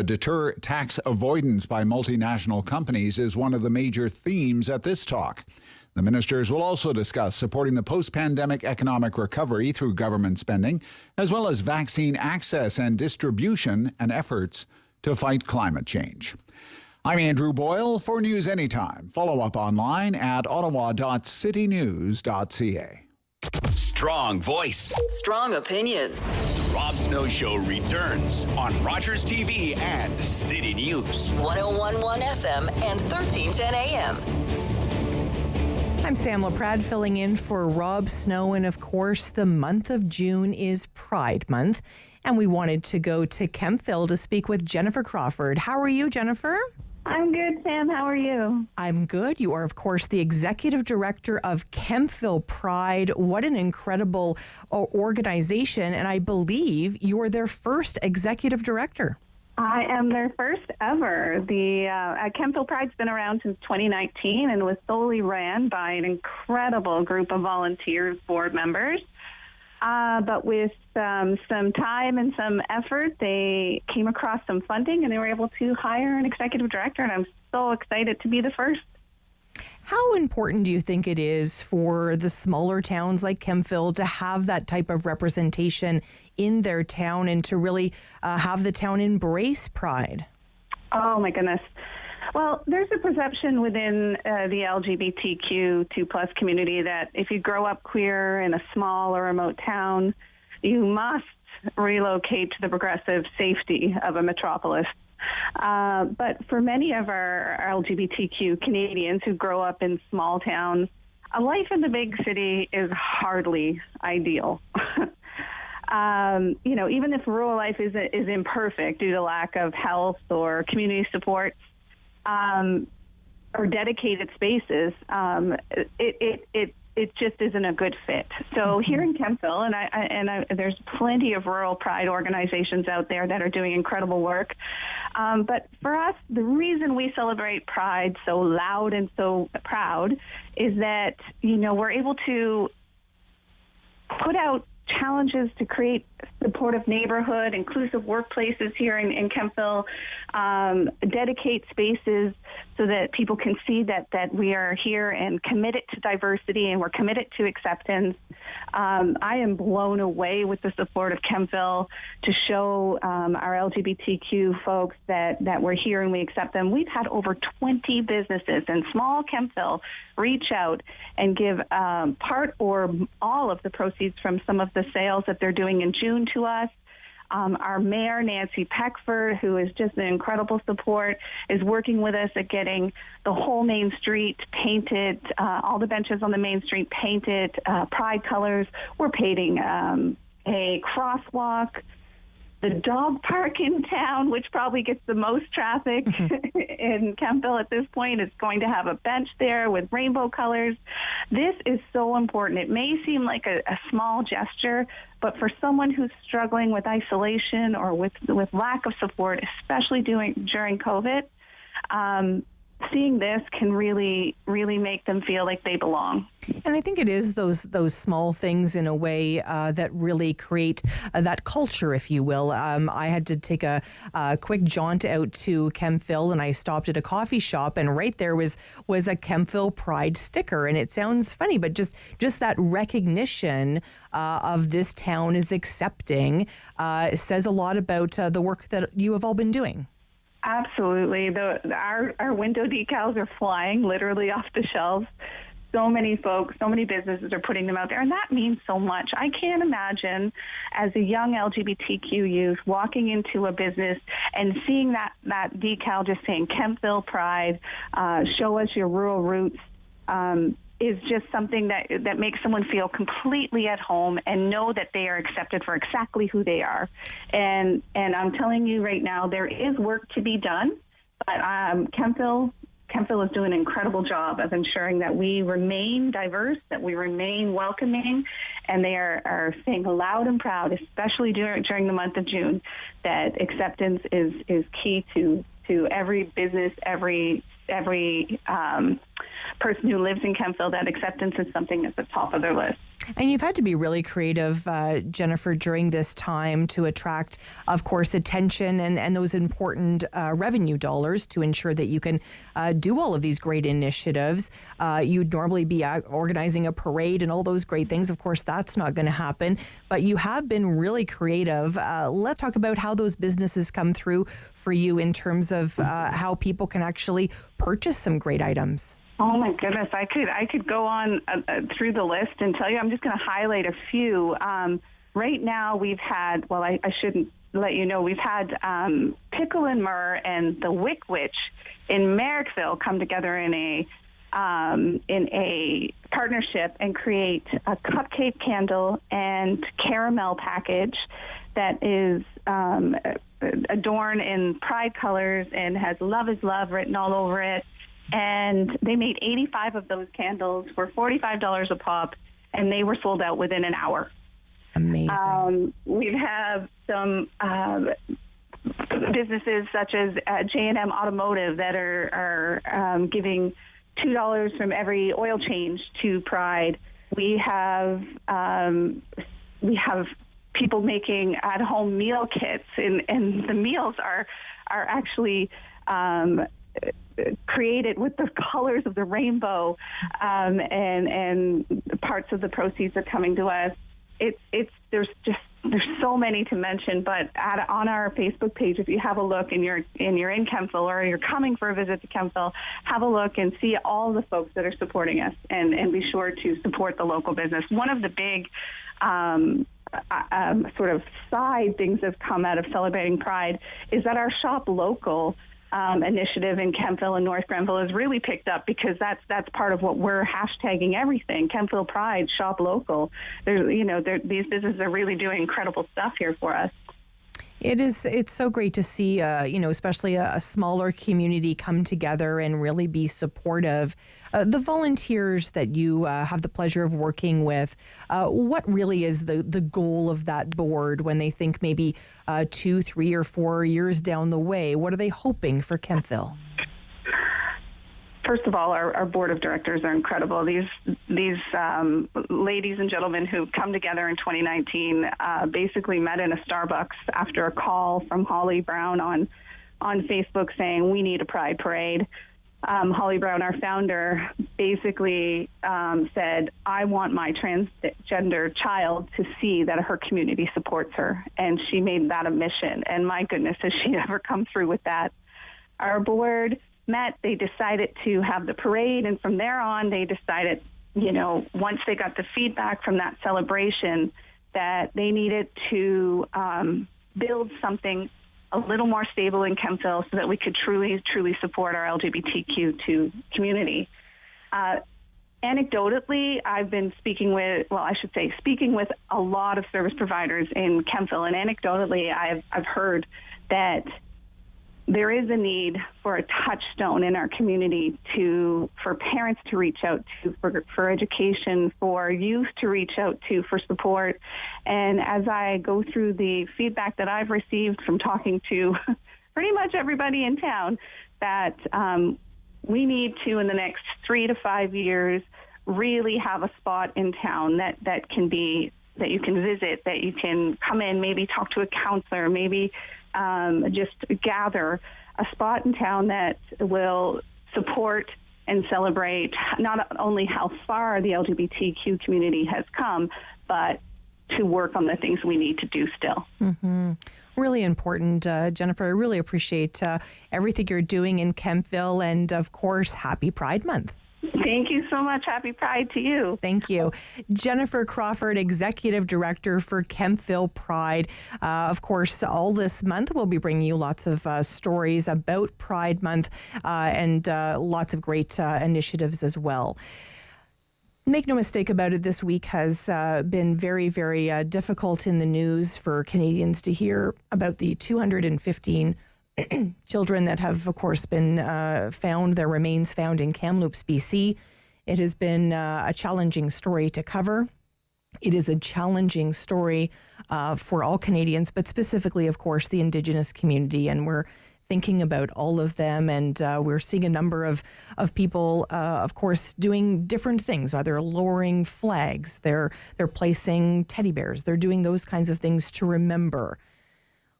deter tax avoidance by multinational companies is one of the major themes at this talk. The ministers will also discuss supporting the post-pandemic economic recovery through government spending, as well as vaccine access and distribution and efforts to fight climate change. I'm Andrew Boyle. For News Anytime, follow up online at ottawa.citynews.ca. Strong voice. Strong opinions. The Rob Snow Show returns on Rogers TV and City News. 1011 FM and 1310 AM. I'm Sam Laprade filling in for Rob Snow, and of course the month of June is Pride Month, and we wanted to go to Kemptville to speak with Jennifer Crawford. How are you, Jennifer? I'm good, Sam. How are you? I'm good. You are, of course, the executive director of Kemptville Pride. What an incredible organization. And I believe you're their first executive director. I am their first ever. The Kemptville Pride's been around since 2019 and was solely ran by an incredible group of volunteers, board members. But with some time and some effort, they came across some funding and they were able to hire an executive director, and I'm so excited to be the first. How important do you think it is for the smaller towns like Kemptville to have that type of representation in their town and to really have the town embrace Pride? Oh, my goodness. Well, there's a perception within the LGBTQ2+ community that if you grow up queer in a small or remote town, you must relocate to the progressive safety of a metropolis. But for many of our LGBTQ Canadians who grow up in small towns, a life in the big city is hardly ideal. Even if rural life is imperfect due to lack of health or community support, or dedicated spaces, it just isn't a good fit. So here in Kemptville, and there's plenty of rural Pride organizations out there that are doing incredible work. But for us, the reason we celebrate Pride so loud and so proud is that, we're able to put out challenges to create supportive neighborhood, inclusive workplaces here in Kemptville, dedicate spaces so that people can see that we are here and committed to diversity and we're committed to acceptance. I am blown away with the support of Kemptville to show our LGBTQ folks that we're here and we accept them. We've had over 20 businesses in small Kemptville reach out and give part or all of the proceeds from some of the sales that they're doing in June to us. Our mayor, Nancy Peckford, who is just an incredible support, is working with us at getting the whole Main Street painted, all the benches on the Main Street painted, Pride colors. We're painting a crosswalk. The dog park in town, which probably gets the most traffic in Kemptville at this point, is going to have a bench there with rainbow colors. This is so important. It may seem like a small gesture, but for someone who's struggling with isolation or with lack of support, especially during COVID, seeing this can really, really make them feel like they belong. And I think it is those small things in a way that really create that culture, if you will. I had to take a quick jaunt out to Kemptville, and I stopped at a coffee shop, and right there was a Kemptville Pride sticker. And it sounds funny, but just that recognition of this town is accepting says a lot about the work that you have all been doing. Absolutely. Our window decals are flying literally off the shelves. So many folks, so many businesses are putting them out there, and that means so much. I can't imagine as a young LGBTQ youth walking into a business and seeing that decal just saying Kemptville Pride, show us your rural roots, is just something that makes someone feel completely at home and know that they are accepted for exactly who they are. And I'm telling you right now, there is work to be done, but Kemptville is doing an incredible job of ensuring that we remain diverse, that we remain welcoming, and they are saying loud and proud, especially during the month of June, that acceptance is key to every business, every person who lives in Kemptville, that acceptance is something that's at the top of their list. And you've had to be really creative, Jennifer, during this time to attract, of course, attention and those important revenue dollars to ensure that you can do all of these great initiatives. You'd normally be organizing a parade and all those great things. Of course, that's not going to happen. But you have been really creative. Let's talk about how those businesses come through for you in terms of how people can actually purchase some great items. Oh my goodness, I could go on through the list and tell you. I'm just going to highlight a few. Right now we've had, well, I shouldn't let you know, we've had Pickle and Myrrh and the Wick Witch in Merrickville come together in a partnership and create a cupcake candle and caramel package that is adorned in pride colors and has "Love is Love" written all over it. And they made 85 of those candles for $45 a pop, and they were sold out within an hour. Amazing. We have some businesses such as J&M Automotive that are giving $2 from every oil change to Pride. We have people making at-home meal kits, and the meals are actually created with the colors of the rainbow, and parts of the proceeds are coming to us. There's so many to mention, but on our Facebook page, if you have a look and you're in Kemptville or you're coming for a visit to Kemptville, have a look and see all the folks that are supporting us, and be sure to support the local business. One of the big sort of side things that's come out of celebrating Pride is that our Shop Local initiative in Kemptville and North Grenville has really picked up, because that's part of what we're hashtagging everything. Kemptville Pride, Shop Local. These businesses are really doing incredible stuff here for us. It's so great to see, especially a smaller community come together and really be supportive. The volunteers that you have the pleasure of working with, what really is the goal of that board when they think maybe 2, 3, or 4 years down the way? What are they hoping for Kemptville? First of all, our board of directors are incredible. These ladies and gentlemen who come together in 2019 basically met in a Starbucks after a call from Holly Brown on Facebook saying, we need a Pride Parade. Holly Brown, our founder, basically said, I want my transgender child to see that her community supports her. And she made that a mission. And my goodness, has she ever come through with that. Our board met, they decided to have the parade, and from there on they decided, once they got the feedback from that celebration, that they needed to build something a little more stable in Kemptville so that we could truly support our LGBTQ2 community. Anecdotally, I've been speaking with a lot of service providers in Kemptville, and anecdotally I've heard that there is a need for a touchstone in our community for parents to reach out to, for education, for youth to reach out to for support. And as I go through the feedback that I've received from talking to pretty much everybody in town, that we need to, in the next 3 to 5 years, really have a spot in town that you can visit, that you can come in, maybe talk to a counselor, maybe just gather a spot in town that will support and celebrate not only how far the LGBTQ community has come, but to work on the things we need to do still. Mm-hmm. Really important, Jennifer. I really appreciate everything you're doing in Kemptville, and of course, happy Pride Month. Thank you so much. Happy Pride to you. Thank you. Jennifer Crawford, Executive Director for Kemptville Pride. Of course, all this month we'll be bringing you lots of stories about Pride Month and lots of great initiatives as well. Make no mistake about it, this week has been very, very difficult in the news for Canadians to hear about the 215 children that have, of course, been found, their remains found in Kamloops, BC. It has been a challenging story to cover. It is a challenging story for all Canadians, but specifically, of course, the Indigenous community. And we're thinking about all of them, and we're seeing a number of people, of course, doing different things. Either lowering flags, they're placing teddy bears, they're doing those kinds of things to remember.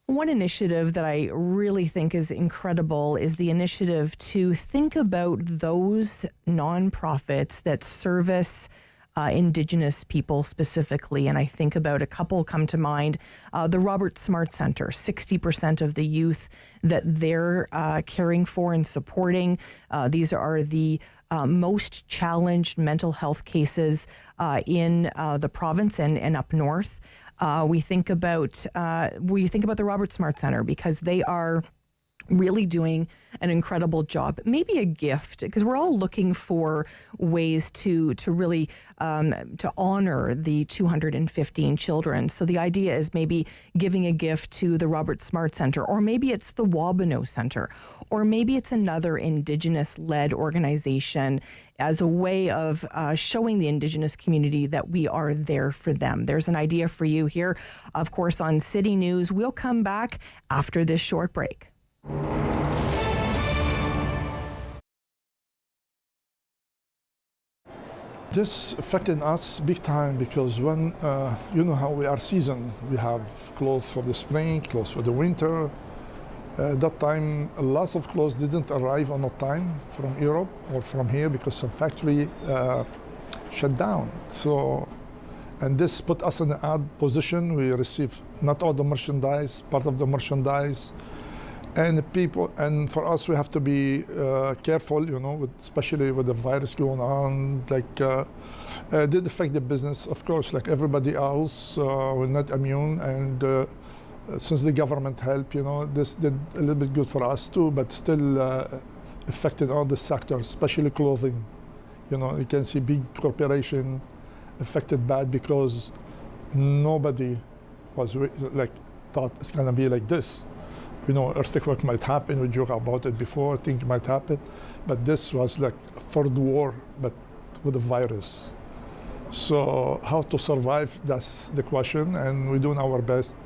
One initiative that I really think is incredible is the initiative to think about those nonprofits that service Indigenous people specifically. And I think about a couple come to mind. The Robert Smart Center, 60% of the youth that they're caring for and supporting. These are the most challenged mental health cases in the province and up north. We think about the Robert Smart Center because they are really doing an incredible job. Maybe a gift, because we're all looking for ways to really to honor the 215 children. So the idea is maybe giving a gift to the Robert Smart Centre, or maybe it's the Wabano Centre, or maybe it's another Indigenous-led organization as a way of showing the Indigenous community that we are there for them. There's an idea for you here, of course, on City News. We'll come back after this short break. This affected us big time because when, you know how we are seasoned, we have clothes for the spring, clothes for the winter. That time, lots of clothes didn't arrive on a time from Europe or from here because some factory shut down. So, and this put us in an odd position. We received not all the merchandise, part of the merchandise. And people, and for us, we have to be careful, you know, especially with the virus going on. Like, did affect the business, of course, like everybody else. We're not immune, and since the government helped, you know, this did a little bit good for us too, but still affected all the sectors, especially clothing. You know, you can see big corporation affected bad because nobody was like thought it's gonna be like this. You know, earthquake might happen, we joke about it before, things might happen, but this was like a third war, but with a virus. So how to survive, that's the question, and we're doing our best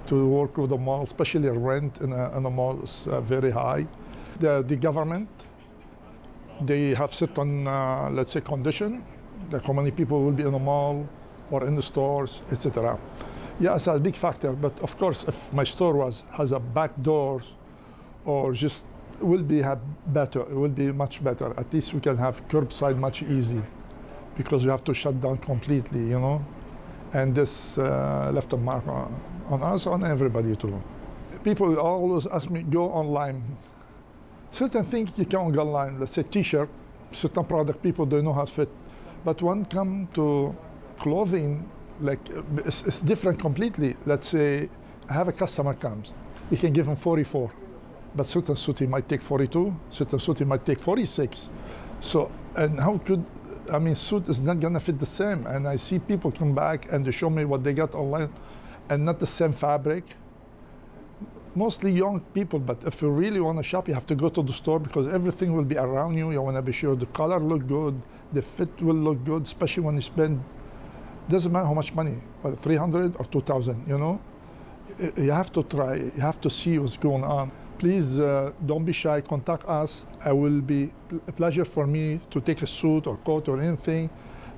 to work with the mall, especially rent in a mall is very high. The government, they have certain, let's say, condition, like how many people will be in the mall or in the stores, etc. Yeah, it's a big factor, but of course, if my store has a back doors, or just will be better, it will be much better. At least we can have curbside much easy, because we have to shut down completely, you know. And this left a mark on us, on everybody too. People always ask me, go online. Certain things you can't go online. Let's say T-shirt, certain product people don't know how to fit. But when it comes to clothing, like it's different completely. Let's say I have a customer comes, you can give him 44, but certain suit he might take 42, certain suit he might take 46. So, and how could, I mean, suit is not gonna fit the same. And I see people come back and they show me what they got online and not the same fabric. Mostly young people, but if you really wanna shop, you have to go to the store because everything will be around you. You wanna be sure the color look good, the fit will look good, especially when you spend, doesn't matter how much money, whether 300 or 2,000, you know? You have to try, you have to see what's going on. Please don't be shy, contact us. It will be a pleasure for me to take a suit or coat or anything.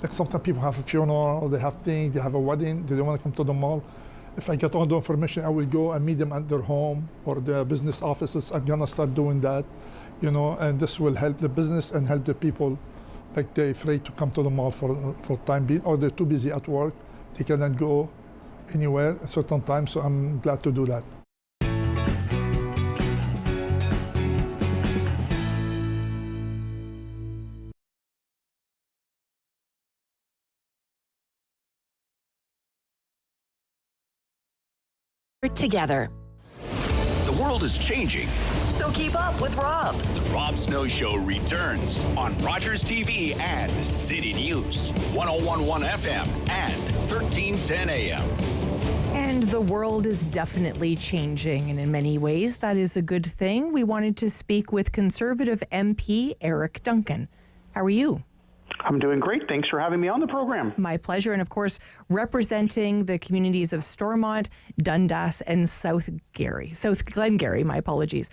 Like sometimes people have a funeral, they have things, they have a wedding, they don't want to come to the mall. If I get all the information, I will go and meet them at their home or their business offices. I'm gonna start doing that, you know, and this will help the business and help the people. Like they're afraid to come to the mall for time being, or they're too busy at work. They cannot go anywhere at a certain time, so I'm glad to do that. Together. The world is changing. So keep up with Rob. The Rob Snow Show returns on Rogers TV and City News, 101.1 FM and 1310 AM. And the world is definitely changing, and in many ways, that is a good thing. We wanted to speak with Conservative MP Eric Duncan. How are you? I'm doing great. Thanks for having me on the program. My pleasure. And of course, representing the communities of Stormont, Dundas, and South Glengarry, my apologies.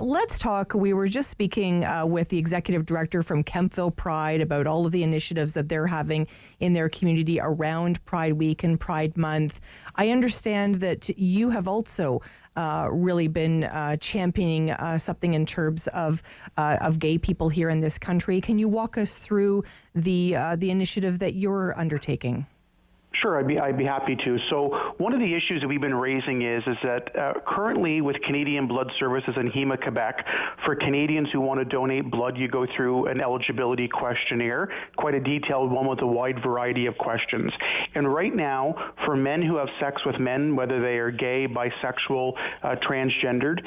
Let's talk. We were just speaking with the executive director from Kemptville Pride about all of the initiatives that they're having in their community around Pride Week and Pride Month. I understand that you have also really been championing something in terms of gay people here in this country. Can you walk us through the initiative that you're undertaking? Sure, I'd be happy to. So one of the issues that we've been raising is that currently with Canadian Blood Services and Hema Quebec, for Canadians who want to donate blood, you go through an eligibility questionnaire, quite a detailed one with a wide variety of questions. And right now, for men who have sex with men, whether they are gay, bisexual, transgendered,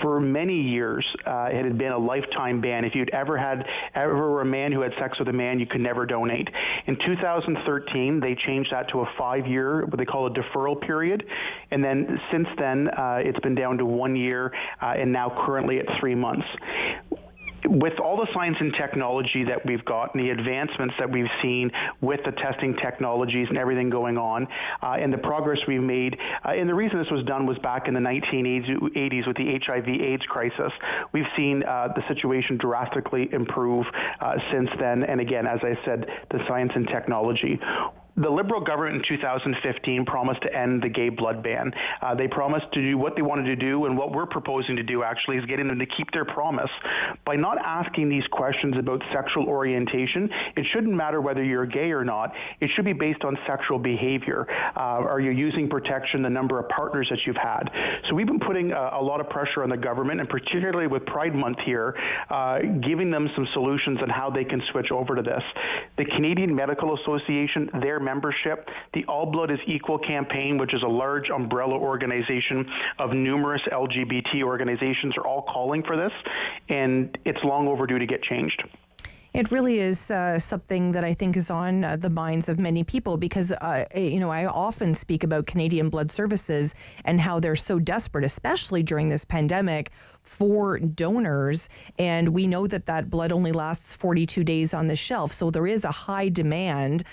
for many years it had been a lifetime ban. If you'd ever were a man who had sex with a man, you could never donate. In 2013, they changed that to a 5-year, what they call a deferral period. And then since then, it's been down to 1 year and now currently at 3 months. With all the science and technology that we've got and the advancements that we've seen with the testing technologies and everything going on and the progress we've made, and the reason this was done was back in the 1980s with the HIV/AIDS crisis. We've seen the situation drastically improve since then. And again, as I said, the science and technology. The Liberal government in 2015 promised to end the gay blood ban. They promised to do what they wanted to do, and what we're proposing to do actually is getting them to keep their promise. By not asking these questions about sexual orientation, it shouldn't matter whether you're gay or not. It should be based on sexual behavior. Are you using protection, the number of partners that you've had? So we've been putting a lot of pressure on the government, and particularly with Pride Month here, giving them some solutions on how they can switch over to this. The Canadian Medical Association, their membership, the All Blood is Equal campaign, which is a large umbrella organization of numerous LGBT organizations, are all calling for this, and it's long overdue to get changed. It really is something that I think is on the minds of many people because, I often speak about Canadian Blood Services and how they're so desperate, especially during this pandemic, for donors. And we know that blood only lasts 42 days on the shelf. So there is a high demand.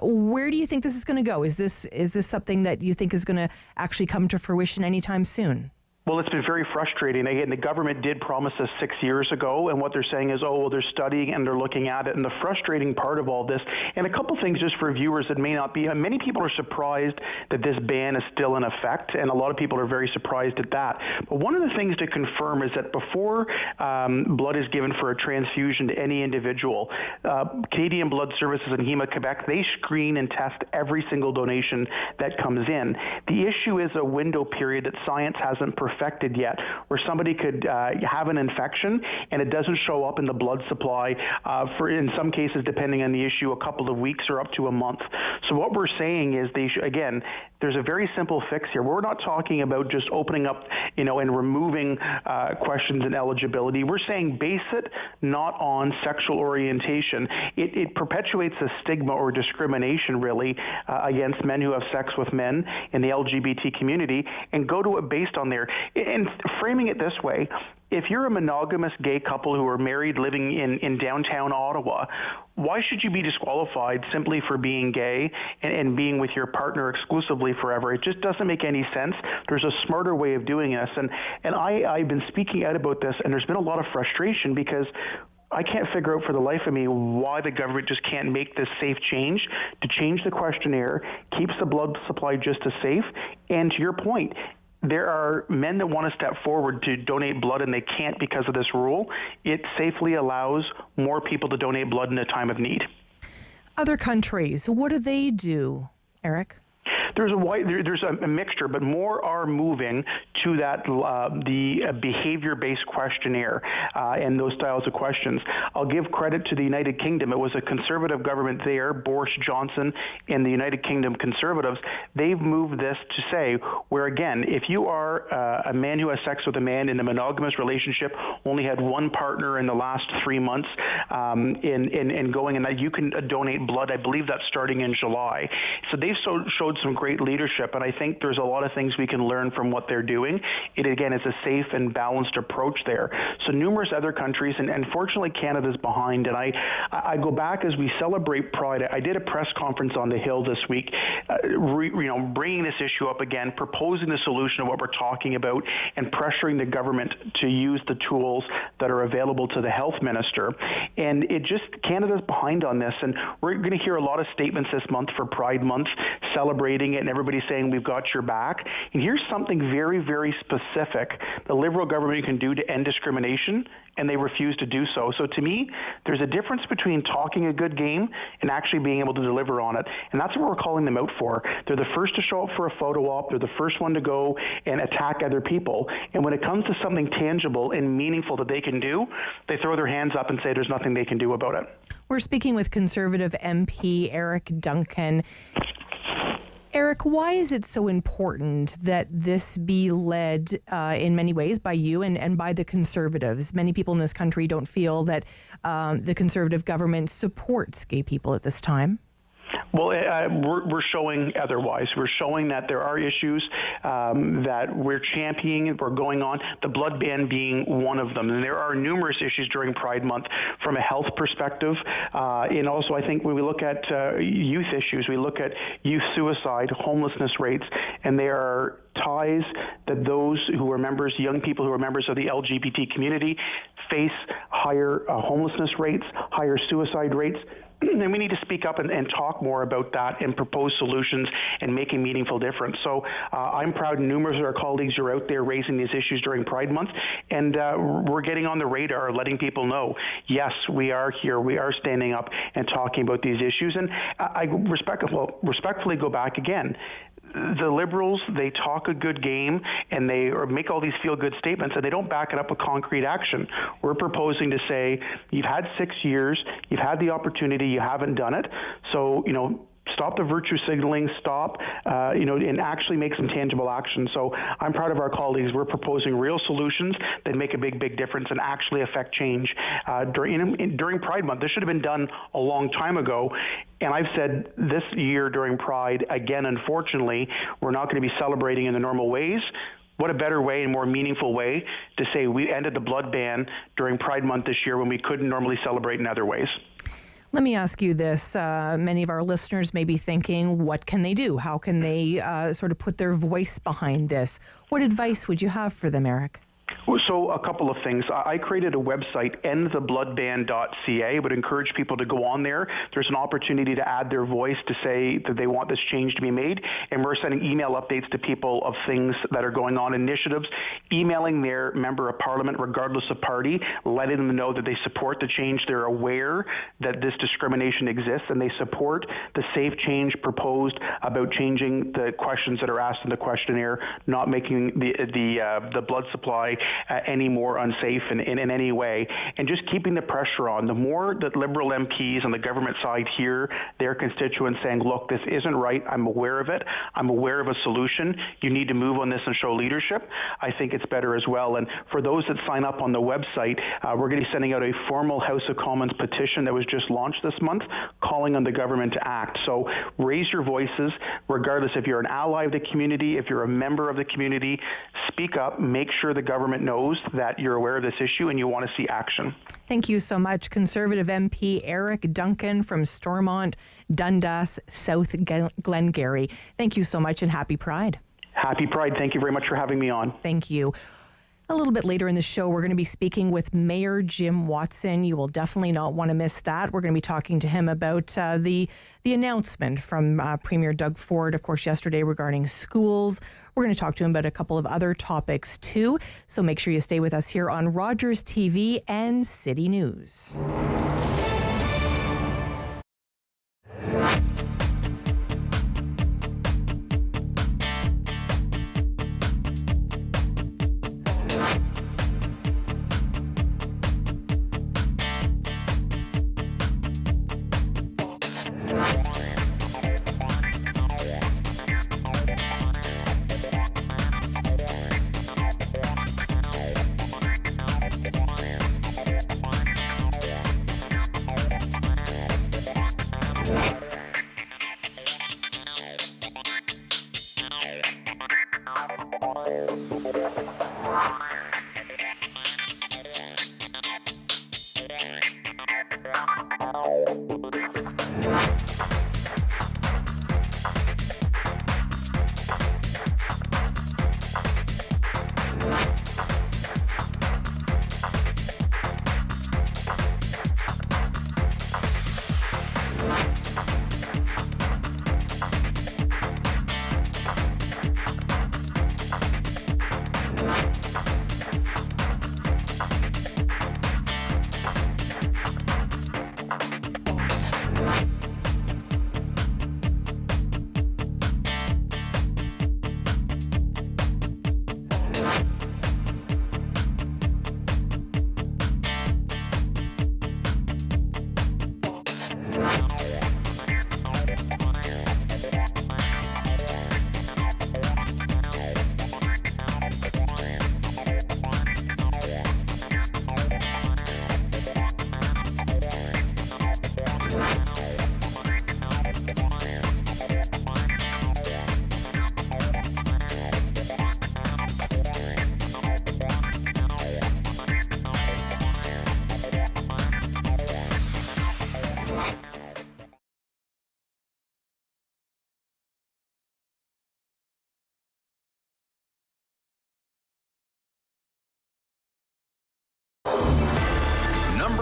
Where do you think this is going to go? Is this something that you think is going to actually come to fruition anytime soon? Well, it's been very frustrating. Again, the government did promise us 6 years ago, and what they're saying is, they're studying and they're looking at it. And the frustrating part of all this, and a couple things just for viewers that may not be, many people are surprised that this ban is still in effect, and a lot of people are very surprised at that. But one of the things to confirm is that before blood is given for a transfusion to any individual, Canadian Blood Services and Hema Quebec, they screen and test every single donation that comes in. The issue is a window period that science hasn't perfected yet, where somebody could have an infection and it doesn't show up in the blood supply for, in some cases, depending on the issue, a couple of weeks or up to a month. So what we're saying is again, there's a very simple fix here. We're not talking about just opening up, and removing questions and eligibility. We're saying base it not on sexual orientation. It perpetuates a stigma or discrimination, really, against men who have sex with men in the LGBT community, and go to it based on their. And framing it this way, if you're a monogamous gay couple who are married living in downtown Ottawa, why should you be disqualified simply for being gay and being with your partner exclusively forever? It just doesn't make any sense. There's a smarter way of doing this. And I've been speaking out about this, and there's been a lot of frustration because I can't figure out for the life of me why the government just can't make this safe change to change the questionnaire, keeps the blood supply just as safe, and to your point, there are men that want to step forward to donate blood and they can't because of this rule. It safely allows more people to donate blood in a time of need. Other countries, what do they do, Eric? There's a mixture, but more are moving to that the behavior-based questionnaire and those styles of questions. I'll give credit to the United Kingdom. It was a Conservative government there, Boris Johnson and the United Kingdom Conservatives. They've moved this to say, where again, if you are a man who has sex with a man in a monogamous relationship, only had one partner in the last 3 months, in going, and that you can donate blood. I believe that's starting in July. So they've showed some great leadership, and I think there's a lot of things we can learn from what they're doing. It again is a safe and balanced approach there. So numerous other countries, and unfortunately Canada's behind. And I go back as we celebrate Pride. I did a press conference on the Hill this week, bringing this issue up again, proposing the solution of what we're talking about, and pressuring the government to use the tools that are available to the health minister. And Canada's behind on this, and we're going to hear a lot of statements this month for Pride Month celebrating celebrating it and everybody's saying we've got your back. And here's something very, very specific the Liberal government can do to end discrimination, and they refuse to do so. So to me, there's a difference between talking a good game and actually being able to deliver on it. And that's what we're calling them out for. They're the first to show up for a photo op. They're the first one to go and attack other people. And when it comes to something tangible and meaningful that they can do, they throw their hands up and say there's nothing they can do about it. We're speaking with Conservative MP Eric Duncan. Eric, why is it so important that this be led in many ways by you and by the Conservatives? Many people in this country don't feel that the Conservative government supports gay people at this time. Well, we're showing otherwise. We're showing that there are issues that we're championing, we're going on, the blood ban being one of them. And there are numerous issues during Pride Month from a health perspective. And also, I think when we look at youth issues, we look at youth suicide, homelessness rates, and there are ties that those who are members, young people who are members of the LGBT community, face higher homelessness rates, higher suicide rates. And we need to speak up and talk more about that and propose solutions and make a meaningful difference. So I'm proud numerous of our colleagues are out there raising these issues during Pride Month, and we're getting on the radar, letting people know, yes, we are here, we are standing up and talking about these issues. And I respectfully go back again. The Liberals, they talk a good game and they make all these feel-good statements and they don't back it up with concrete action. We're proposing to say, you've had 6 years, you've had the opportunity, you haven't done it. So, stop the virtue signaling, and actually make some tangible action. So I'm proud of our colleagues. We're proposing real solutions that make a big, big difference and actually affect change. During Pride Month, this should have been done a long time ago. And I've said this year during Pride, again, unfortunately, we're not going to be celebrating in the normal ways. What a better way and more meaningful way to say we ended the blood ban during Pride Month this year when we couldn't normally celebrate in other ways. Let me ask you this. Many of our listeners may be thinking, what can they do? How can they sort of put their voice behind this? What advice would you have for them, Eric? So a couple of things. I created a website, endthebloodban.ca. I would encourage people to go on there. There's an opportunity to add their voice to say that they want this change to be made. And we're sending email updates to people of things that are going on, initiatives, emailing their member of parliament, regardless of party, letting them know that they support the change. They're aware that this discrimination exists and they support the safe change proposed about changing the questions that are asked in the questionnaire, not making the blood supply any more unsafe in any way, and just keeping the pressure on. The more that Liberal MPs on the government side hear their constituents saying, look, this isn't right, I'm aware of it, I'm aware of a solution, you need to move on this and show leadership, I think it's better as well. And for those that sign up on the website, we're going to be sending out a formal House of Commons petition that was just launched this month, calling on the government to act. So raise your voices, regardless if you're an ally of the community, if you're a member of the community, speak up, make sure the government knows that you're aware of this issue and you want to see action. Thank you so much, Conservative MP Eric Duncan from Stormont, Dundas, South Glengarry. Thank you so much and happy Pride. Happy Pride. Thank you very much for having me on. Thank you. A little bit later in the show, we're going to be speaking with Mayor Jim Watson. You will definitely not want to miss that. We're going to be talking to him about the announcement from Premier Doug Ford, of course, yesterday regarding schools. We're going to talk to him about a couple of other topics too. So make sure you stay with us here on Rogers TV and City News.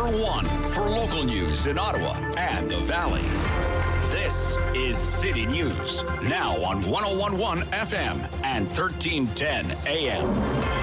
one for local news in Ottawa and the Valley. This is City News, now on 101.1 FM and 1310 AM.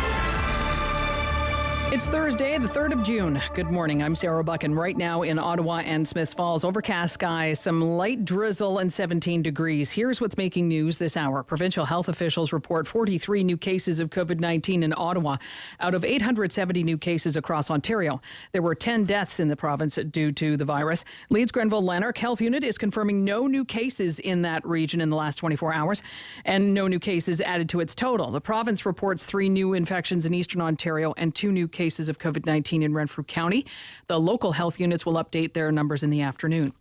It's Thursday, the 3rd of June. Good morning. I'm Sarah Buchan. Right now in Ottawa and Smiths Falls, overcast skies, some light drizzle and 17 degrees. Here's what's making news this hour. Provincial health officials report 43 new cases of COVID-19 in Ottawa out of 870 new cases across Ontario. There were 10 deaths in the province due to the virus. Leeds Grenville Lanark Health Unit is confirming no new cases in that region in the last 24 hours and no new cases added to its total. The province reports 3 new infections in Eastern Ontario and 2 new cases of COVID-19 in Renfrew County. The local health units will update their numbers in the afternoon.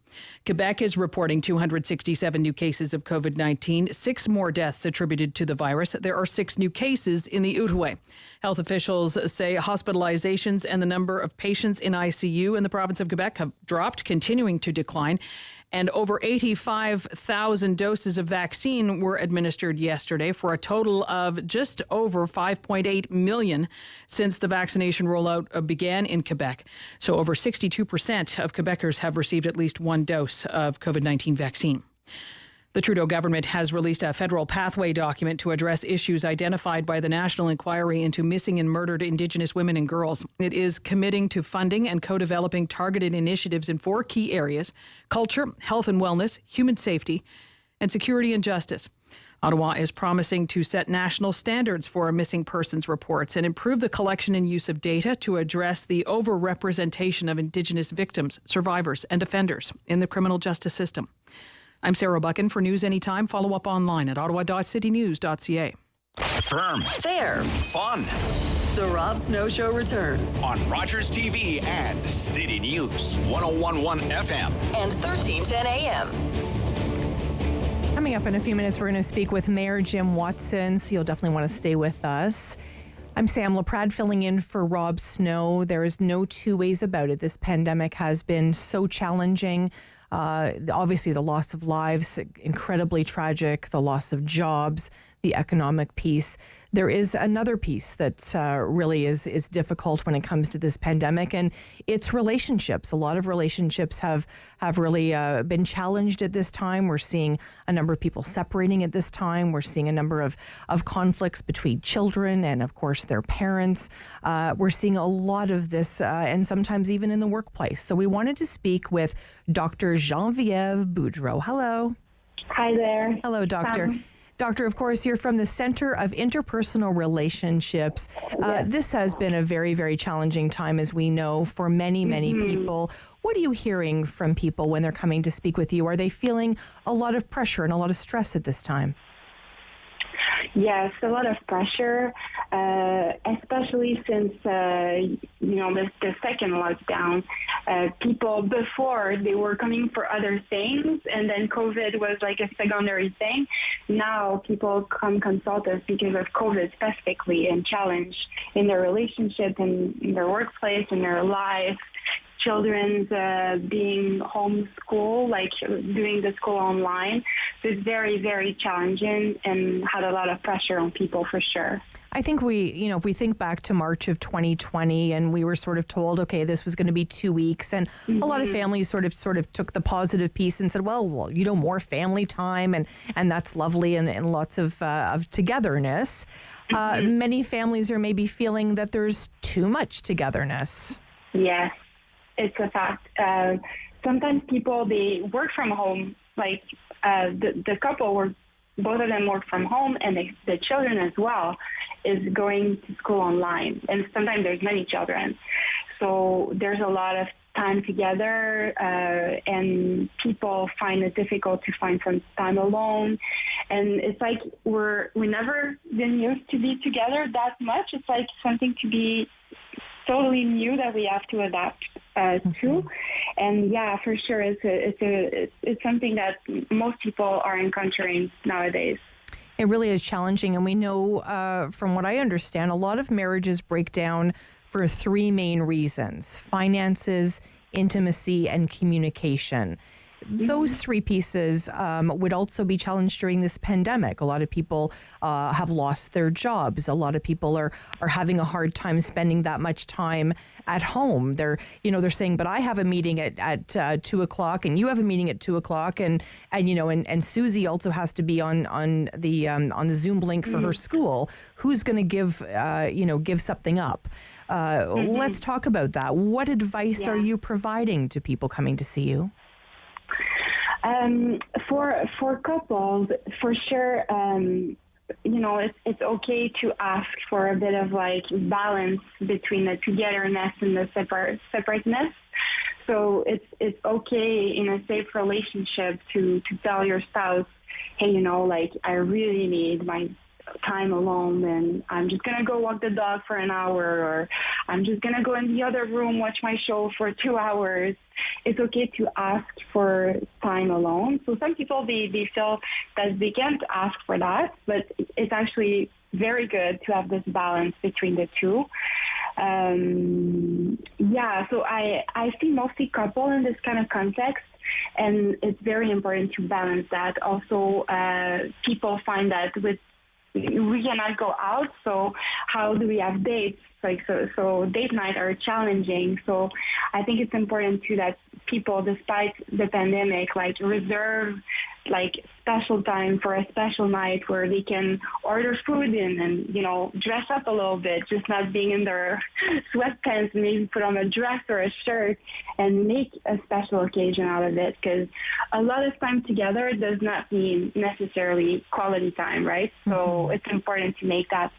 Quebec is reporting 267 new cases of COVID-19, 6 more deaths attributed to the virus. There are 6 new cases in the Outaouais. Health officials say hospitalizations and the number of patients in ICU in the province of Quebec have dropped, continuing to decline. And over 85,000 doses of vaccine were administered yesterday for a total of just over 5.8 million since the vaccination rollout began in Quebec. So over 62% of Quebecers have received at least one dose of COVID-19 vaccine. The Trudeau government has released a federal pathway document to address issues identified by the National Inquiry into Missing and Murdered Indigenous Women and Girls. It is committing to funding and co-developing targeted initiatives in 4 key areas: culture, health and wellness, human safety, and security and justice. Ottawa is promising to set national standards for missing persons reports and improve the collection and use of data to address the overrepresentation of Indigenous victims, survivors, and offenders in the criminal justice system. I'm Sarah Buchan. For News Anytime, follow up online at ottawa.citynews.ca. Firm. Fair. Fun. The Rob Snow Show returns on Rogers TV and City News, 101.1 FM and 1310 AM. Coming up in a few minutes, we're going to speak with Mayor Jim Watson, so you'll definitely want to stay with us. I'm Sam Laprade, filling in for Rob Snow. There is no two ways about it. This pandemic has been so challenging. Obviously, the loss of lives, incredibly tragic, the loss of jobs, the economic piece. There is another piece that really is difficult when it comes to this pandemic, and it's relationships. A lot of relationships have really been challenged at this time. We're seeing a number of people separating at this time. We're seeing a number of conflicts between children and, of course, their parents. We're seeing a lot of this, and sometimes even in the workplace. So we wanted to speak with Dr. Genevieve Boudreault. Hello. Hi there. Hello, Doctor. Doctor, of course, you're from the Center of Interpersonal Relationships. This has been a very, very challenging time, as we know, for many, many people. What are you hearing from people when they're coming to speak with you? Are they feeling a lot of pressure and a lot of stress at this time? Yes, a lot of pressure, especially since, the second lockdown. People before, they were coming for other things, and then COVID was like a secondary thing. Now people come consult us because of COVID specifically and challenge in their relationship, in their workplace, in their life. Children's being homeschooled, like doing the school online. So it's very, very challenging and had a lot of pressure on people for sure. I think if we think back to March of 2020 and we were sort of told, okay, this was going to be 2 weeks, and a lot of families sort of took the positive piece and said, well, more family time and that's lovely and lots of togetherness. Many families are maybe feeling that there's too much togetherness. Yes. It's a fact. Sometimes people, they work from home, like the couple both of them work from home, and the children as well is going to school online. And sometimes there's many children. So there's a lot of time together, and people find it difficult to find some time alone. And it's like we never been used to be together that much. It's like something to be totally new that we have to adapt to. And yeah, for sure, it's something that most people are encountering nowadays. It really is challenging, and we know from what I understand, a lot of marriages break down for 3 main reasons: finances, intimacy, and communication. those three pieces would also be challenged during this pandemic. A lot of people have lost their jobs. A lot of people are having a hard time spending that much time at home. They're saying, but I have a meeting at 2:00 and you have a meeting at 2:00 and Susie also has to be on the Zoom link for her school. Who's going to give something up? Let's talk about that. What advice are you providing to people coming to see you? For couples, for sure, it's okay to ask for a bit of like balance between the togetherness and the separateness. So it's okay in a safe relationship to tell your spouse, hey, I really need my time alone, and I'm just going to go walk the dog for an hour, or I'm just going to go in the other room, watch my show for 2 hours. It's okay to ask for time alone. So some people, they feel that they can't ask for that, but it's actually very good to have this balance between the two. So I see mostly couple in this kind of context, and it's very important to balance that. Also, people find that we cannot go out, so how do we have dates? So date night are challenging. So I think it's important too that people, despite the pandemic, reserve special time for a special night where they can order food in and dress up a little bit, just not being in their sweatpants, and maybe put on a dress or a shirt and make a special occasion out of it, because a lot of time together does not mean necessarily quality time, right? So it's important to make that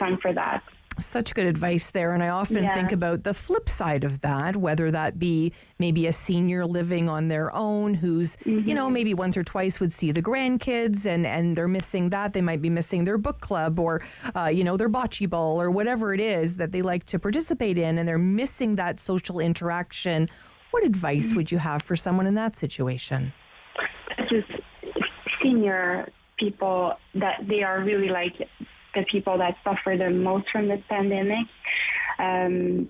time for that. Such good advice there. And I often think about the flip side of that, whether that be maybe a senior living on their own who's, maybe once or twice would see the grandkids and they're missing that. They might be missing their book club or, their bocce ball or whatever it is that they like to participate in, and they're missing that social interaction. What advice would you have for someone in that situation? Just senior people, that they are really the people that suffer the most from this pandemic.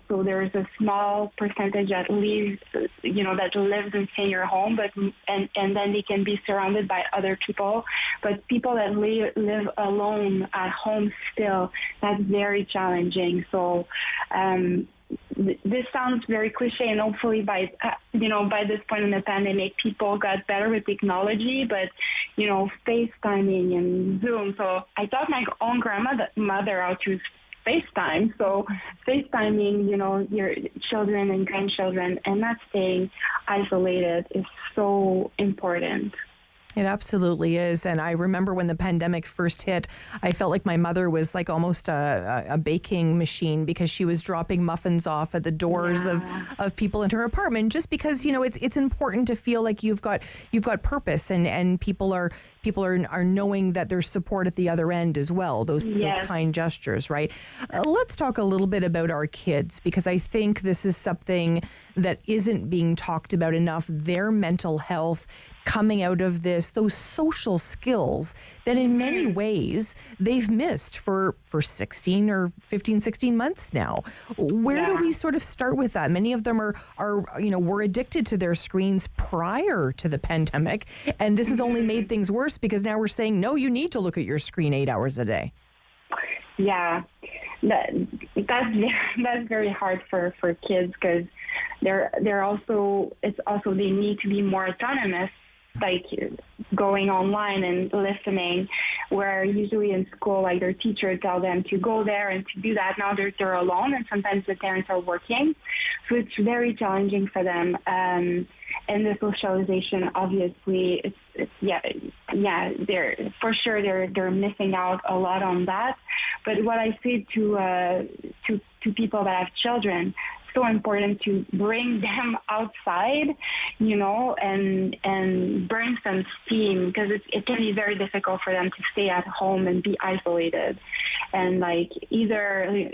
So there's a small percentage that lives in senior home, but and then they can be surrounded by other people. But people that live alone at home still, that's very challenging. So this sounds very cliche, and hopefully by this point in the pandemic, people got better with technology, but FaceTiming and Zoom. So I taught my own grandmother how to FaceTime. So FaceTiming, your children and grandchildren, and not staying isolated is so important. It absolutely is. And I remember when the pandemic first hit, I felt like my mother was like almost a baking machine, because she was dropping muffins off at the doors of people in her apartment, just because, it's important to feel like you've got purpose, and people are knowing that there's support at the other end as well. Those kind gestures, right? Let's talk a little bit about our kids, because I think this is something that isn't being talked about enough. Their mental health coming out of this, those social skills that in many ways they've missed for 16 or 15, 16 months now. Where do we sort of start with that? Many of them were addicted to their screens prior to the pandemic, and this has only made things worse, because now we're saying, no, you need to look at your screen 8 hours a day. Yeah, that's very hard for kids, because they're also they need to be more autonomous, like going online and listening, where usually in school, their teacher tell them to go there and to do that. Now they're alone, and sometimes the parents are working, so it's very challenging for them. And the socialization, obviously, they're missing out a lot on that. But what I say to people that have children, so important to bring them outside, and burn some steam, because it can be very difficult for them to stay at home and be isolated. And either,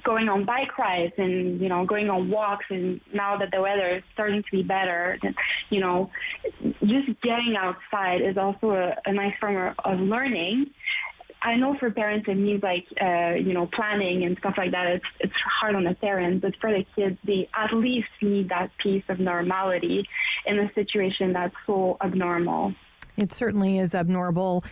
going on bike rides and, going on walks, and now that the weather is starting to be better, just getting outside is also a nice form of learning. I know for parents it means planning and stuff like that. It's hard on the parents, but for the kids, they at least need that piece of normality in a situation that's so abnormal. It certainly is abnormal.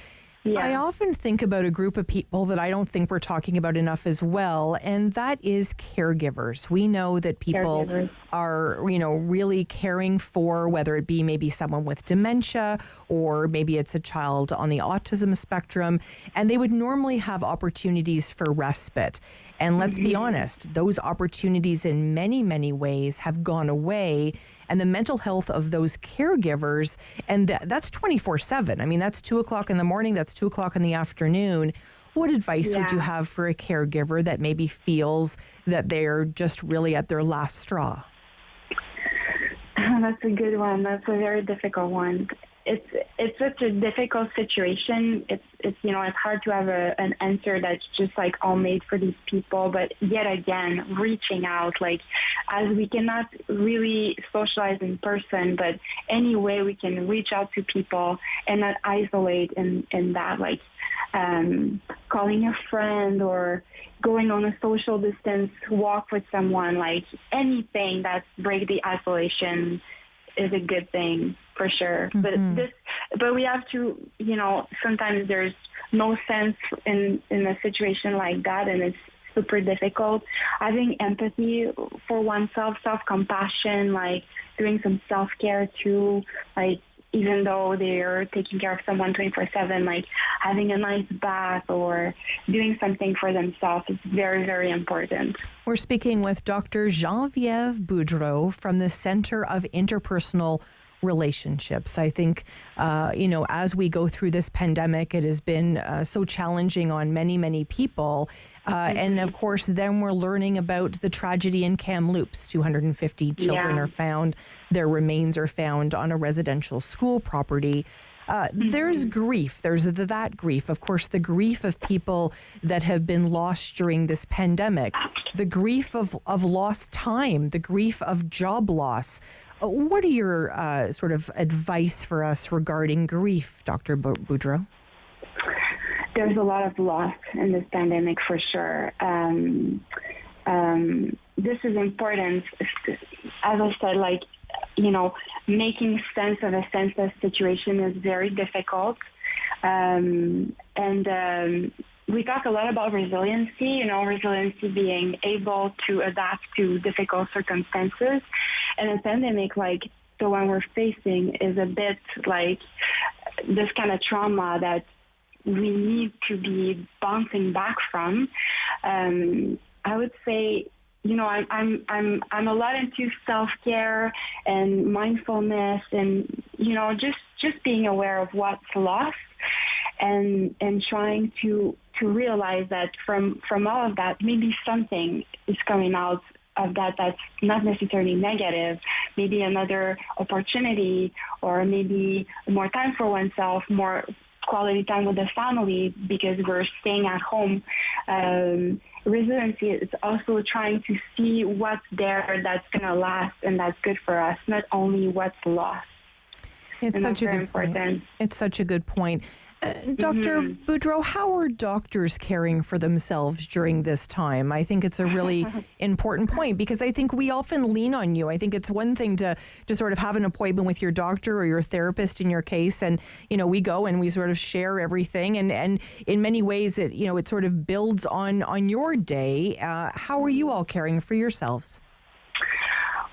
Yeah. I often think about a group of people that I don't think we're talking about enough as well, and that is caregivers. We know that people are, really caring for, whether it be maybe someone with dementia or maybe it's a child on the autism spectrum, and they would normally have opportunities for respite. And let's be honest, those opportunities in many, many ways have gone away. And the mental health of those caregivers, and that's 24/7. I mean, that's 2:00 in the morning, that's 2:00 in the afternoon. What advice would you have for a caregiver that maybe feels that they're just really at their last straw? That's a good one. That's a very difficult one. It's such a difficult situation. It's hard to have an answer that's just like all made for these people. But yet again, reaching out, like, as we cannot really socialize in person, but any way we can reach out to people and not isolate in that, like calling a friend or going on a social distance walk with someone, like anything that break the isolation is a good thing for sure. But we have to, sometimes there's no sense in a situation like that, and it's super difficult. Having empathy for oneself, self-compassion, like doing some self-care too, like even though they're taking care of someone 24/7, like having a nice bath or doing something for themselves is very, very important. We're speaking with Dr. Genevieve Boudreault from the Center of Interpersonal Relationships. I think, as we go through this pandemic, it has been so challenging on many, many people. And of course, then we're learning about the tragedy in Kamloops. 250 children are found. Their remains are found on a residential school property. There's grief. There's that grief. Of course, the grief of people that have been lost during this pandemic, the grief of lost time, the grief of job loss. What are your sort of advice for us regarding grief, Dr. Boudreault? There's a lot of loss in this pandemic for sure. This is important. As I said, making sense of a senseless situation is very difficult. We talk a lot about resiliency, resiliency being able to adapt to difficult circumstances. And a pandemic like the one we're facing is a bit like this kind of trauma that we need to be bouncing back from. I would say, I'm a lot into self-care and mindfulness and, just being aware of what's lost and trying to realize that from all of that, maybe something is coming out of that's not necessarily negative, maybe another opportunity or maybe more time for oneself, more quality time with the family because we're staying at home. Resiliency is also trying to see what's there that's going to last and that's good for us, not only what's lost. It's such a good point. It's such a good point. Dr. Boudreault, how are doctors caring for themselves during this time? I think it's a really important point because I think we often lean on you. I think it's one thing to sort of have an appointment with your doctor or your therapist in your case, and we go and we sort of share everything, and in many ways it it sort of builds on your day. How are you all caring for yourselves?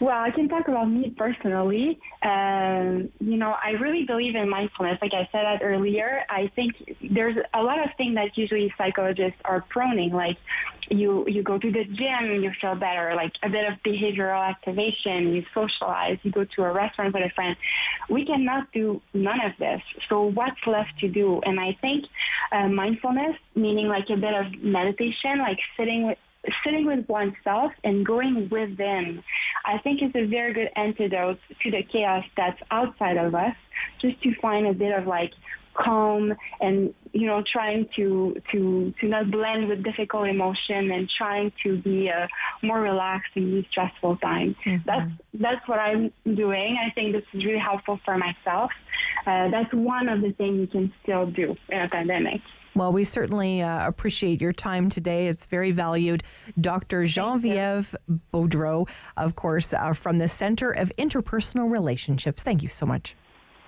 Well, I can talk about me personally. I really believe in mindfulness. Like I said that earlier, I think there's a lot of things that usually psychologists are proning. Like you go to the gym, you feel better, like a bit of behavioral activation, you socialize, you go to a restaurant with a friend. We cannot do none of this. So what's left to do? And I think mindfulness, meaning like a bit of meditation, like sitting with oneself and going within, I think is a very good antidote to the chaos that's outside of us, just to find a bit of like calm and, trying to not blend with difficult emotion and trying to be more relaxed in these stressful times. That's what I'm doing. I think this is really helpful for myself. That's one of the things you can still do in a pandemic. Well, we certainly appreciate your time today. It's very valued. Dr. Genevieve Boudreault, of course, from the Center of Interpersonal Relationships. Thank you so much.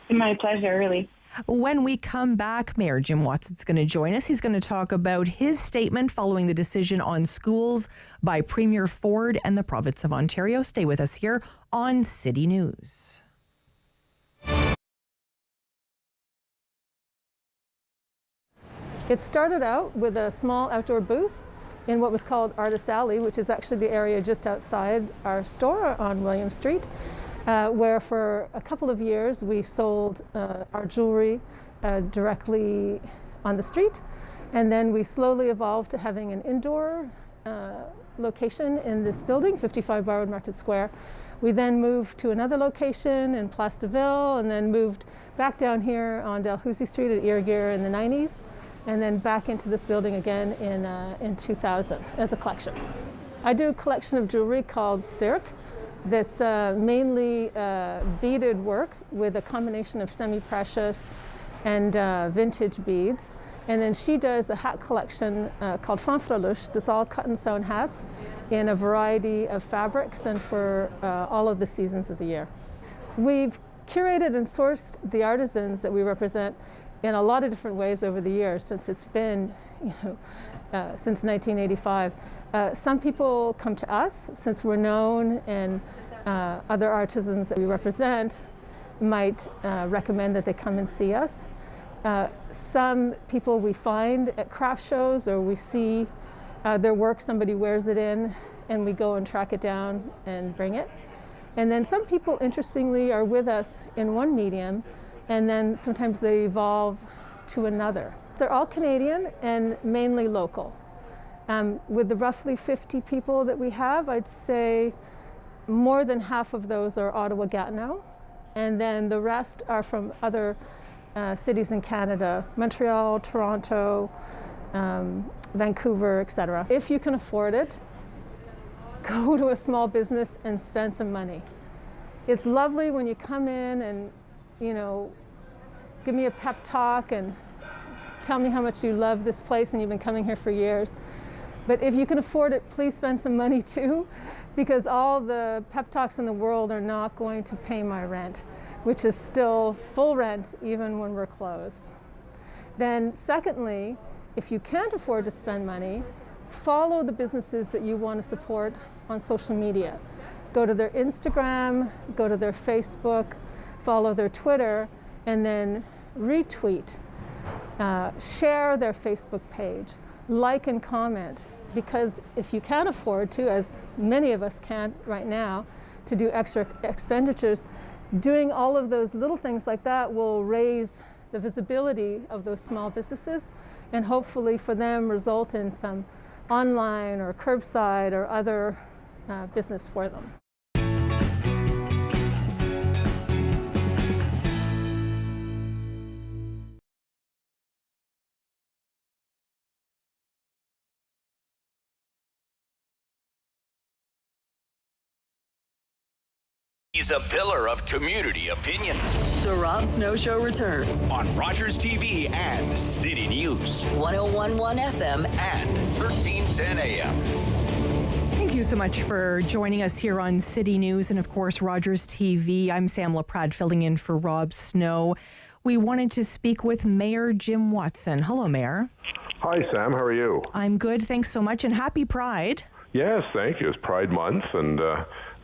My pleasure, really. When we come back, Mayor Jim Watson's going to join us. He's going to talk about his statement following the decision on schools by Premier Ford and the province of Ontario. Stay with us here on City News. It started out with a small outdoor booth in what was called Artist Alley, which is actually the area just outside our store on William Street, where for a couple of years we sold our jewelry directly on the street. And then we slowly evolved to having an indoor location in this building, 55 Borrowed Market Square. We then moved to another location in Place de Ville, and then moved back down here on Dalhousie Street at Irrigere in the 90s. And then back into this building again in 2000 as a collection. I do a collection of jewelry called Cirque that's mainly beaded work with a combination of semi-precious and vintage beads. And then she does a hat collection called Fanfreluche that's all cut and sewn hats in a variety of fabrics and for all of the seasons of the year. We've curated and sourced the artisans that we represent in a lot of different ways over the years since it's been, since 1985. Some people come to us since we're known, and other artisans that we represent might recommend that they come and see us. Some people we find at craft shows, or we see their work, somebody wears it in, and we go and track it down and bring it. And then some people, interestingly, are with us in one medium, and then sometimes they evolve to another. They're all Canadian and mainly local. With the roughly 50 people that we have, I'd say more than half of those are Ottawa-Gatineau, and then the rest are from other cities in Canada, Montreal, Toronto, Vancouver, etc. If you can afford it, go to a small business and spend some money. It's lovely when you come in and give me a pep talk and tell me how much you love this place and you've been coming here for years. But if you can afford it, please spend some money too, because all the pep talks in the world are not going to pay my rent, which is still full rent even when we're closed. Then secondly, if you can't afford to spend money, follow the businesses that you want to support on social media. Go to their Instagram, go to their Facebook, follow their Twitter, and then retweet, share their Facebook page, like and comment, because if you can't afford to, as many of us can't right now, to do extra expenditures, doing all of those little things like that will raise the visibility of those small businesses and hopefully for them result in some online or curbside or other business for them. He's a pillar of community opinion. The Rob Snow Show returns on Rogers TV and City News. 101.1 FM and 1310 AM. Thank you so much for joining us here on City News and, of course, Rogers TV. I'm Sam Laprade filling in for Rob Snow. We wanted to speak with Mayor Jim Watson. Hello, Mayor. Hi, Sam. How are you? I'm good. Thanks so much. And happy Pride. Yes, thank you. It's Pride Month, and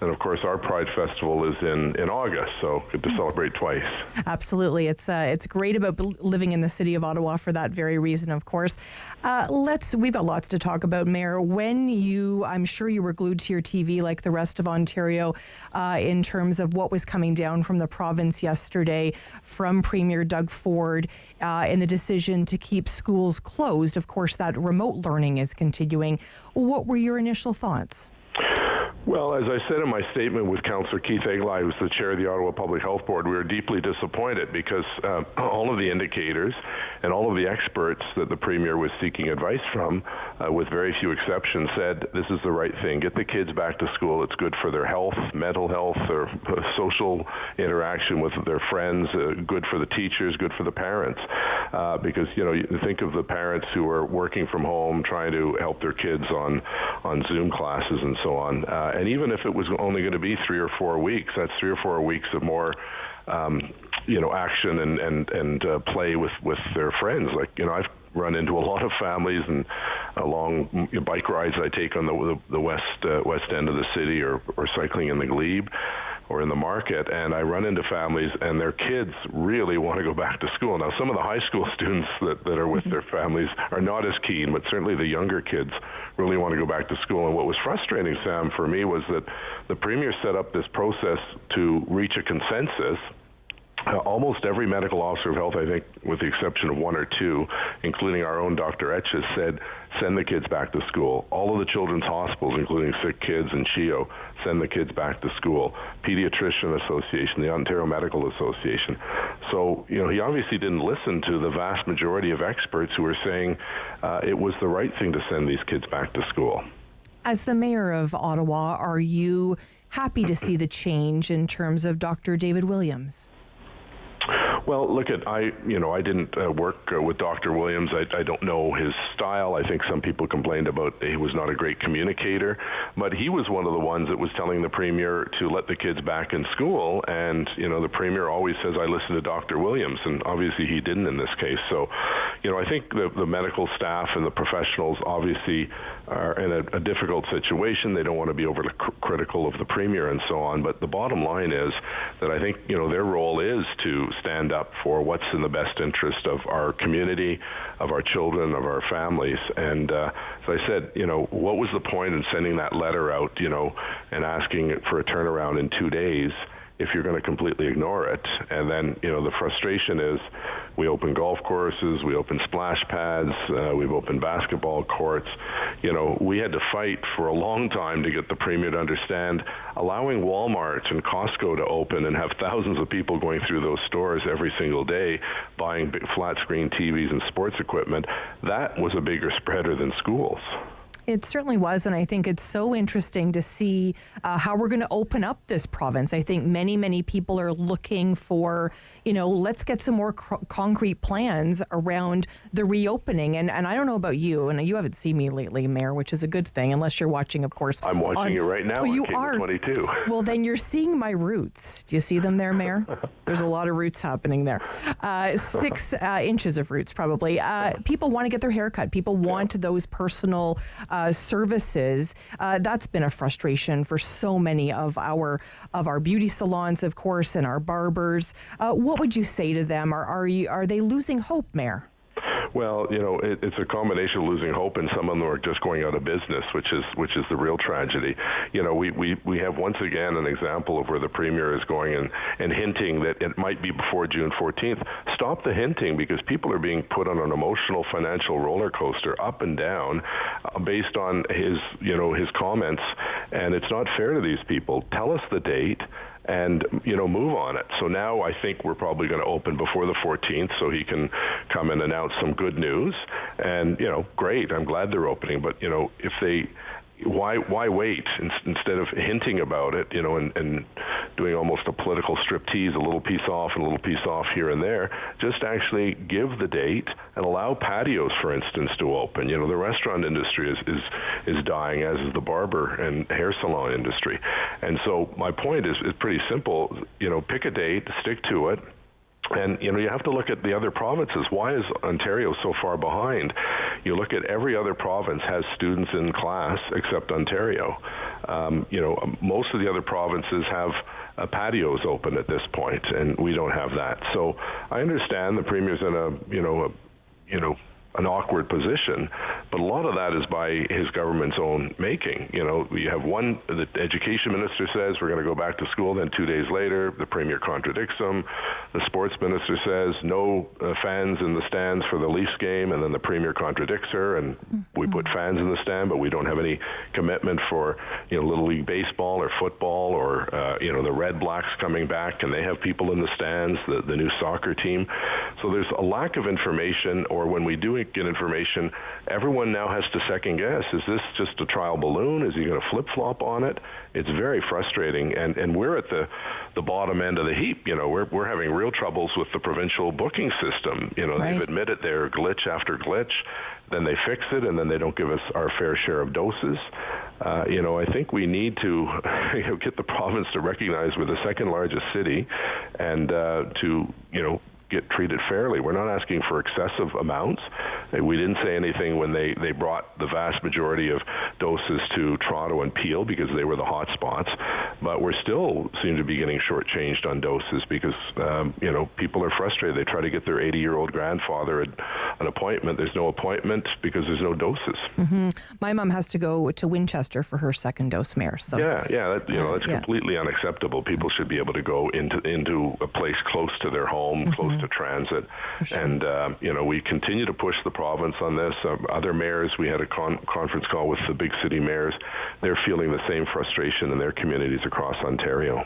of course, our Pride Festival is in August, so good to celebrate twice. Absolutely. It's great about living in the city of Ottawa for that very reason, of course. We've got lots to talk about, Mayor. I'm sure you were glued to your TV like the rest of Ontario in terms of what was coming down from the province yesterday from Premier Doug Ford in the decision to keep schools closed. Of course, that remote learning is continuing. What were your initial thoughts? Well, as I said in my statement with Councillor Keith Egli, who's the chair of the Ottawa Public Health Board, we were deeply disappointed because all of the indicators And all of the experts that the Premier was seeking advice from, with very few exceptions, said this is the right thing. Get the kids back to school. It's good for their health, mental health, their social interaction with their friends, good for the teachers, good for the parents. Because, you think of the parents who are working from home, trying to help their kids on Zoom classes and so on. And even if it was only going to be 3 or 4 weeks, that's 3 or 4 weeks of more action and play with their friends. Like, I've run into a lot of families and along bike rides I take on the west end of the city or cycling in the glebe or in the market, and I run into families and their kids really want to go back to school. Now, some of the high school students that are with their families are not as keen, but certainly the younger kids really want to go back to school. And what was frustrating, Sam, for me was that the Premier set up this process to reach a consensus. Almost every medical officer of health, I think, with the exception of 1 or 2, including our own Dr. Etches, said, send the kids back to school. All of the children's hospitals, including Sick Kids and CHEO, send the kids back to school. Pediatrician Association, the Ontario Medical Association. So, he obviously didn't listen to the vast majority of experts who were saying it was the right thing to send these kids back to school. As the mayor of Ottawa, are you happy to see the change in terms of Dr. David Williams? Well, look, I didn't work with Dr. Williams. I don't know his style. I think some people complained about he was not a great communicator, but he was one of the ones that was telling the Premier to let the kids back in school. And, the Premier always says, I listen to Dr. Williams, and obviously he didn't in this case. So, I think the medical staff and the professionals obviously are in a difficult situation. They don't want to be overly critical of the Premier and so on. But the bottom line is that I think, their role is to stand up for what's in the best interest of our community, of our children, of our families. And as I said, what was the point in sending that letter out, and asking for a turnaround in 2 days if you're going to completely ignore it? And then, the frustration is we open golf courses, we open splash pads, we've opened basketball courts. We had to fight for a long time to get the Premier to understand allowing Walmart and Costco to open and have thousands of people going through those stores every single day buying big flat screen TVs and sports equipment. That was a bigger spreader than schools. It certainly was, and I think it's so interesting to see how we're going to open up this province. I think many people are looking for, let's get some more concrete plans around the reopening. And I don't know about you, and you haven't seen me lately, Mayor, which is a good thing, unless you're watching, of course. I'm watching you right now. Oh, you are. 22. Well, then you're seeing my roots. Do you see them there, Mayor? There's a lot of roots happening there. 6 inches of roots, probably. People want to get their hair cut. People want those personal services. That's been a frustration for so many of our beauty salons, of course, and our barbers. What would you say to them? Are they losing hope, Mayor? Well, it's a combination of losing hope, and some of them are just going out of business, which is the real tragedy. We have once again an example of where the Premier is going and hinting that it might be before June 14th. Stop the hinting, because people are being put on an emotional financial roller coaster up and down based on his comments, and it's not fair to these people. Tell us the date and, move on it. So now I think we're probably going to open before the 14th so he can come and announce some good news. And, great, I'm glad they're opening. But, if they, why wait instead of hinting about it, and doing almost a political striptease, a little piece off and a little piece off here and there, just actually give the date and allow patios, for instance, to open. The restaurant industry is dying, as is the barber and hair salon industry. And so my point is pretty simple. Pick a date, stick to it. And, you have to look at the other provinces. Why is Ontario so far behind? You look at every other province has students in class except Ontario. Most of the other provinces have patios open at this point, and we don't have that. So I understand the Premier's in a an awkward position, but a lot of that is by his government's own making. You know, we have the education minister says we're going to go back to school, then 2 days later, the premier contradicts him. The sports minister says no fans in the stands for the Leafs game, and then the premier contradicts her, and we put fans in the stand, but we don't have any commitment for, Little League baseball or football or, the Red Blacks coming back, and they have people in the stands, the new soccer team. So there's a lack of information, or when we do get information, everyone now has to second guess. Is this just a trial balloon? Is he going to flip-flop on it? It's very frustrating, and we're at the bottom end of the heap. We're having real troubles with the provincial booking system. Right. They've admitted they're glitch after glitch, then they fix it, and then they don't give us our fair share of doses. I think we need to get the province to recognize we're the second largest city, and to get treated fairly. We're not asking for excessive amounts. We didn't say anything when they brought the vast majority of doses to Toronto and Peel because they were the hot spots, but we're still seem to be getting shortchanged on doses because people are frustrated. They try to get their 80-year-old grandfather an appointment. There's no appointment because there's no doses. Mm-hmm. My mom has to go to Winchester for her second dose, Mayor. So that's completely unacceptable. People should be able to go into a place close to their home, close to transit, and we continue to push the province on this. Other mayors, we had a conference call with the big city mayors. They're feeling the same frustration in their communities across Ontario.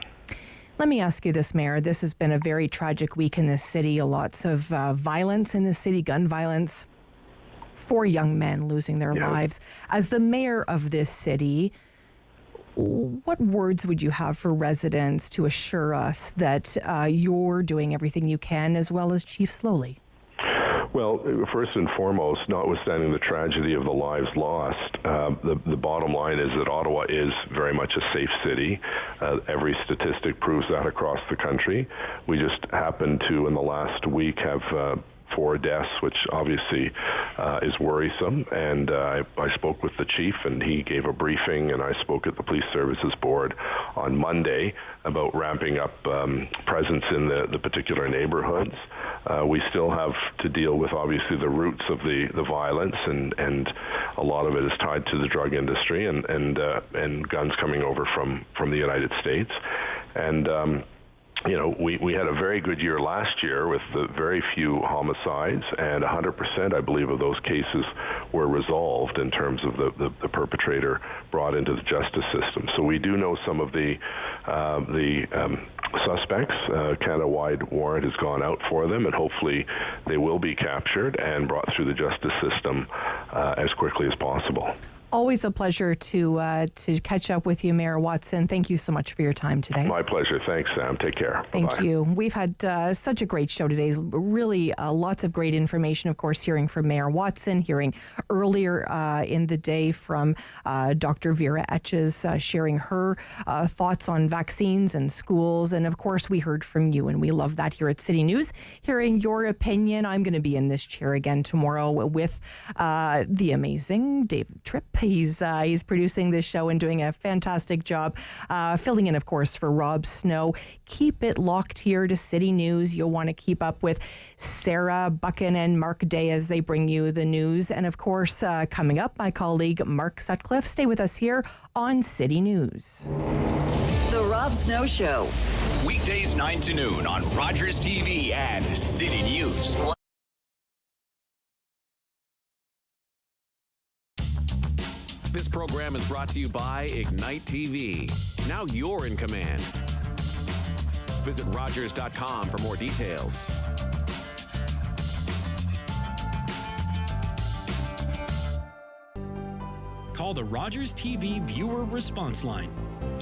Let me ask you this, Mayor. This has been a very tragic week in this city. Lots of violence in the city, gun violence, 4 young men losing their lives. As the mayor of this city, what words would you have for residents to assure us that you're doing everything you can, as well as Chief Slowly? Well, first and foremost, notwithstanding the tragedy of the lives lost, the bottom line is that Ottawa is very much a safe city. Every statistic proves that across the country. We just happened to, in the last week, have 4 deaths, which obviously is worrisome. And I spoke with the chief, and he gave a briefing, and I spoke at the Police Services Board on Monday about ramping up presence in the particular neighborhoods. We still have to deal with, obviously, the roots of the violence, and a lot of it is tied to the drug industry and guns coming over from the United States. And we had a very good year last year with very few homicides, and 100%, I believe, of those cases were resolved in terms of the perpetrator brought into the justice system. So we do know some of the suspects. Canada-wide warrant has gone out for them, and hopefully they will be captured and brought through the justice system as quickly as possible. Always a pleasure to catch up with you, Mayor Watson. Thank you so much for your time today. My pleasure. Thanks, Sam. Take care. Thank Bye-bye. you. We've had such a great show today. Really lots of great information, of course, hearing from Mayor Watson, hearing earlier in the day from Dr. Vera Etches, sharing her thoughts on vaccines and schools. And, of course, we heard from you, and we love that here at City News, hearing your opinion. I'm going to be in this chair again tomorrow with the amazing David Tripp. He's producing this show and doing a fantastic job, filling in, of course, for Rob Snow. Keep it locked here to City News. You'll want to keep up with Sarah Buchan and Mark Day as they bring you the news. And, of course, coming up, my colleague Mark Sutcliffe. Stay with us here on City News. The Rob Snow Show. Weekdays 9 to noon on Rogers TV and City News. This program is brought to you by Ignite TV. Now you're in command. Visit Rogers.com for more details. Call the Rogers TV viewer response line.